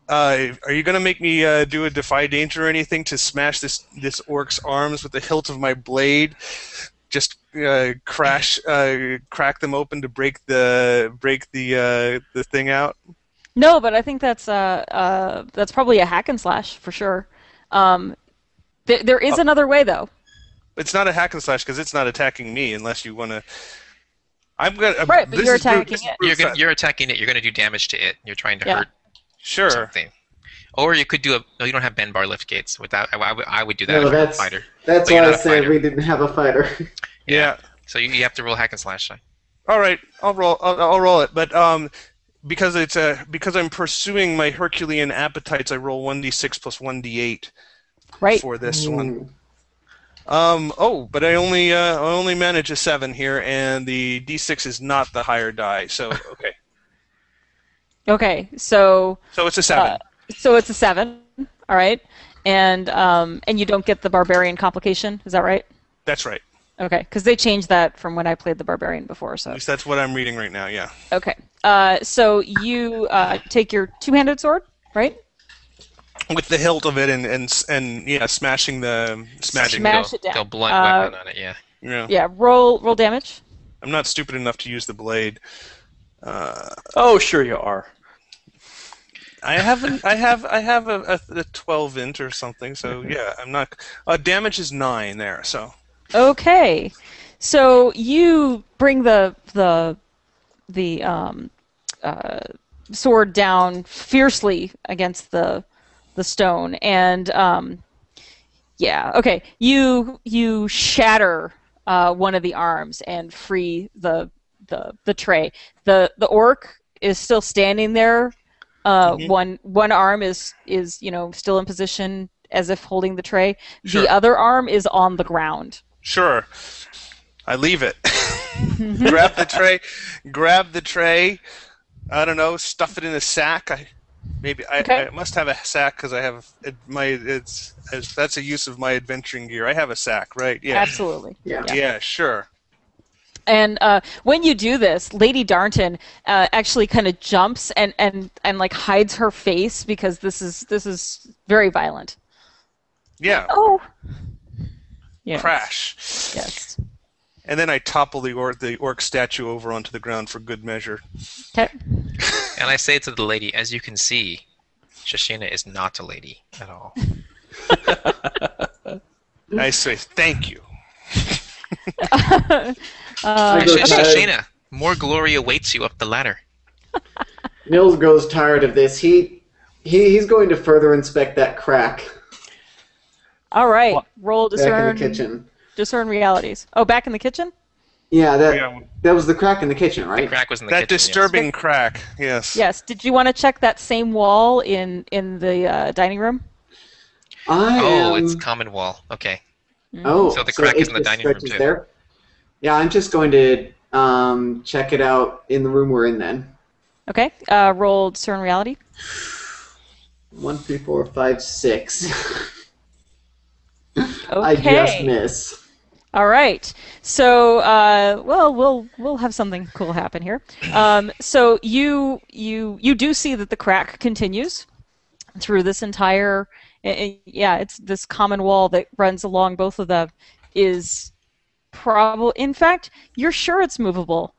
are you gonna make me do a defy danger or anything to smash this orc's arms with the hilt of my blade? just crack them open to break the thing out? No, but I think that's probably a hack and slash for sure. There is another way though. It's not a hack and slash because it's not attacking me unless you want to. I'm gonna. Right, but this you're is brute- attacking this is it. brute You're attacking it. You're going to do damage to it. You're trying to hurt Sure. something. Or you could do a. No, you don't have bend bar lift gates. Without, I would do that No, if you're a that's fighter. that's But you're why I not a said fighter. we didn't have a fighter. Yeah. So you have to roll hack and slash. All right. I'll roll. I'll roll it. But because I'm pursuing my Herculean appetites, I roll 1d6 plus 1d8 Right. for this one. But I only manage a 7 here, and the d6 is not the higher die. So okay. Okay, so So it's a 7. so it's a 7. All right, and you don't get the barbarian complication. Is that right? That's right. Okay, because they changed that from when I played the barbarian before. At So least that's what I'm reading right now. Yeah. okay, so you take your two-handed sword, right? With the hilt of it and yeah, smashing the Smash it down. Go blunt weapon on it. Yeah. You know, Yeah, roll damage. I'm not stupid enough to use the blade. Oh, sure you are. I have a 12 int or something. So yeah, I'm not. Damage is 9 there. So Okay, so you bring the sword down fiercely against the stone, and yeah, okay, you shatter one of the arms and free the tray. The orc is still standing there. One arm is still in position as if holding the tray. Sure. The other arm is on the ground. sure, I leave it. Grab the tray. I don't know. Stuff it in a sack. I must have a sack because I have that's a use of my adventuring gear. I have a sack, right? Yeah. Absolutely. Yeah, sure. And when you do this, Lady Darnton actually kind of jumps and like hides her face because this is very violent. Yeah. Oh. Yeah. Crash. Yes. And then I topple the orc statue over onto the ground for good measure. Okay. And I say to the lady, as you can see, Shoshana is not a lady at all. I say thank you. I go tired. Shoshana, more glory awaits you up the ladder. Nils grows tired of this. He's going to further inspect that crack All right. Roll back discern. in the kitchen. Discern realities. Oh, back in the kitchen? Yeah, Yeah. that was the crack in the kitchen, The right? crack was in the That kitchen. disturbing crack. Yes. Yes. Did you want to check that same wall in the dining room? Oh, it's common wall. Okay. Oh, So the crack is in the it dining room, stretches too. there? Yeah, I'm just going to check it out in the room we're in then. Okay. Roll discern reality. 1, 3, 4, 5, 6. Okay. I just miss. All right. So, we'll have something cool happen here. So you do see that the crack continues through this entire. Yeah, it's this common wall that runs along both of them is probably. In fact, you're sure it's movable.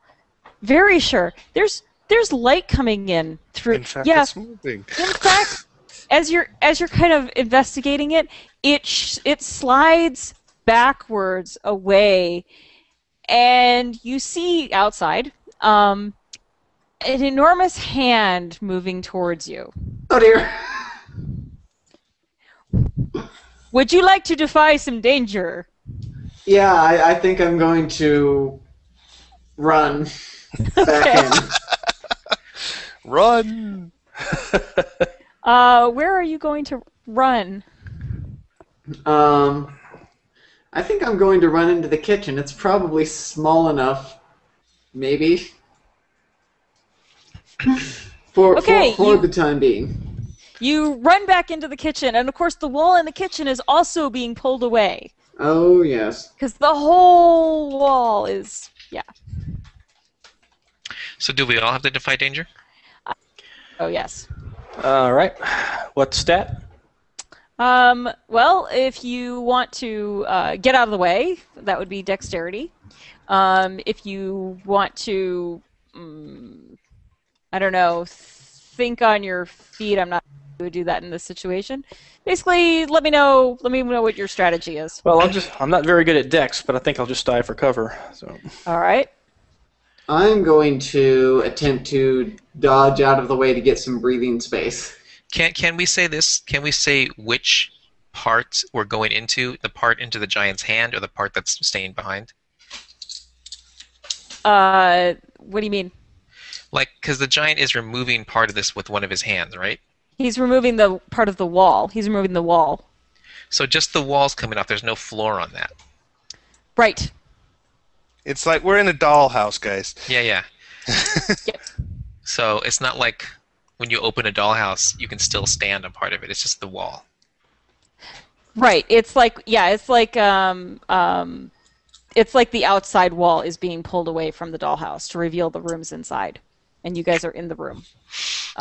Very sure. There's light coming in through. In fact, yeah. it's moving. In fact, as you're kind of investigating it, it slides backwards away, and you see outside an enormous hand moving towards you. Oh dear. Would you like to defy some danger? Yeah, I think I'm going to run back in. Run. Where are you going to run? I think I'm going to run into the kitchen. It's probably small enough, maybe, for the time being. You run back into the kitchen, and of course the wall in the kitchen is also being pulled away. Oh, yes. Because the whole wall is, yeah. So do we all have to defy danger? Oh, yes. All right. What stat? Well, if you want to get out of the way, that would be dexterity. If you want to, I don't know, think on your feet, I'm not sure who would do that in this situation. Basically, let me know. Let me know what your strategy is. Well, I'm not very good at dex, but I think I'll just dive for cover. So. All right. I'm going to attempt to dodge out of the way to get some breathing space. Can we say this? Can we say which part we're going into? The part into the giant's hand, or the part that's staying behind? What do you mean? Like, because the giant is removing part of this with one of his hands, right? He's removing the part of the wall. He's removing the wall. So just the walls coming off. There's no floor on that. Right. It's like we're in a dollhouse, guys. Yeah. Yep. So it's not like when you open a dollhouse, you can still stand on part of it. It's just the wall. Right. It's like it's like the outside wall is being pulled away from the dollhouse to reveal the rooms inside, and you guys are in the room.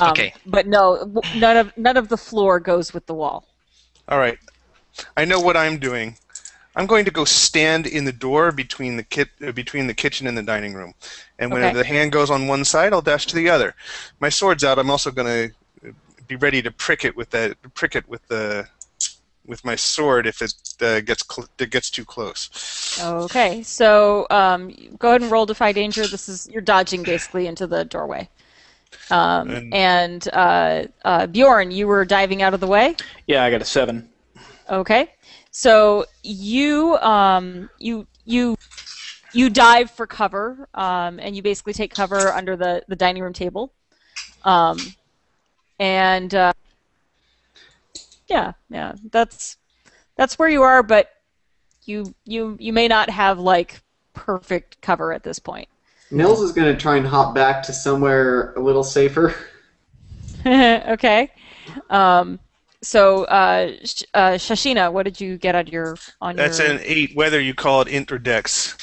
Okay. But no, none of the floor goes with the wall. All right. I know what I'm doing. I'm going to go stand in the door between the kitchen and the dining room, and when the hand goes on one side, I'll dash to the other. My sword's out. I'm also going to be ready to prick it with my sword if it gets too close. Okay, so go ahead and roll Defy Danger. You're dodging basically into the doorway. And Bjorn, you were diving out of the way. Yeah, I got a 7. Okay, so you dive for cover, and you basically take cover under the dining room table, and yeah, that's where you are, but you may not have like perfect cover at this point. Nils is going to try and hop back to somewhere a little safer. Okay. So, Shashina, what did you get on That's your? an 8, whether you call it int or dex.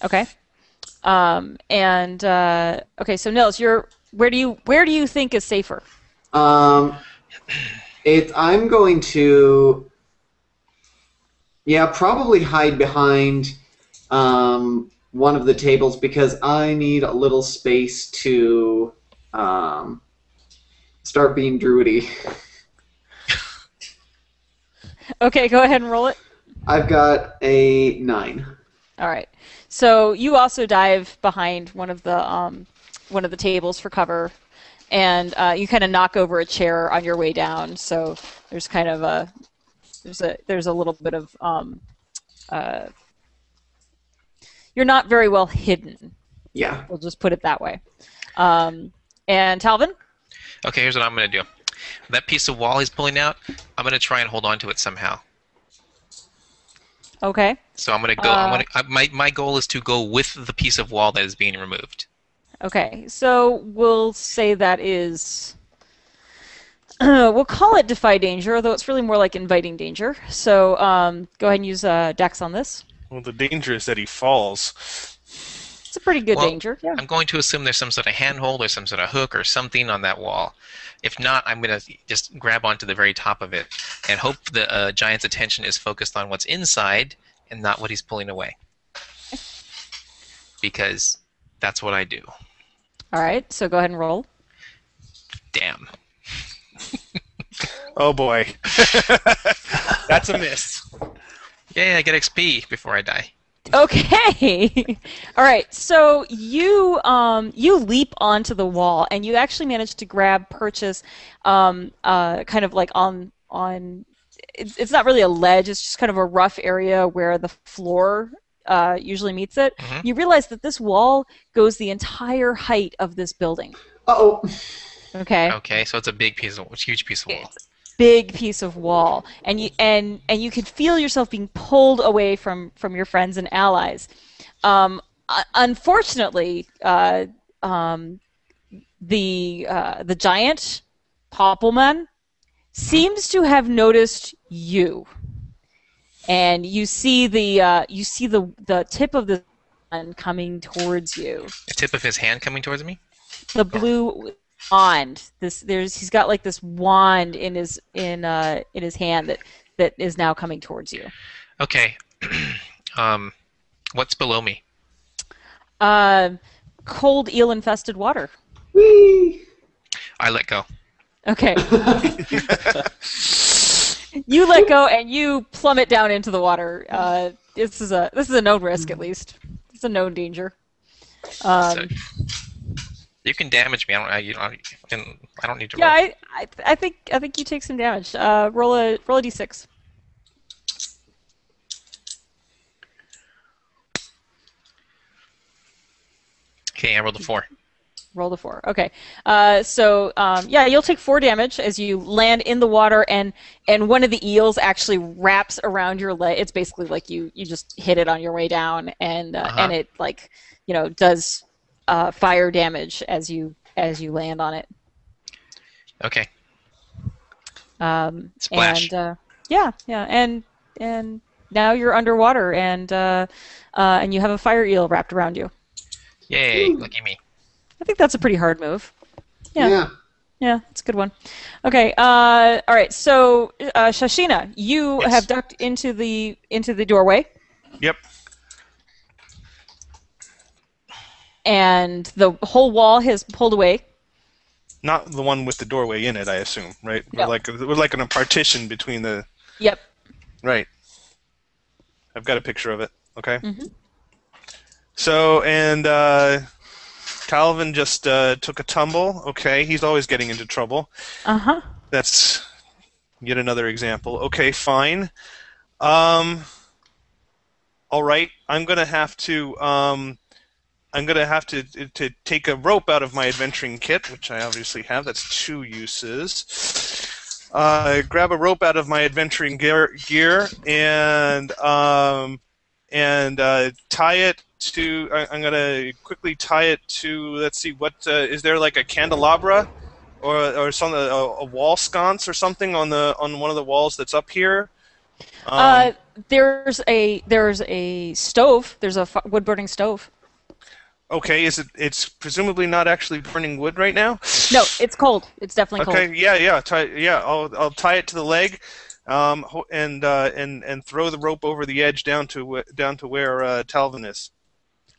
Okay. Okay, so Nils, where do you think is safer? I'm going to, probably hide behind one of the tables because I need a little space to start being druidy. Okay, go ahead and roll it. I've got a 9. All right. So you also dive behind one of the tables for cover, and you kind of knock over a chair on your way down. So there's kind of there's a little bit of you're not very well hidden. Yeah. We'll just put it that way. And Talvin? Okay, here's what I'm going to do. That piece of wall he's pulling out, I'm going to try and hold on to it somehow. Okay. So I'm going to go. My goal is to go with the piece of wall that is being removed. Okay, so we'll say that is. We'll call it Defy Danger, although it's really more like Inviting Danger. So go ahead and use Dex on this. Well, the danger is that he falls. It's a pretty good danger. Yeah. I'm going to assume there's some sort of handhold or some sort of hook or something on that wall. If not, I'm going to just grab onto the very top of it and hope the giant's attention is focused on what's inside and not what he's pulling away. Because that's what I do. All right, so go ahead and roll. Damn. Oh boy. That's a miss. Yeah, I get XP before I die. Okay. All right. So you leap onto the wall and you actually manage to grab purchase kind of like on it's not really a ledge, it's just kind of a rough area where the floor usually meets it. Mm-hmm. You realize that this wall goes the entire height of this building. Uh-oh. Okay. Okay, so it's a huge piece of wall. Big piece of wall, and you could feel yourself being pulled away from your friends and allies. Unfortunately, the giant Poppleman seems to have noticed you, and you see the tip of the gun coming towards you. The tip of his hand coming towards me? The blue wand. He's got like this wand in his hand that is now coming towards you. Okay. What's below me? Uh, Cold eel infested water. Whee! I let go. Okay. You let go and you plummet down into the water. This is a known risk, at least. It's a known danger. So, you can damage me. I don't need to roll. Yeah, I think you take some damage. Roll a d6. Okay, I rolled a 4. Roll the 4. Okay. Yeah, you'll take 4 damage as you land in the water, and one of the eels actually wraps around your leg. It's basically like you just hit it on your way down, and it like does fire damage as you land on it. Okay. Splash. And and now you're underwater, and you have a fire eel wrapped around you. Yay! Lucky me. I think that's a pretty hard move. Yeah, it's a good one. Okay, all right. So, Shashina, you have ducked into the doorway, Yep. and the whole wall has pulled away. Not the one with the doorway in it, I assume, right? No. We're like in a partition between the. Yep. Right. I've got a picture of it. Okay. Mm-hmm. So Calvin just took a tumble. Okay, he's always getting into trouble. Uh-huh. That's yet another example. Okay, fine. All right. I'm gonna have to to take a rope out of my adventuring kit, which I obviously have. That's 2 uses. Grab a rope out of my adventuring gear and tie it to. I'm gonna quickly tie it to. Let's see. What is there, like a candelabra, or some a wall sconce or something on one of the walls that's up here? There's a stove. There's a wood burning stove. Okay, it's presumably not actually burning wood right now? No, it's cold. It's definitely cold. Okay, yeah. I'll tie it to the leg, and throw the rope over the edge down to where Talvin is.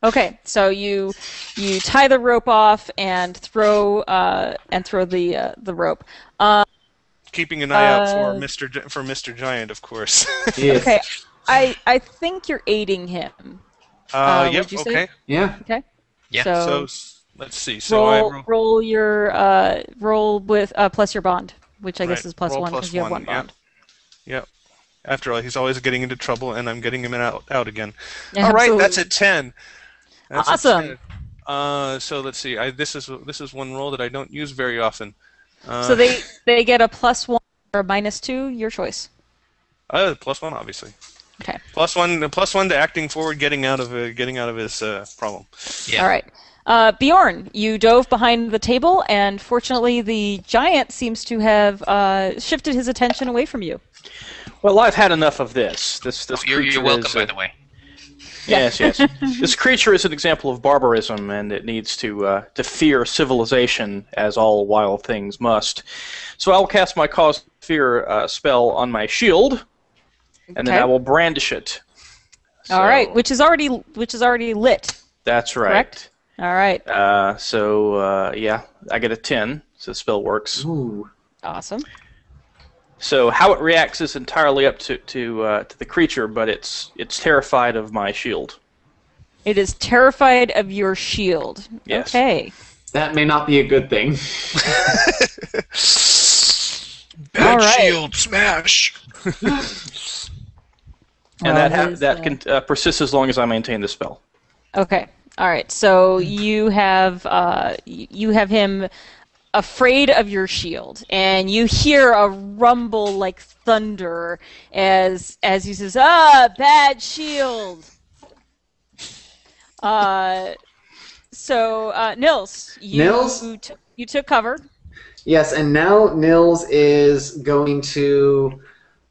Okay, so you tie the rope off and throw the rope. Keeping an eye out for Mr. Giant, of course. Yes. Okay, I think you're aiding him. Yep. would you say? Okay. Yeah. Okay. Yeah. So let's see. So roll your roll with plus your bond, which I guess is +1 plus because you have 1 bond. Yep. After all, he's always getting into trouble, and I'm getting him out again. Yeah, all right, absolutely. that's a 10. That's Awesome. A 10. So let's see. This is one roll that I don't use very often. So they get a +1 or a -2, your choice. +1, obviously. Okay. +1 to acting forward, getting out of his problem. Yeah. All right. Bjorn, you dove behind the table, and fortunately, the giant seems to have shifted his attention away from you. Well, I've had enough of this. This You're creature welcome, is, by the way. Yes. This creature is an example of barbarism, and it needs to fear civilization, as all wild things must. So I'll cast my Cause Fear spell on my shield, and then I will brandish it. All right, which is already lit. That's right. Correct? All right. Yeah, I get a 10, so the spell works. Ooh. Awesome. So how it reacts is entirely up to the creature, but it's terrified of my shield. It is terrified of your shield. Yes. Okay. That may not be a good thing. Bad All right. shield, smash! And Well, that can persist as long as I maintain the spell. Okay. All right. So you have him afraid of your shield, and you hear a rumble like thunder as he says, bad shield." Nils, you took cover. Yes, and now Nils is going to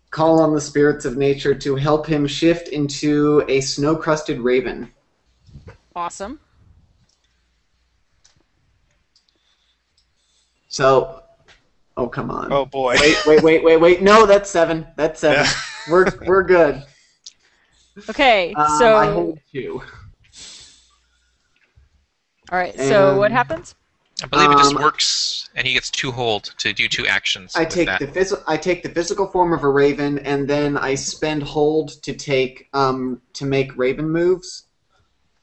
call on the spirits of nature to help him shift into a snow-crusted raven. Awesome. So, oh come on. Oh boy. Wait. No, that's 7. That's 7. Yeah. We're good. Okay, I so hold 2. all right. So what And happens? I believe it just Um, works, and he gets 2 hold to do 2 actions I with take that. I take the physical form of a raven, and then I spend hold to take to make raven moves.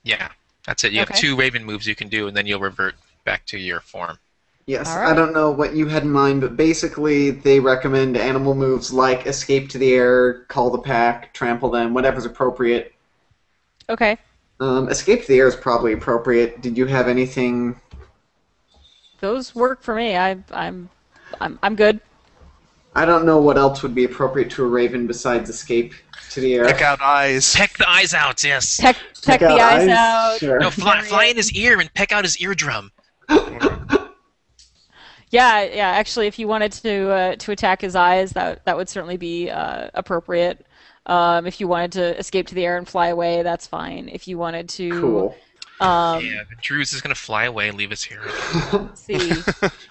Yeah, that's it. You have Okay. 2 Raven moves you can do, and then you'll revert back to your form. Yes, All I right. don't know what you had in mind, but basically they recommend animal moves like escape to the air, call the pack, trample them, whatever's appropriate. Okay. Escape to the air is probably appropriate. Did you have anything? Those work for me. I'm good. I don't know what else would be appropriate to a raven besides escape to the air. Pick out eyes. Peck the eyes out, yes. Peck the out eyes eyes? out. Sure. No, fly in his ear and peck out his eardrum. Yeah. Actually, if you wanted to attack his eyes, that would certainly be appropriate. If you wanted to escape to the air and fly away, that's fine. If you wanted to, Cool. Yeah, the Druze is gonna fly away and leave us here. let's see,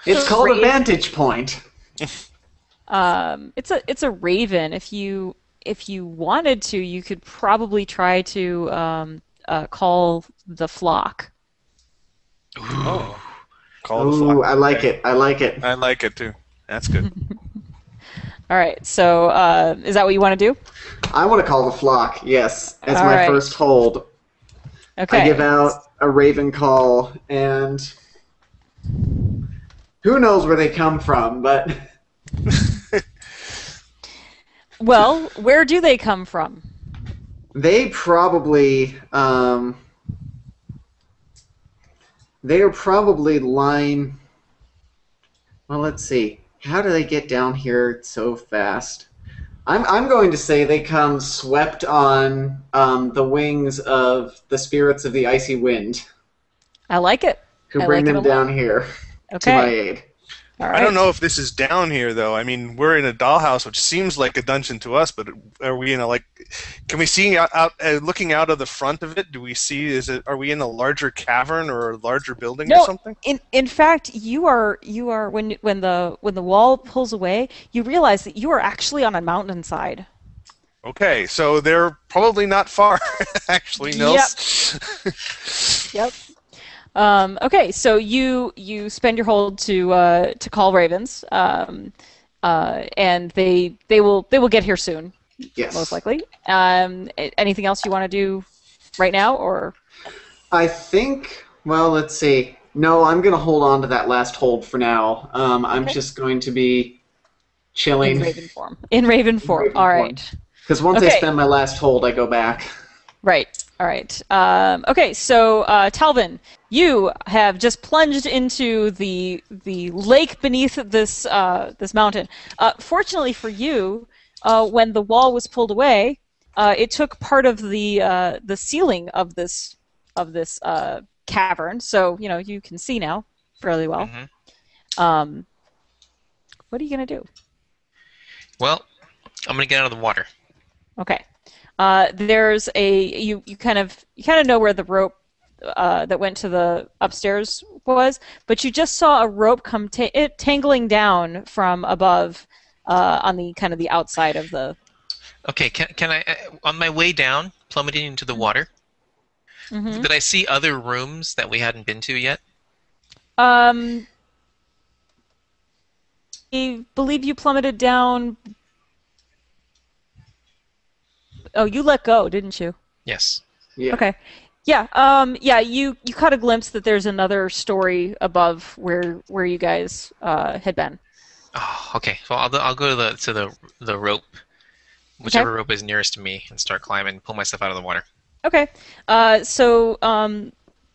It's called a Raven. vantage point. It's a raven. If you wanted to, you could probably try to call the flock. Ooh. Call the Ooh, flock. I like it. I like it. I like it too. That's good. All right. So is that what you want to do? I want to call the flock. Yes, as All my right. first hold. Okay. I give out a raven call, and who knows where they come from, but Well, where do they come from? they probably they are probably lying. Well, let's see. How do they get down here so fast? I'm going to say they come swept on the wings of the spirits of the icy wind, I like it. who I bring like it them a lot. down here to Okay. my aid. All right. I don't know if this is down here though. I mean, we're in a dollhouse, which seems like a dungeon to us, but are we in a Can we see out looking out of the front of it? Do we see? Are we in a larger cavern or a larger building or No, something? in fact, you are when the wall pulls away, you realize that you are actually on a mountainside. Okay, so they're probably not far, actually, Nils. Yep. Okay, so you spend your hold to call ravens, and they will get here soon, Yes. most likely. Anything else you want to do right now, or I think. Well, let's see. No, I'm going to hold on to that last hold for now. I'm Okay. just going to be in chilling. raven form? In raven form. raven All form. right. Because once I Okay. spend my last hold, I go back. Right. All right. Okay. So, Talvin, you have just plunged into the lake beneath this this mountain. Fortunately for you, when the wall was pulled away, it took part of the ceiling of this cavern. So you can see now fairly well. Mhm. What are you gonna do? Well, I'm gonna get out of the water. Okay. There's you kind of know where the rope that went to the upstairs was, but you just saw a rope come tangling down from above on the kind of the outside of the. Okay, can I on my way down, plummeting into the water? Mhm. Did I see other rooms that we hadn't been to yet? I believe you plummeted down. Oh, you let go, didn't you? Yes. Yeah. Okay. Yeah. Yeah. You caught a glimpse that there's another story above where you guys had been. Oh, okay. Well, I'll go to the rope, whichever rope is nearest to me, and start climbing, pull myself out of the water. Okay. So I'm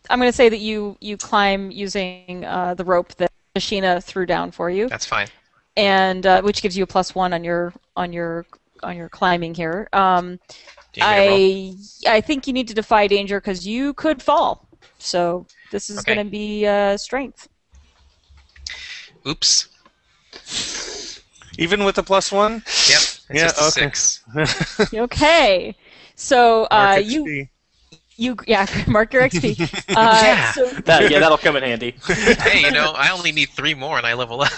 going to say that you climb using the rope that Sheena threw down for you, That's fine. and which gives you a +1 on your climbing here. Do you need a roll? I think you need to defy danger because you could fall. So this is Okay. going to be strength. Oops. Even with the +1? Yep. It's Yeah, just a okay. 6. Okay. So Mark it you to be. mark your XP. Yeah. So That'll come in handy. Hey, I only need 3 more and I level up.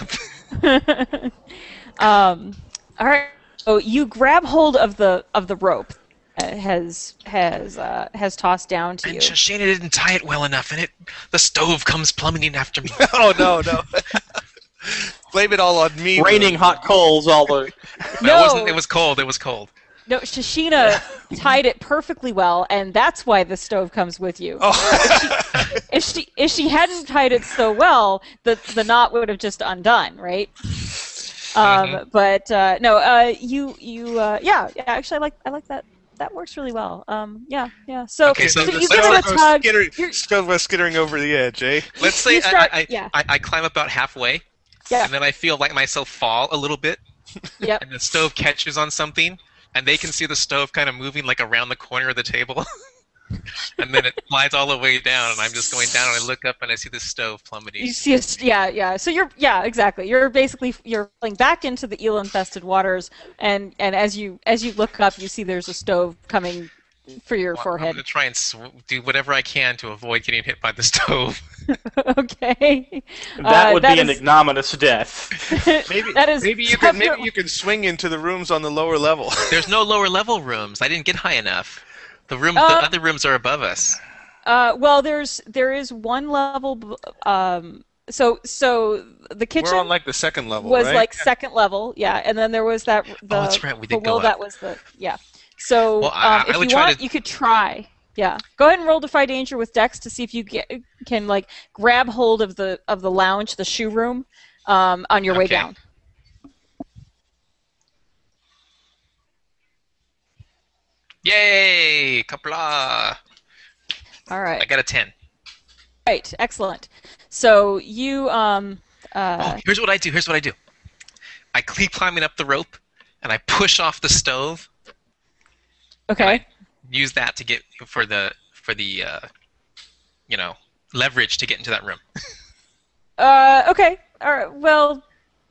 all right. So you grab hold of the rope has tossed down to And you. Shoshana didn't tie it well enough, and the stove comes plummeting after me. Oh no. Blame it all on me. Raining hot coals all the. No, it wasn't. It was cold. It was cold. No, Shashina tied it perfectly well, and that's why the stove comes with you. Oh. If she hadn't tied it so well, the knot would have just undone, right? But no, actually, I like that. That works really well. Yeah. So, Okay, so you give it a tug. Skittering over the edge, eh? Let's say yeah. I climb about halfway, Yeah. and then I feel like myself fall a little bit, Yep. and the stove catches on something, and they can see the stove kind of moving like around the corner of the table. And then it slides all the way down, and I'm just going down, and I look up, and I see the stove plummeting. You see, yeah. So exactly. You're falling back into the eel-infested waters, and as you look up, you see there's a stove coming for your I'm forehead. going to try and do whatever I can to avoid getting hit by the stove. Okay. That would be an ignominious death. Maybe you can swing into the rooms on the lower level. There's no lower level rooms. I didn't get high enough. The other rooms are above us. Well, there is one level. So the kitchen. We're on like the second level, was right? like second level, yeah, and then there was that. That's right. We did below go that up. was the So Well, if would you try want, you could try. Yeah, go ahead and roll Defy Danger with Dex to see if you can like grab hold of the lounge, the shoe room, on your way down. Yay! Kapla! All right. I got a 10. Right. Excellent. So you Here's what I do. I keep climbing up the rope, and I push off the stove. okay. Use that to get for the leverage to get into that room. Okay. All right. Well,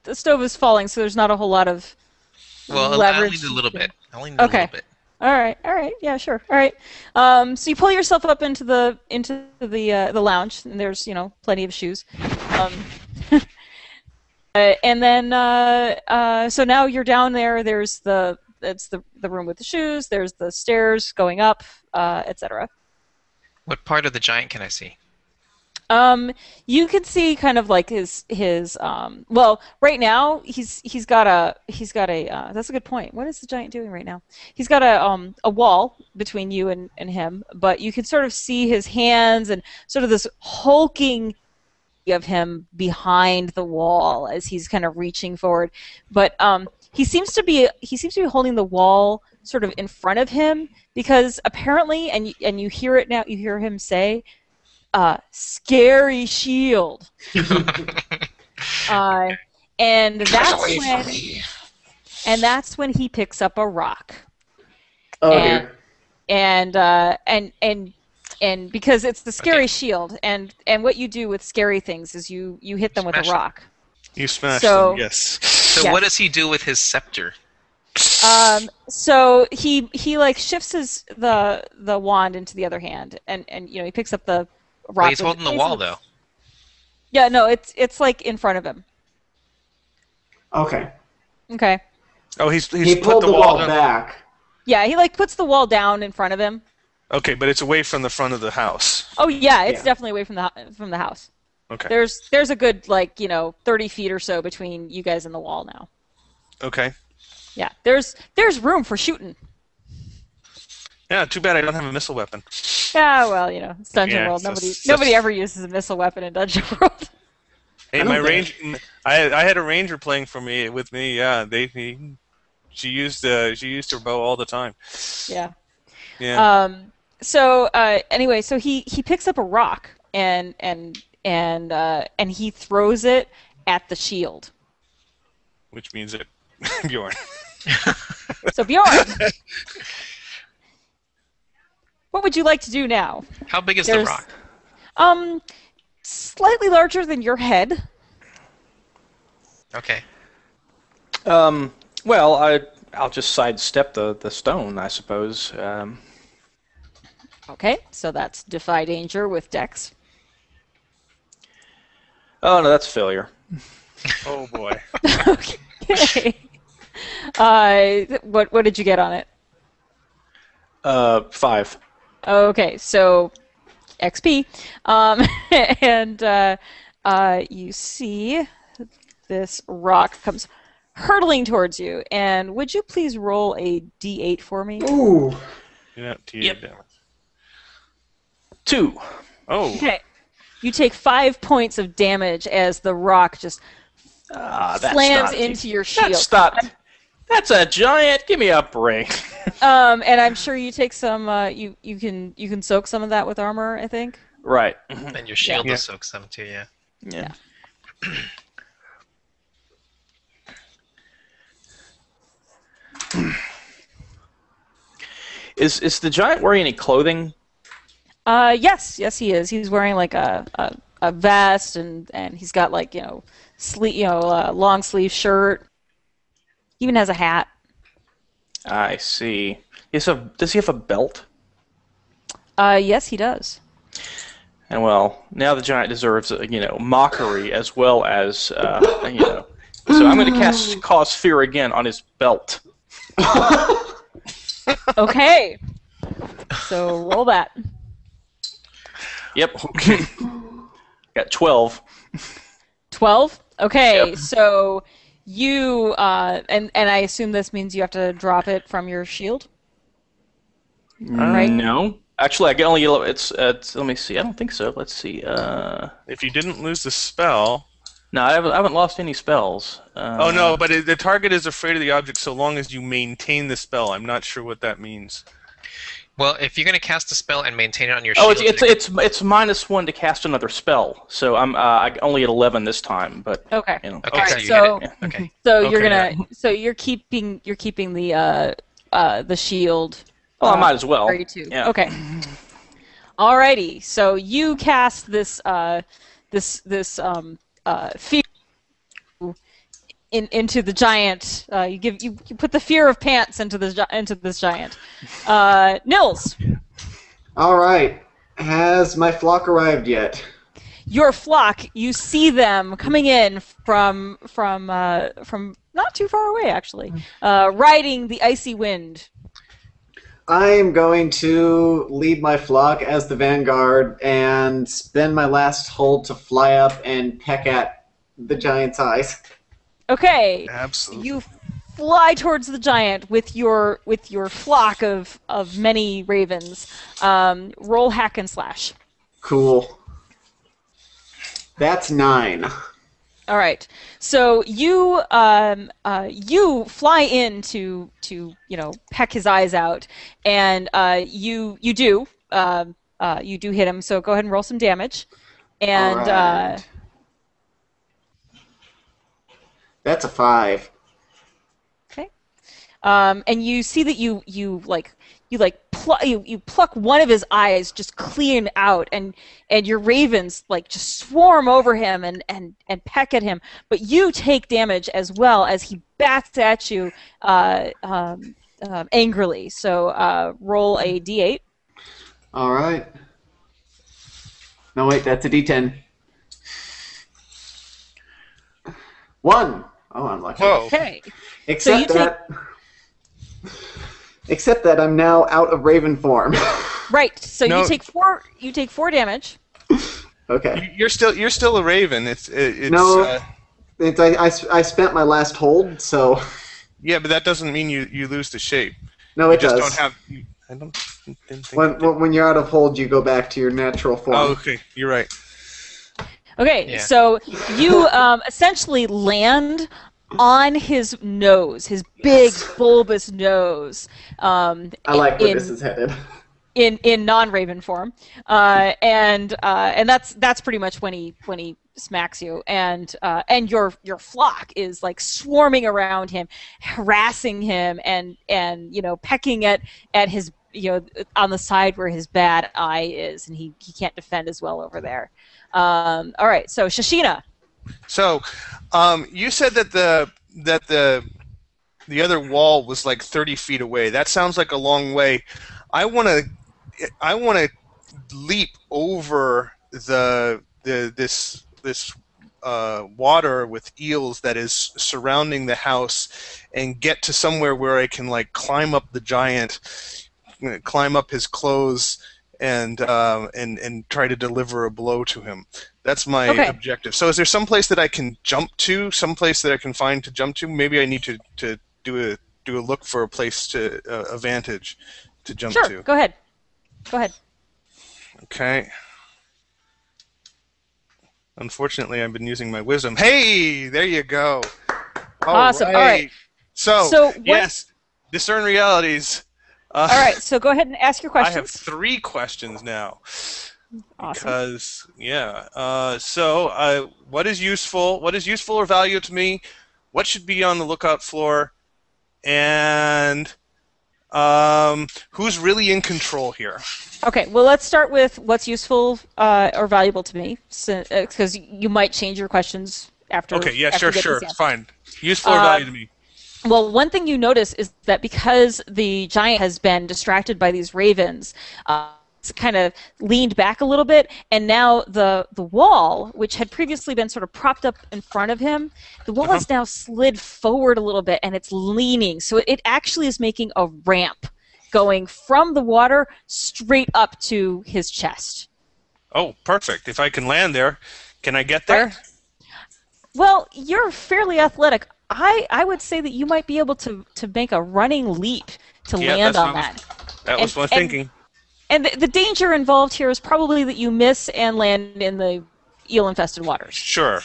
the stove is falling, so there's not a whole lot of Well, I leverage. only need a little bit. A Okay. little bit. All right. Yeah, sure. All right. So you pull yourself up into the lounge, and there's plenty of shoes. And then so now you're down there. There's the room with the shoes. There's the stairs going up, etc. What part of the giant can I see? You can see kind of like his well, right now he's got a that's a good point. What is the giant doing right now? He's got a wall between you and him, but you can sort of see his hands and sort of this hulking of him behind the wall as he's kind of reaching forward. But he seems to be holding the wall sort of in front of him because apparently, and you hear it now, you hear him say, scary shield. And that's when he picks up a rock. Oh dear. And because it's the scary shield, and what you do with scary things is you hit them with a Smash rock. You smashed So- them, yes. So Yes. what does he do with his scepter? So he like shifts the wand into the other hand, and he picks up the rock. Well, he's holding the wall though. Yeah, no, it's like in front of him. Okay. Okay. Oh, he's He put pulled the the wall down. back. Yeah, he like puts the wall down in front of him. Okay, but it's away from the front of the house. Oh yeah, it's Yeah. definitely away from the house. Okay. There's a good 30 feet or so between you guys and the wall now. Okay. Yeah, there's room for shooting. Yeah, too bad I don't have a missile weapon. Yeah, well, it's Dungeon Yeah, World. it's Nobody ever uses a missile weapon in Dungeon World. Hey, I my don't range. I had a ranger playing with me. Yeah, she used her bow all the time. Yeah. Yeah. So anyway, so he picks up a rock and he throws it at the shield. Which means that Bjorn. So Bjorn, what would you like to do now? How big is the rock? Slightly larger than your head. Okay. Well, I'll just sidestep the stone, I suppose. Okay, so that's defy danger with Dex. Oh no, that's a failure. Oh boy. Okay. What did you get on it? 5. Okay, so XP. And you see this rock comes hurtling towards you. And would you please roll a d8 for me? Ooh. Yeah, Yep. 2. Oh. Okay. You take 5 points of damage as the rock just That's slams not into your shield. That's not. That's a giant. Give me a break. And I'm sure you take some. You can soak some of that with armor, I think. Right. And your shield Yeah. will soak some too, yeah. Yeah. Is the giant wearing any clothing? Yes, he is. He's wearing like a vest and he's got like long sleeve shirt. He even has a hat. I see. Does he have a belt? Yes, he does. And well, now the giant deserves mockery as well as So I'm going to cause fear again on his belt. Okay. So roll that. Yep. Got 12. 12. Okay, Yep. so you and I assume this means you have to drop it from your shield. Right. No. Actually, I can only it's let me see. I don't think so. Let's see. If you didn't lose the spell. No, I haven't lost any spells. Oh no, but the target is afraid of the object so long as you maintain the spell. I'm not sure what that means. Well, if you're going to cast a spell and maintain it on your Oh, shield... it's -1 to cast another spell. So I'm only at 11 this time, but Okay. you know. Okay, Alright, so you so- hit it. Okay. So you're Okay. gonna you're keeping the shield. Well, I might as well. 32. Yeah. Okay. Alrighty. So you cast this fear into the giant. You put the fear of pants into this giant. Nils, All right. Has my flock arrived yet? your flock. You see them coming in from not too far away, actually, riding the icy wind. I am going to lead my flock as the vanguard and spend my last hold to fly up and peck at the giant's eyes. Okay. Absolutely. You fly towards the giant with your flock of many ravens. Roll hack and slash. Cool. That's 9. All right. So you fly in to peck his eyes out, and you do hit him. So go ahead and roll some damage, and All right. That's a 5. okay. And you see that you pluck one of his eyes just clean out, and your ravens like just swarm over him and peck at him. But you take damage as well as he bats at you angrily. So roll a d8. All right. No, wait, that's a D10. 1. Oh, I'm lucky. Whoa. Okay. Except you take- Except that I'm now out of Raven form. Right. So No. you take 4. You take 4 damage. Okay. You're still a raven. It's No. I spent my last hold, so yeah, but that doesn't mean you lose the shape. no, You it just does. don't have. I didn't think. When you're out of hold, you go back to your natural form. Oh, okay. You're right. Okay, Yeah. so you essentially land on his nose, his big bulbous nose. I like where in, this is headed. in non-raven form, and that's pretty much when he smacks you, and your flock is like swarming around him, harassing him, and pecking at his on the side where his bad eye is, and he can't defend as well over there. All right, so Shashina. So, you said that the other wall was like 30 feet away. That sounds like a long way. I want to I want to leap over this water with eels that is surrounding the house, and get to somewhere where I can like climb up the giant, climb up his clothes, and try to deliver a blow to him. That's my Okay. objective. So, is there some place that I can jump to? Some place that I can find to jump to? Maybe I need to do a look for a place to a vantage to jump Sure. to. Go ahead. Go ahead. Okay. Unfortunately, I've been using my wisdom. Hey, there you go. Awesome. All right. So, So what? yes, discern realities. All right. So go ahead and ask your I have questions. 3 questions now. Awesome. Because what is useful? What is useful or valuable to me? What should be on the lookout for? And who's really in control here? Okay, well, let's start with what's useful or valuable to me, because you might change your questions after. Okay, yeah, after sure, you get this answer. fine. Useful or valuable to me? Well, one thing you notice is that because the giant has been distracted by these ravens, it's kind of leaned back a little bit, and now the wall, which had previously been sort of propped up in front of him, the wall has now slid forward a little bit, and it's leaning. So it actually is making a ramp going from the water straight up to his chest. Oh, perfect. If I can land there, can I get there? Right. Well, you're fairly athletic. I would say that you might be able to make a running leap to land on that. That was my thinking. And the danger involved here is probably that you miss and land in the eel-infested waters. Sure.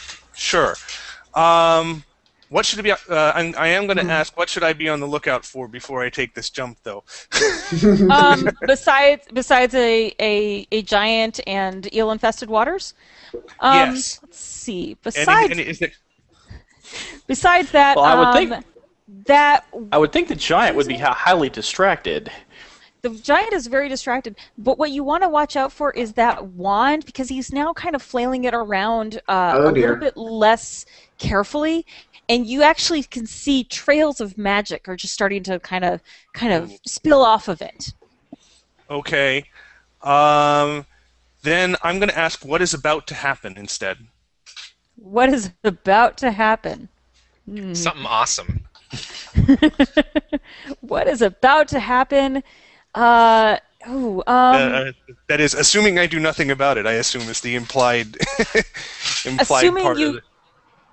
What should be? I am going to ask. What should I be on the lookout for before I take this jump, though? Besides a giant and eel-infested waters. Yes. Let's see. Well, Besides that, I would think the giant would be highly distracted. the giant is very distracted, but what you want to watch out for is that wand, because he's now kind of flailing it around a little bit less carefully, and you actually can see trails of magic are just starting to kind of spill off of it. Okay. Then I'm going to ask what is about to happen instead. What is about to happen? Something awesome. What is about to happen? That is, assuming I do nothing about it, I assume is the implied assuming part you, of it.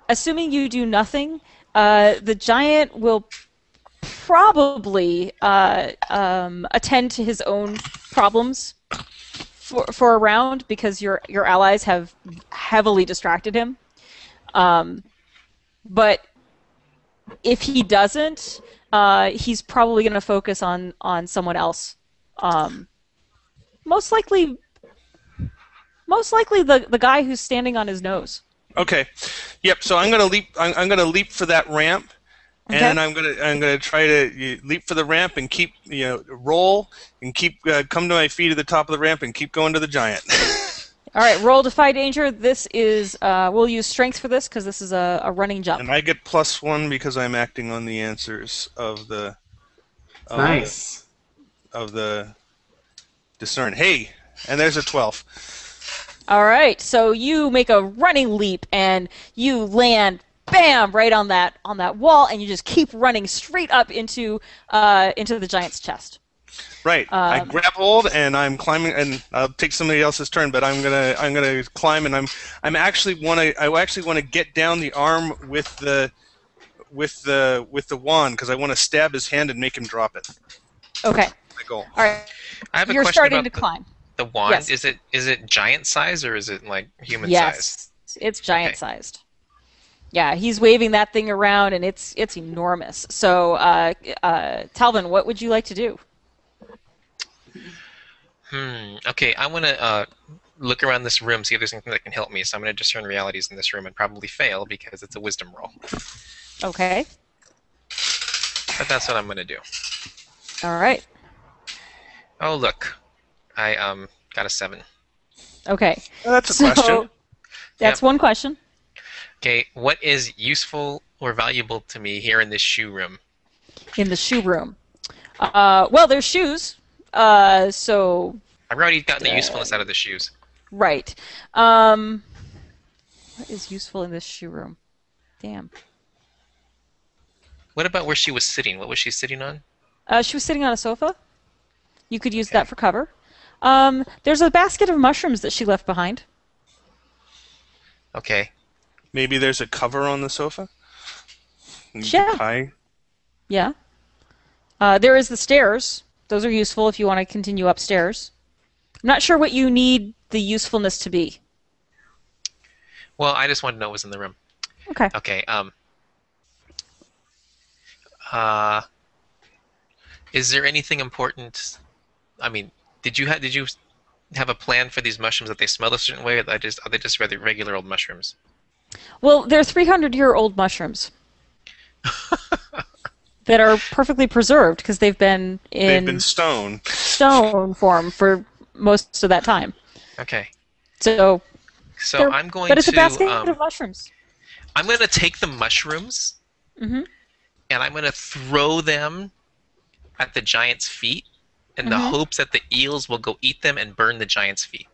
Assuming you do nothing, the giant will probably attend to his own problems for a round, because your allies have heavily distracted him. But if he doesn't, he's probably going to focus on someone else. Most likely the guy who's standing on his nose. Okay. Yep. So I'm gonna leap. I'm gonna leap for that ramp, and I'm gonna try to leap for the ramp and keep roll and keep come to my feet at the top of the ramp and keep going to the giant. All right. Roll defy danger. This is we'll use strength for this because this is a running jump. And I get +1 because I'm acting on the answers of the Nice. of the discern. Hey, and there's a 12. All right, so you make a running leap and you land, bam, right on that wall, and you just keep running straight up into the giant's chest. Right. I grab hold and I'm climbing, and I'll take somebody else's turn, but I'm gonna climb, and I actually want to get down the arm with the wand, because I want to stab his hand and make him drop it. Okay. My goal. All right. I have a You're question starting about to climb. the wand. Yes. Is it giant size or is it like human size? Yes, it's giant sized. Yeah, he's waving that thing around, and it's enormous. So, Talvin, what would you like to do? Okay, I want to look around this room, see if there's anything that can help me. So I'm going to discern realities in this room and probably fail because it's a wisdom roll. Okay. But that's what I'm going to do. All right. Oh, look. I got a 7. Okay. That's a question. That's one question. Okay, what is useful or valuable to me here in this shoe room? In the shoe room. Well, there's shoes. So I've already gotten the usefulness out of the shoes. Right. What is useful in this shoe room? Damn. What about where she was sitting? What was she sitting on? She was sitting on a sofa. You could use that for cover. There's a basket of mushrooms that she left behind. Okay. Maybe there's a cover on the sofa? Yeah. Pie? Yeah. There is the stairs. Those are useful if you want to continue upstairs. I'm not sure what you need the usefulness to be. Well, I just wanted to know what was in the room. Okay. Okay. Is there anything important? I mean, did you have a plan for these mushrooms that they smell a certain way, or are they just regular old mushrooms? Well, they're 300-year-old mushrooms that are perfectly preserved because they've been stone form for most of that time. Okay. So I'm going to. But it's a basket of mushrooms. I'm going to take the mushrooms, and I'm going to throw them at the giant's feet, in the hopes that the eels will go eat them and burn the giant's feet.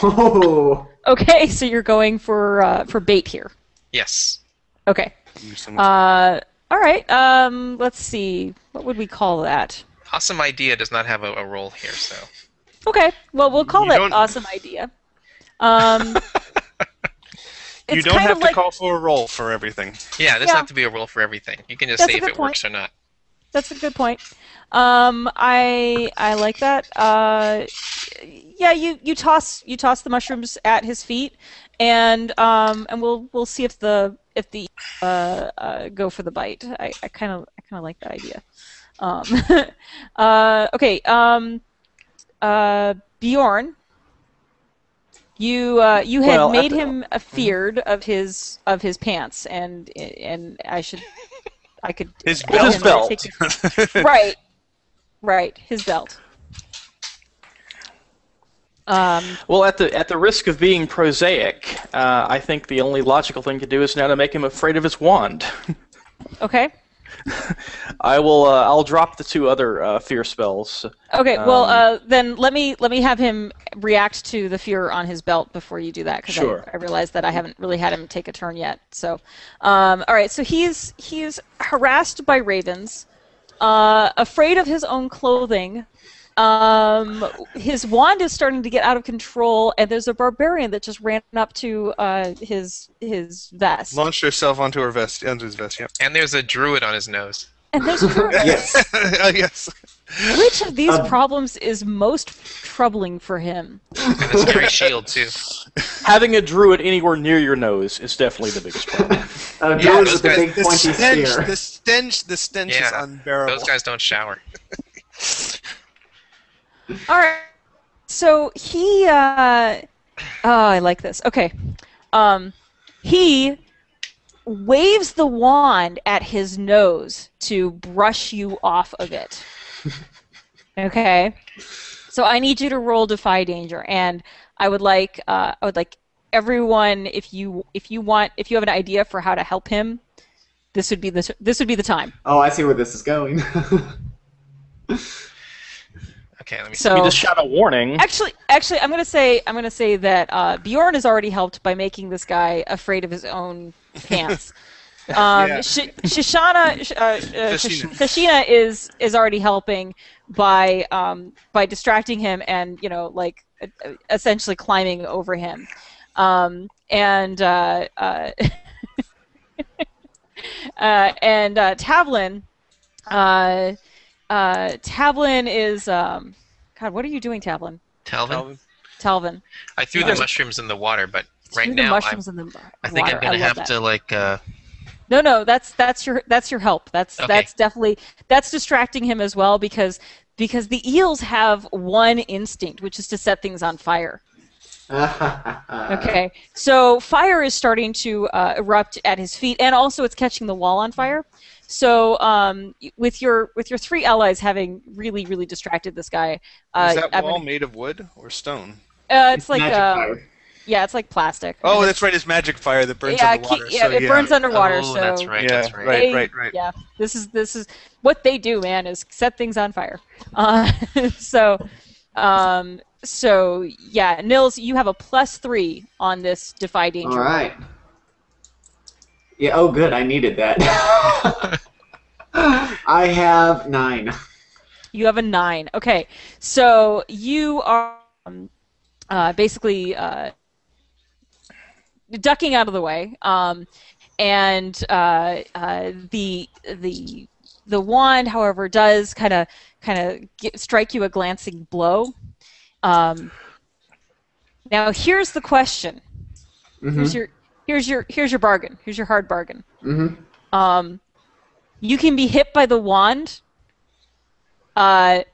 Oh. Okay, so you're going for bait here. Yes. Okay. All right. Let's see. What would we call that? Awesome idea does not have a role here, so. Okay. Well, we'll call it awesome idea. You don't have to call for a roll for everything. Yeah, there's not have to be a roll for everything. You can just say if it works or not. That's a good point. I like that. Yeah, you toss the mushrooms at his feet, and we'll see if the go for the bite. I kind of like that idea. Okay. Bjorn, you had made him afeared of his pants, and I could his belt. Right, his belt. Well, at the risk of being prosaic, I think the only logical thing to do is now to make him afraid of his wand. Okay. I'll drop the two other fear spells. Okay. Well, then let me have him react to the fear on his belt before you do that, because I realized that I haven't really had him take a turn yet. So, all right. So he's harassed by ravens, afraid of his own clothing. His wand is starting to get out of control, and there's a barbarian that just ran up to his vest. Launched herself onto his vest, yep. And there's a druid on his nose. And there's a druid. Yes. Yes. Which of these problems is most troubling for him? And a scary shield, too. Having a druid anywhere near your nose is definitely the biggest problem. Druid with the big pointy spear. The stench is unbearable. Those guys don't shower. All right. So he. Oh, I like this. Okay. He waves the wand at his nose to brush you off of it. Okay. So I need you to roll Defy Danger, and I would like everyone, if you have an idea for how to help him, this would be the time. Oh, I see where this is going. Okay, let me So, you just shout a warning. Actually, I'm gonna say that Bjorn has already helped by making this guy afraid of his own pants. Shashina is already helping by distracting him and essentially climbing over him, and Tavlin. Tavlin is God. What are you doing, Tavlin? Talvin. I threw the mushrooms in the water, but right now I think I'm gonna have to No, that's your help. That's definitely distracting him as well because the eels have one instinct, which is to set things on fire. Okay, so fire is starting to erupt at his feet, and also it's catching the wall on fire. So with your three allies having really, really distracted this guy, is that wall made of wood or stone? It's like fire. Yeah, it's like plastic. Oh, that's right. It's magic fire that burns underwater. It burns underwater. Oh, so that's right. Yeah, That's right. right. Yeah, this is what they do, man. Is set things on fire. So So yeah, Nils, you have a +3 on this defy danger. All right. Yeah. Oh, good. I needed that. I have 9. You have a 9. Okay, so you are basically ducking out of the way, and the wand, however, does kind of strike you a glancing blow. Now here's the question. Mm-hmm. Here's your bargain. Here's your hard bargain. Mm-hmm. You can be hit by the wand, but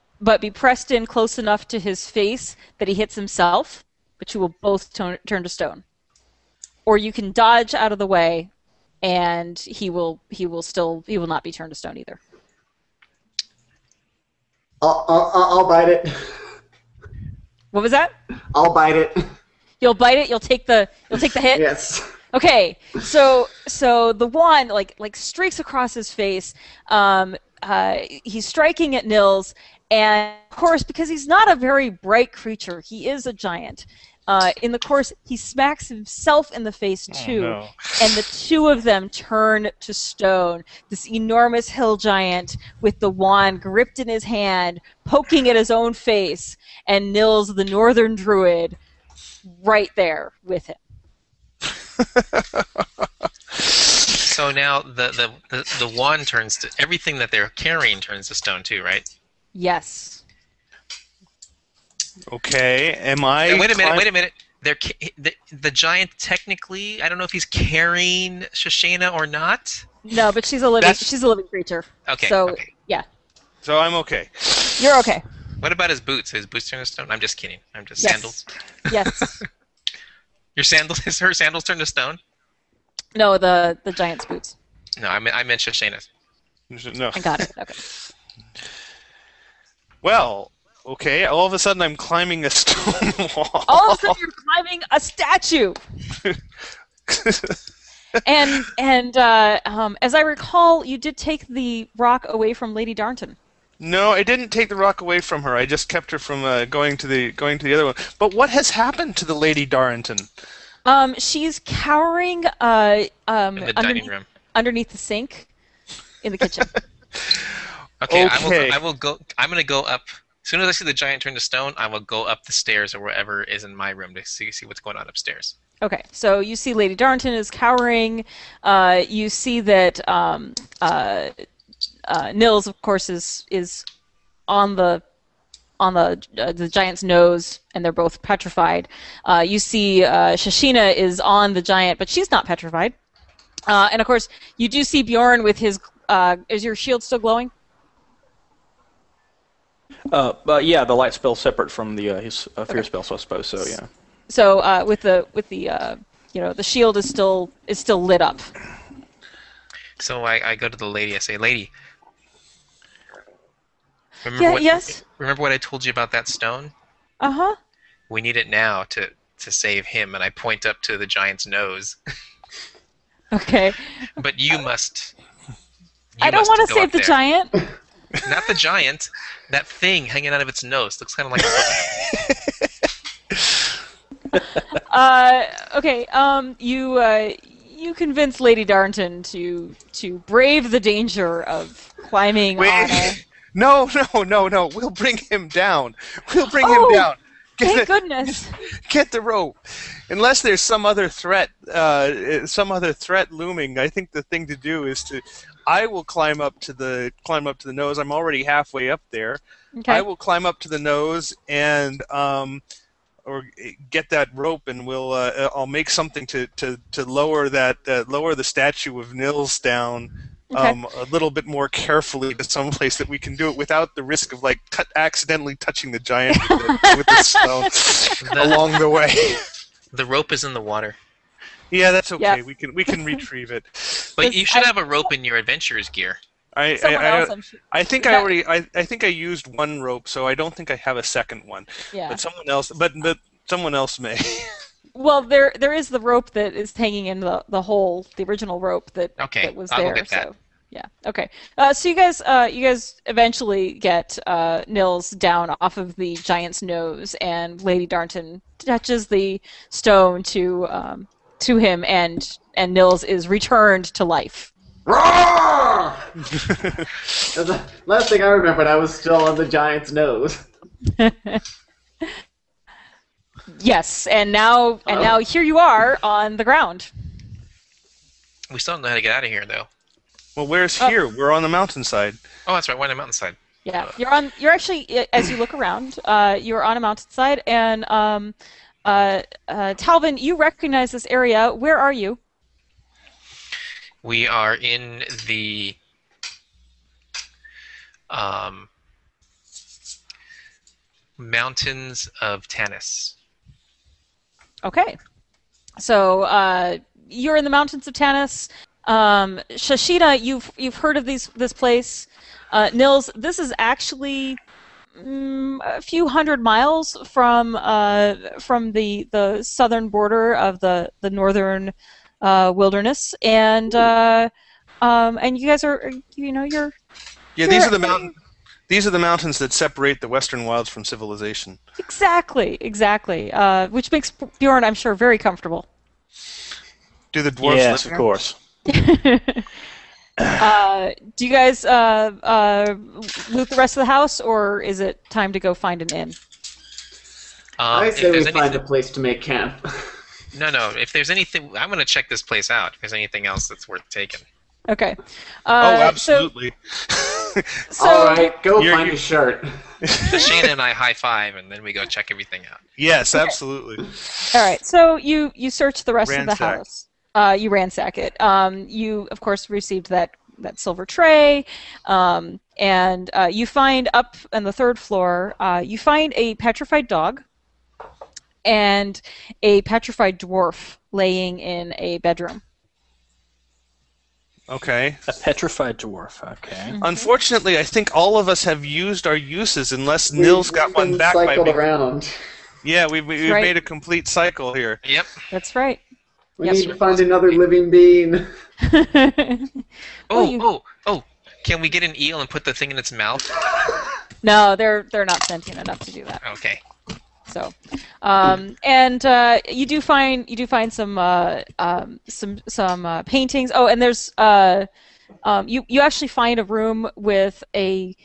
be pressed in close enough to his face that he hits himself, but you will both turn to stone. Or you can dodge out of the way, and he will not be turned to stone either. I'll bite it. What was that? I'll bite it. You'll bite it. You'll take the hit. Yes. Okay. So the wand like streaks across his face. He's striking at Nils, and of course, because he's not a very bright creature, he is a giant. In the course, he smacks himself in the face too, no. and the two of them turn to stone. This enormous hill giant with the wand gripped in his hand, poking at his own face, and Nils, the northern druid, right there with him. So now the wand turns to everything that they're carrying turns to stone too, right? Yes. Okay, am I? Now, wait a minute. The giant technically, I don't know if he's carrying Shoshana or not. No, but she's a living creature. Okay. So okay. yeah, So I'm okay. you're okay. What about his boots? His boots turn to stone? I'm just kidding. I'm just Yes. sandals. Yes. Your sandals? Is her sandals turned to stone? No, the giant's boots. No, I meant Shoshana's. No. I got it. Okay. Well, okay. All of a sudden, I'm climbing a stone wall. All of a sudden, you're climbing a statue. And as I recall, you did take the rock away from Lady Darnton. No, I didn't take the rock away from her. I just kept her from going to the other one. But what has happened to the Lady Darnton? She's cowering In the dining room. underneath the sink in the kitchen. Okay, Okay. I will go. I'm gonna go up. As soon as I see the giant turn to stone, I will go up the stairs or wherever is in my room to see what's going on upstairs. Okay, so you see Lady Darnton is cowering. You see that Nils, of course, is on the giant's nose, and they're both petrified. You see Shoshana is on the giant, but she's not petrified. And of course, you do see Bjorn with his. Is your shield still glowing? Yeah, the light spell's separate from the his fear spell, so I suppose so. Yeah. So with the the shield is still lit up. So I go to the lady. I say, "Lady, Yes. remember what I told you about that stone? Uh-huh. We need it now to save him." And I point up to the giant's nose. Okay. But you must. I don't want to go save up the there. giant. Not the giant. That thing hanging out of its nose looks kind of like a Okay. You convince Lady Darnton to brave the danger of climbing on a. No. We'll bring him down. We'll bring him Oh, down. Thank goodness. Get the rope. Unless there's some other threat looming, I think the thing to do is I will climb up to the nose. I'm already halfway up there. Okay. I will climb up to the nose and or get that rope, and I'll make something to lower the statue of Nils down. Okay. A little bit more carefully to some place that we can do it without the risk of accidentally touching the giant with the stone along the way. the rope is in the water. Yeah, that's okay. Yes. We can retrieve it. But you should have a rope in your adventurer's gear. Someone else, I'm sure. I think I think I used one rope, so I don't think I have a second one. Yeah. But someone else may. Well, there is the rope that is hanging in the hole, the original rope that Okay, was I'll go there. get that. So Yeah. Okay. So you guys eventually get Nils down off of the giant's nose, and Lady Darnton touches the stone to him, and Nils is returned to life. Roar! The last thing I remembered, I was still on the giant's nose. Yes, and now here you are on the ground. We still don't know how to get out of here, though. Well, where's here? We're on the mountainside. Oh, that's right. We're on the mountainside. Yeah, you're actually, as you look around, you're on a mountainside, and Talvin, you recognize this area. Where are you? We are in the mountains of Tanis. Okay. So you're in the mountains of Tanis. Shashina, you've heard of this place. Nils, this is actually a few hundred miles from the southern border of the northern wilderness, and you guys are you're Yeah, these are the mountain. These are the mountains that separate the western wilds from civilization. exactly, which makes Bjorn, I'm sure, very comfortable. Do the dwarves Yes, live of here? course. Do you guys loot the rest of the house, or is it time to go find an inn? I If say we there's find a anything, place to make camp. no. If there's anything, I'm going to check this place out. If there's anything else that's worth taking. Okay. Oh, absolutely. So, All right, go You're- find a shirt. Shayna and I high five, and then we go check everything out. Yes, absolutely. all right. So you search the rest of the Ransack. house. You ransack it. You of course received that silver tray, and you find up on the third floor. You find a petrified dog and a petrified dwarf laying in a bedroom. Okay. A petrified dwarf. Okay. Unfortunately, I think all of us have used our uses unless We've Nils got one been back by cycled me. around. Yeah, we've right. made a complete cycle here. Yep. That's right. We Yes, need sir. to find another living being. Oh. Can we get an eel and put the thing in its mouth? No, they're not sentient enough to do that. Okay. So, and you do find some paintings. Oh, and there's you actually find a room with a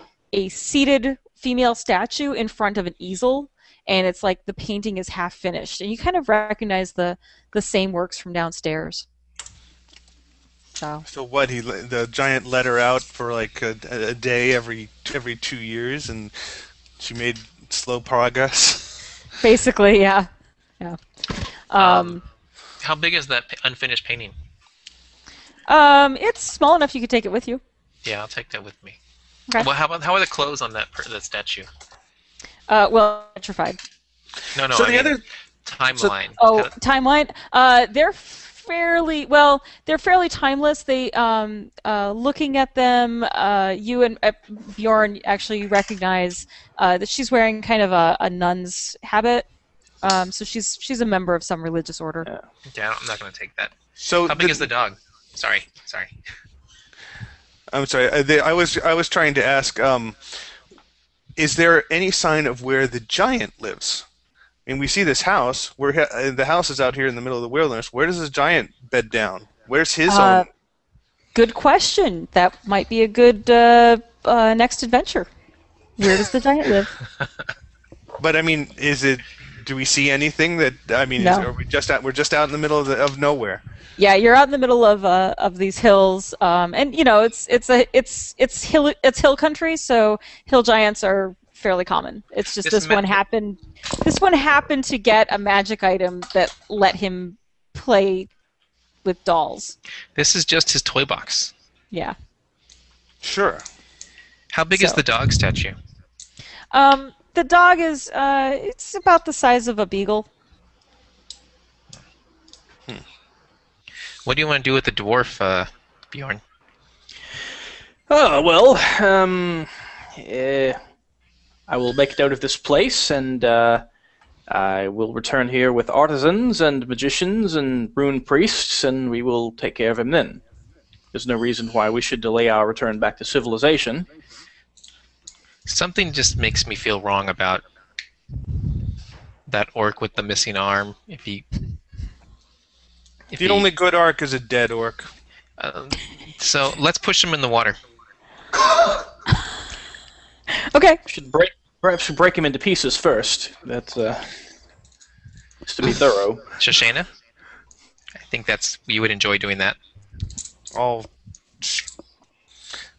seated female statue in front of an easel, and it's like the painting is half finished, and you kind of recognize the same works from downstairs. So So what? The giant let her out for like a day every 2 years, and she made slow progress. basically, yeah. How big is that unfinished painting? It's small enough you could take it with you. Yeah, I'll take that with me. Okay. Well, how are the clothes on that statue? Well, petrified. No, So I the mean, other- timeline. Oh, timeline. They're fairly timeless. They looking at them, you and Bjorn actually recognize that she's wearing kind of a nun's habit. So she's a member of some religious order. Yeah, I'm not going to take that. So How big is the dog? Sorry. I'm sorry. I was trying to ask. Is there any sign of where the giant lives? I mean, we see this house. The house is out here in the middle of the wilderness. Where does this giant bed down? Where's his own? Good question. That might be a good next adventure. Where does the giant live? But I mean, do we see anything that? I mean, No. are we just out? We're just out in the middle of nowhere. Yeah, you're out in the middle of these hills, and it's hill country, so hill giants are fairly common. It's just This this one happened to get a magic item that let him play with dolls. This is just his toy box. Yeah. Sure. How big is So- the dog statue? The dog is it's about the size of a beagle. What do you want to do with the dwarf, Bjorn? Oh, well, I will make it out of this place, and I will return here with artisans and magicians and rune priests, and we will take care of him then. there's no reason why we should delay our return back to civilization. Something just makes me feel wrong about that orc with the missing arm. The only good orc is a dead orc. So let's push him in the water. Okay. Perhaps should break him into pieces first. That's just to be thorough. Shoshana? I think you would enjoy doing that.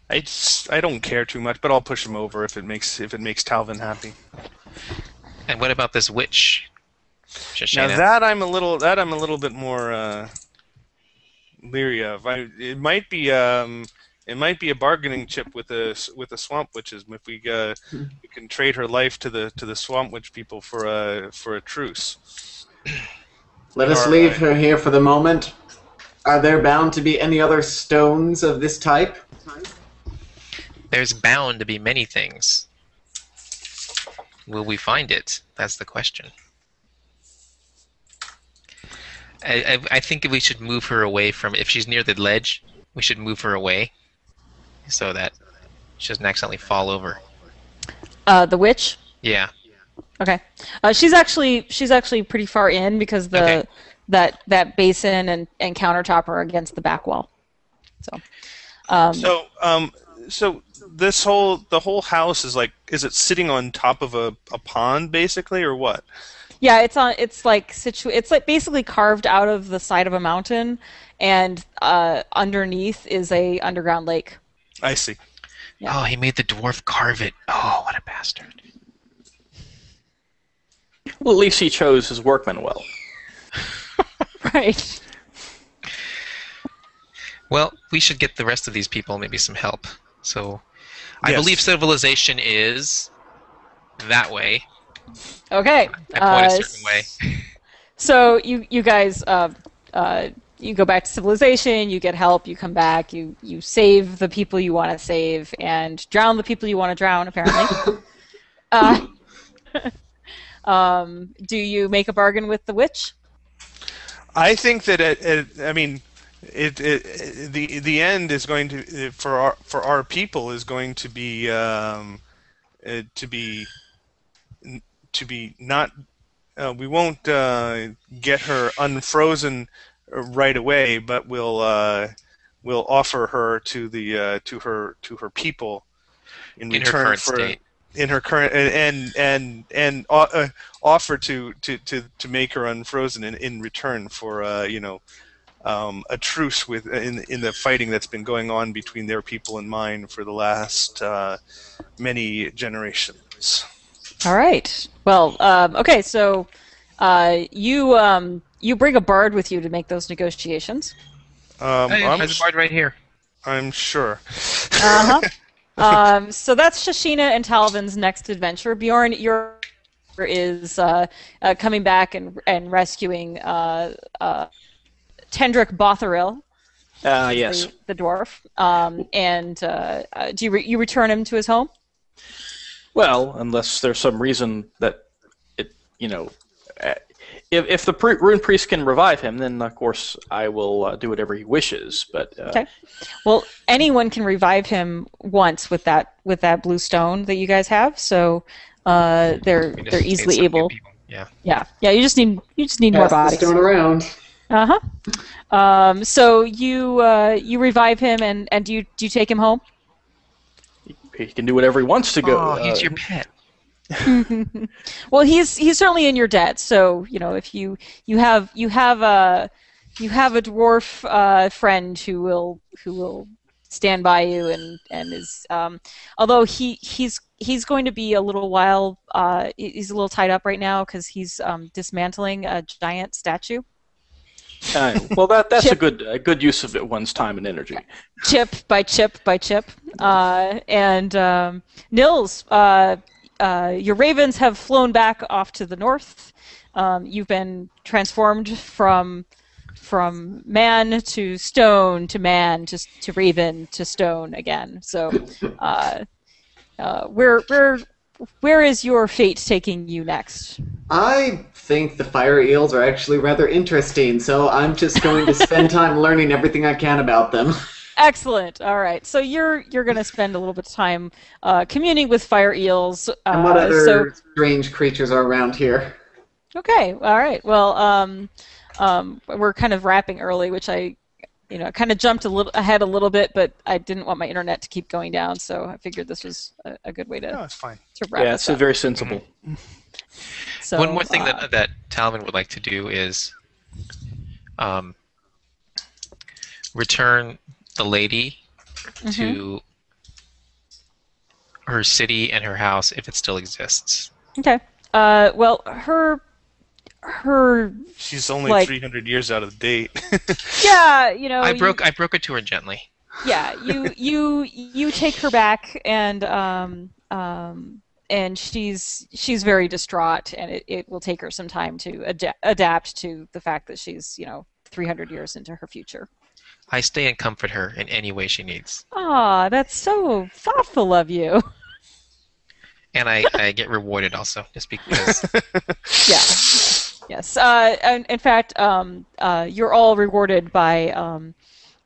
I don't care too much, but I'll push him over if it makes Talvin happy. And what about this witch, Shoshana? Now that I'm a little bit more leery of. It might be a bargaining chip with the swamp witches if we can trade her life to the swamp witch people for a truce. Let us leave her here for the moment. Are there bound to be any other stones of this type? There's bound to be many things. Will we find it? That's the question. I think we should move her away from... If she's near the ledge, we should move her away so that she doesn't accidentally fall over. The witch? Yeah. Okay. She's actually pretty far in because that basin and countertop are against the back wall. So the whole house is it sitting on top of a pond basically, or what? Yeah, it's like basically carved out of the side of a mountain, and underneath is a underground lake. I see. Yeah. Oh, he made the dwarf carve it. Oh, what a bastard. Well, at least he chose his workmen well. Right. Well, we should get the rest of these people maybe some help. So, I Yes. believe civilization is that way. Okay. I point a certain way. So you guys you go back to civilization, you get help, you come back, you save the people you want to save, and drown the people you want to drown, apparently. Do you make a bargain with the witch? I think that the end is going to for our people is going to be not we won't get her unfrozen right away, but we'll offer her to her people in In her return current for state. in her current and offer to make her unfrozen in return for a truce in the fighting that's been going on between their people and mine for the last many generations. All right. Well, okay. So you bring a bard with you to make those negotiations. Hey, there's a bard right here. I'm sure. So that's Shoshana and Talvin's next adventure. Bjorn, your is coming back and rescuing Tendrick Botheril. Yes. The dwarf. Do you return him to his home? Well, unless there's some reason that if the rune priest can revive him, then of course I will do whatever he wishes. But Okay. Well, anyone can revive him once with that blue stone that you guys have. So they're We just need easily some new able. people. Yeah. Yeah. You just need more Pass the bodies. stone around. So you revive him and do you take him home? he can do whatever he wants to go. Oh, he's your pet. Well, he's certainly in your debt. So if you have a dwarf friend who will stand by you and is although he's going to be a little while he's a little tied up right now because he's dismantling a giant statue. Well, that's Chip. a good use of one's time and energy. Chip by chip by chip. Nils, your ravens have flown back off to the north. You've been transformed from man to stone to man to raven to stone again. So, where is your fate taking you next? I think the fire eels are actually rather interesting, so I'm just going to spend time learning everything I can about them. Excellent. All right. So you're going to spend a little bit of time communing with fire eels. And what So other strange creatures are around here? okay. All right. Well, we're kind of wrapping early, which I kind of jumped a little ahead a little bit, but I didn't want my internet to keep going down, so I figured this was a good way No, to it's fine. wrap Yeah, this it's up. very sensible. So, One more thing that Talman would like to do is return the lady to her city and her house if it still exists. okay. Well, her She's only like 300 years out of date. yeah, I broke it to her gently. yeah, you take her back, and she's very distraught, and it will take her some time to adapt to the fact that she's 300 years into her future. I stay and comfort her in any way she needs. Aw, that's so thoughtful of you. And I get rewarded also, just because. Yeah. Yes. And in fact, you're all rewarded by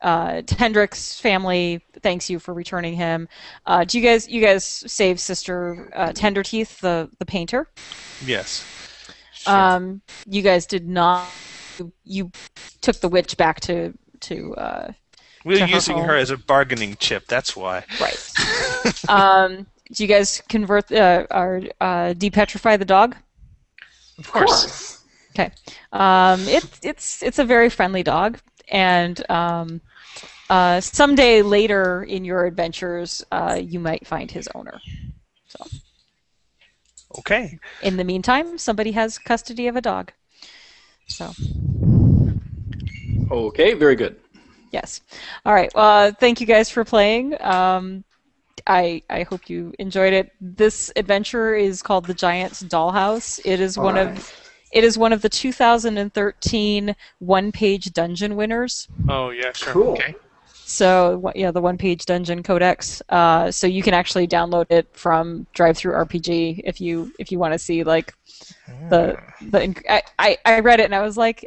Tendrick's family. Thanks you for returning him. Do you guys save Sister Tenderteeth, the painter? Yes. Sure. You guys did not. You took the witch back to We're to her using home. her as a bargaining chip, that's why. right. Do you guys convert or depetrify the dog? Of course. Okay. It's a very friendly dog, and someday later in your adventures, you might find his owner. So, Okay. in the meantime, somebody has custody of a dog. So, Okay, very good. yes. All right. Thank you guys for playing. I hope you enjoyed it. This adventure is called The Giant's Dollhouse. It is one of the 2013 one-page dungeon winners. Oh, yeah, sure. Cool. Okay. So yeah, the one-page dungeon codex. So you can actually download it from DriveThruRPG if you want to see like the. I read it and I was like,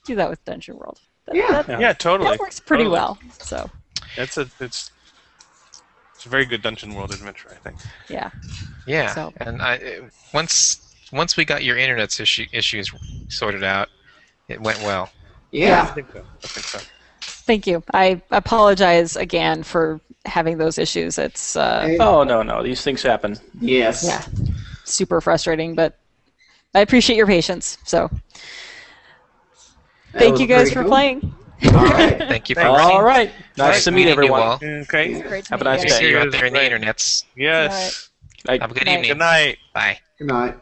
do that with Dungeon World. Yeah, totally. That works pretty Totally. well. So It's a very good Dungeon World adventure, I think. yeah. Yeah, So- and once we got your internet issues sorted out, it went well. Yeah. I think so. Thank you. I apologize again for having those issues. It's Oh, no, these things happen. Yes. yeah, super frustrating, but I appreciate your patience. So That thank was you guys pretty for cool. playing. All right. Thank you for Thanks. running. All right. Nice to meet Meeting you everyone. all. Okay. Great to Have a meet nice you See guys. day. you out there in the Right. internets. Yes. Night. Have a good Night. evening. Good night. Bye. Good night.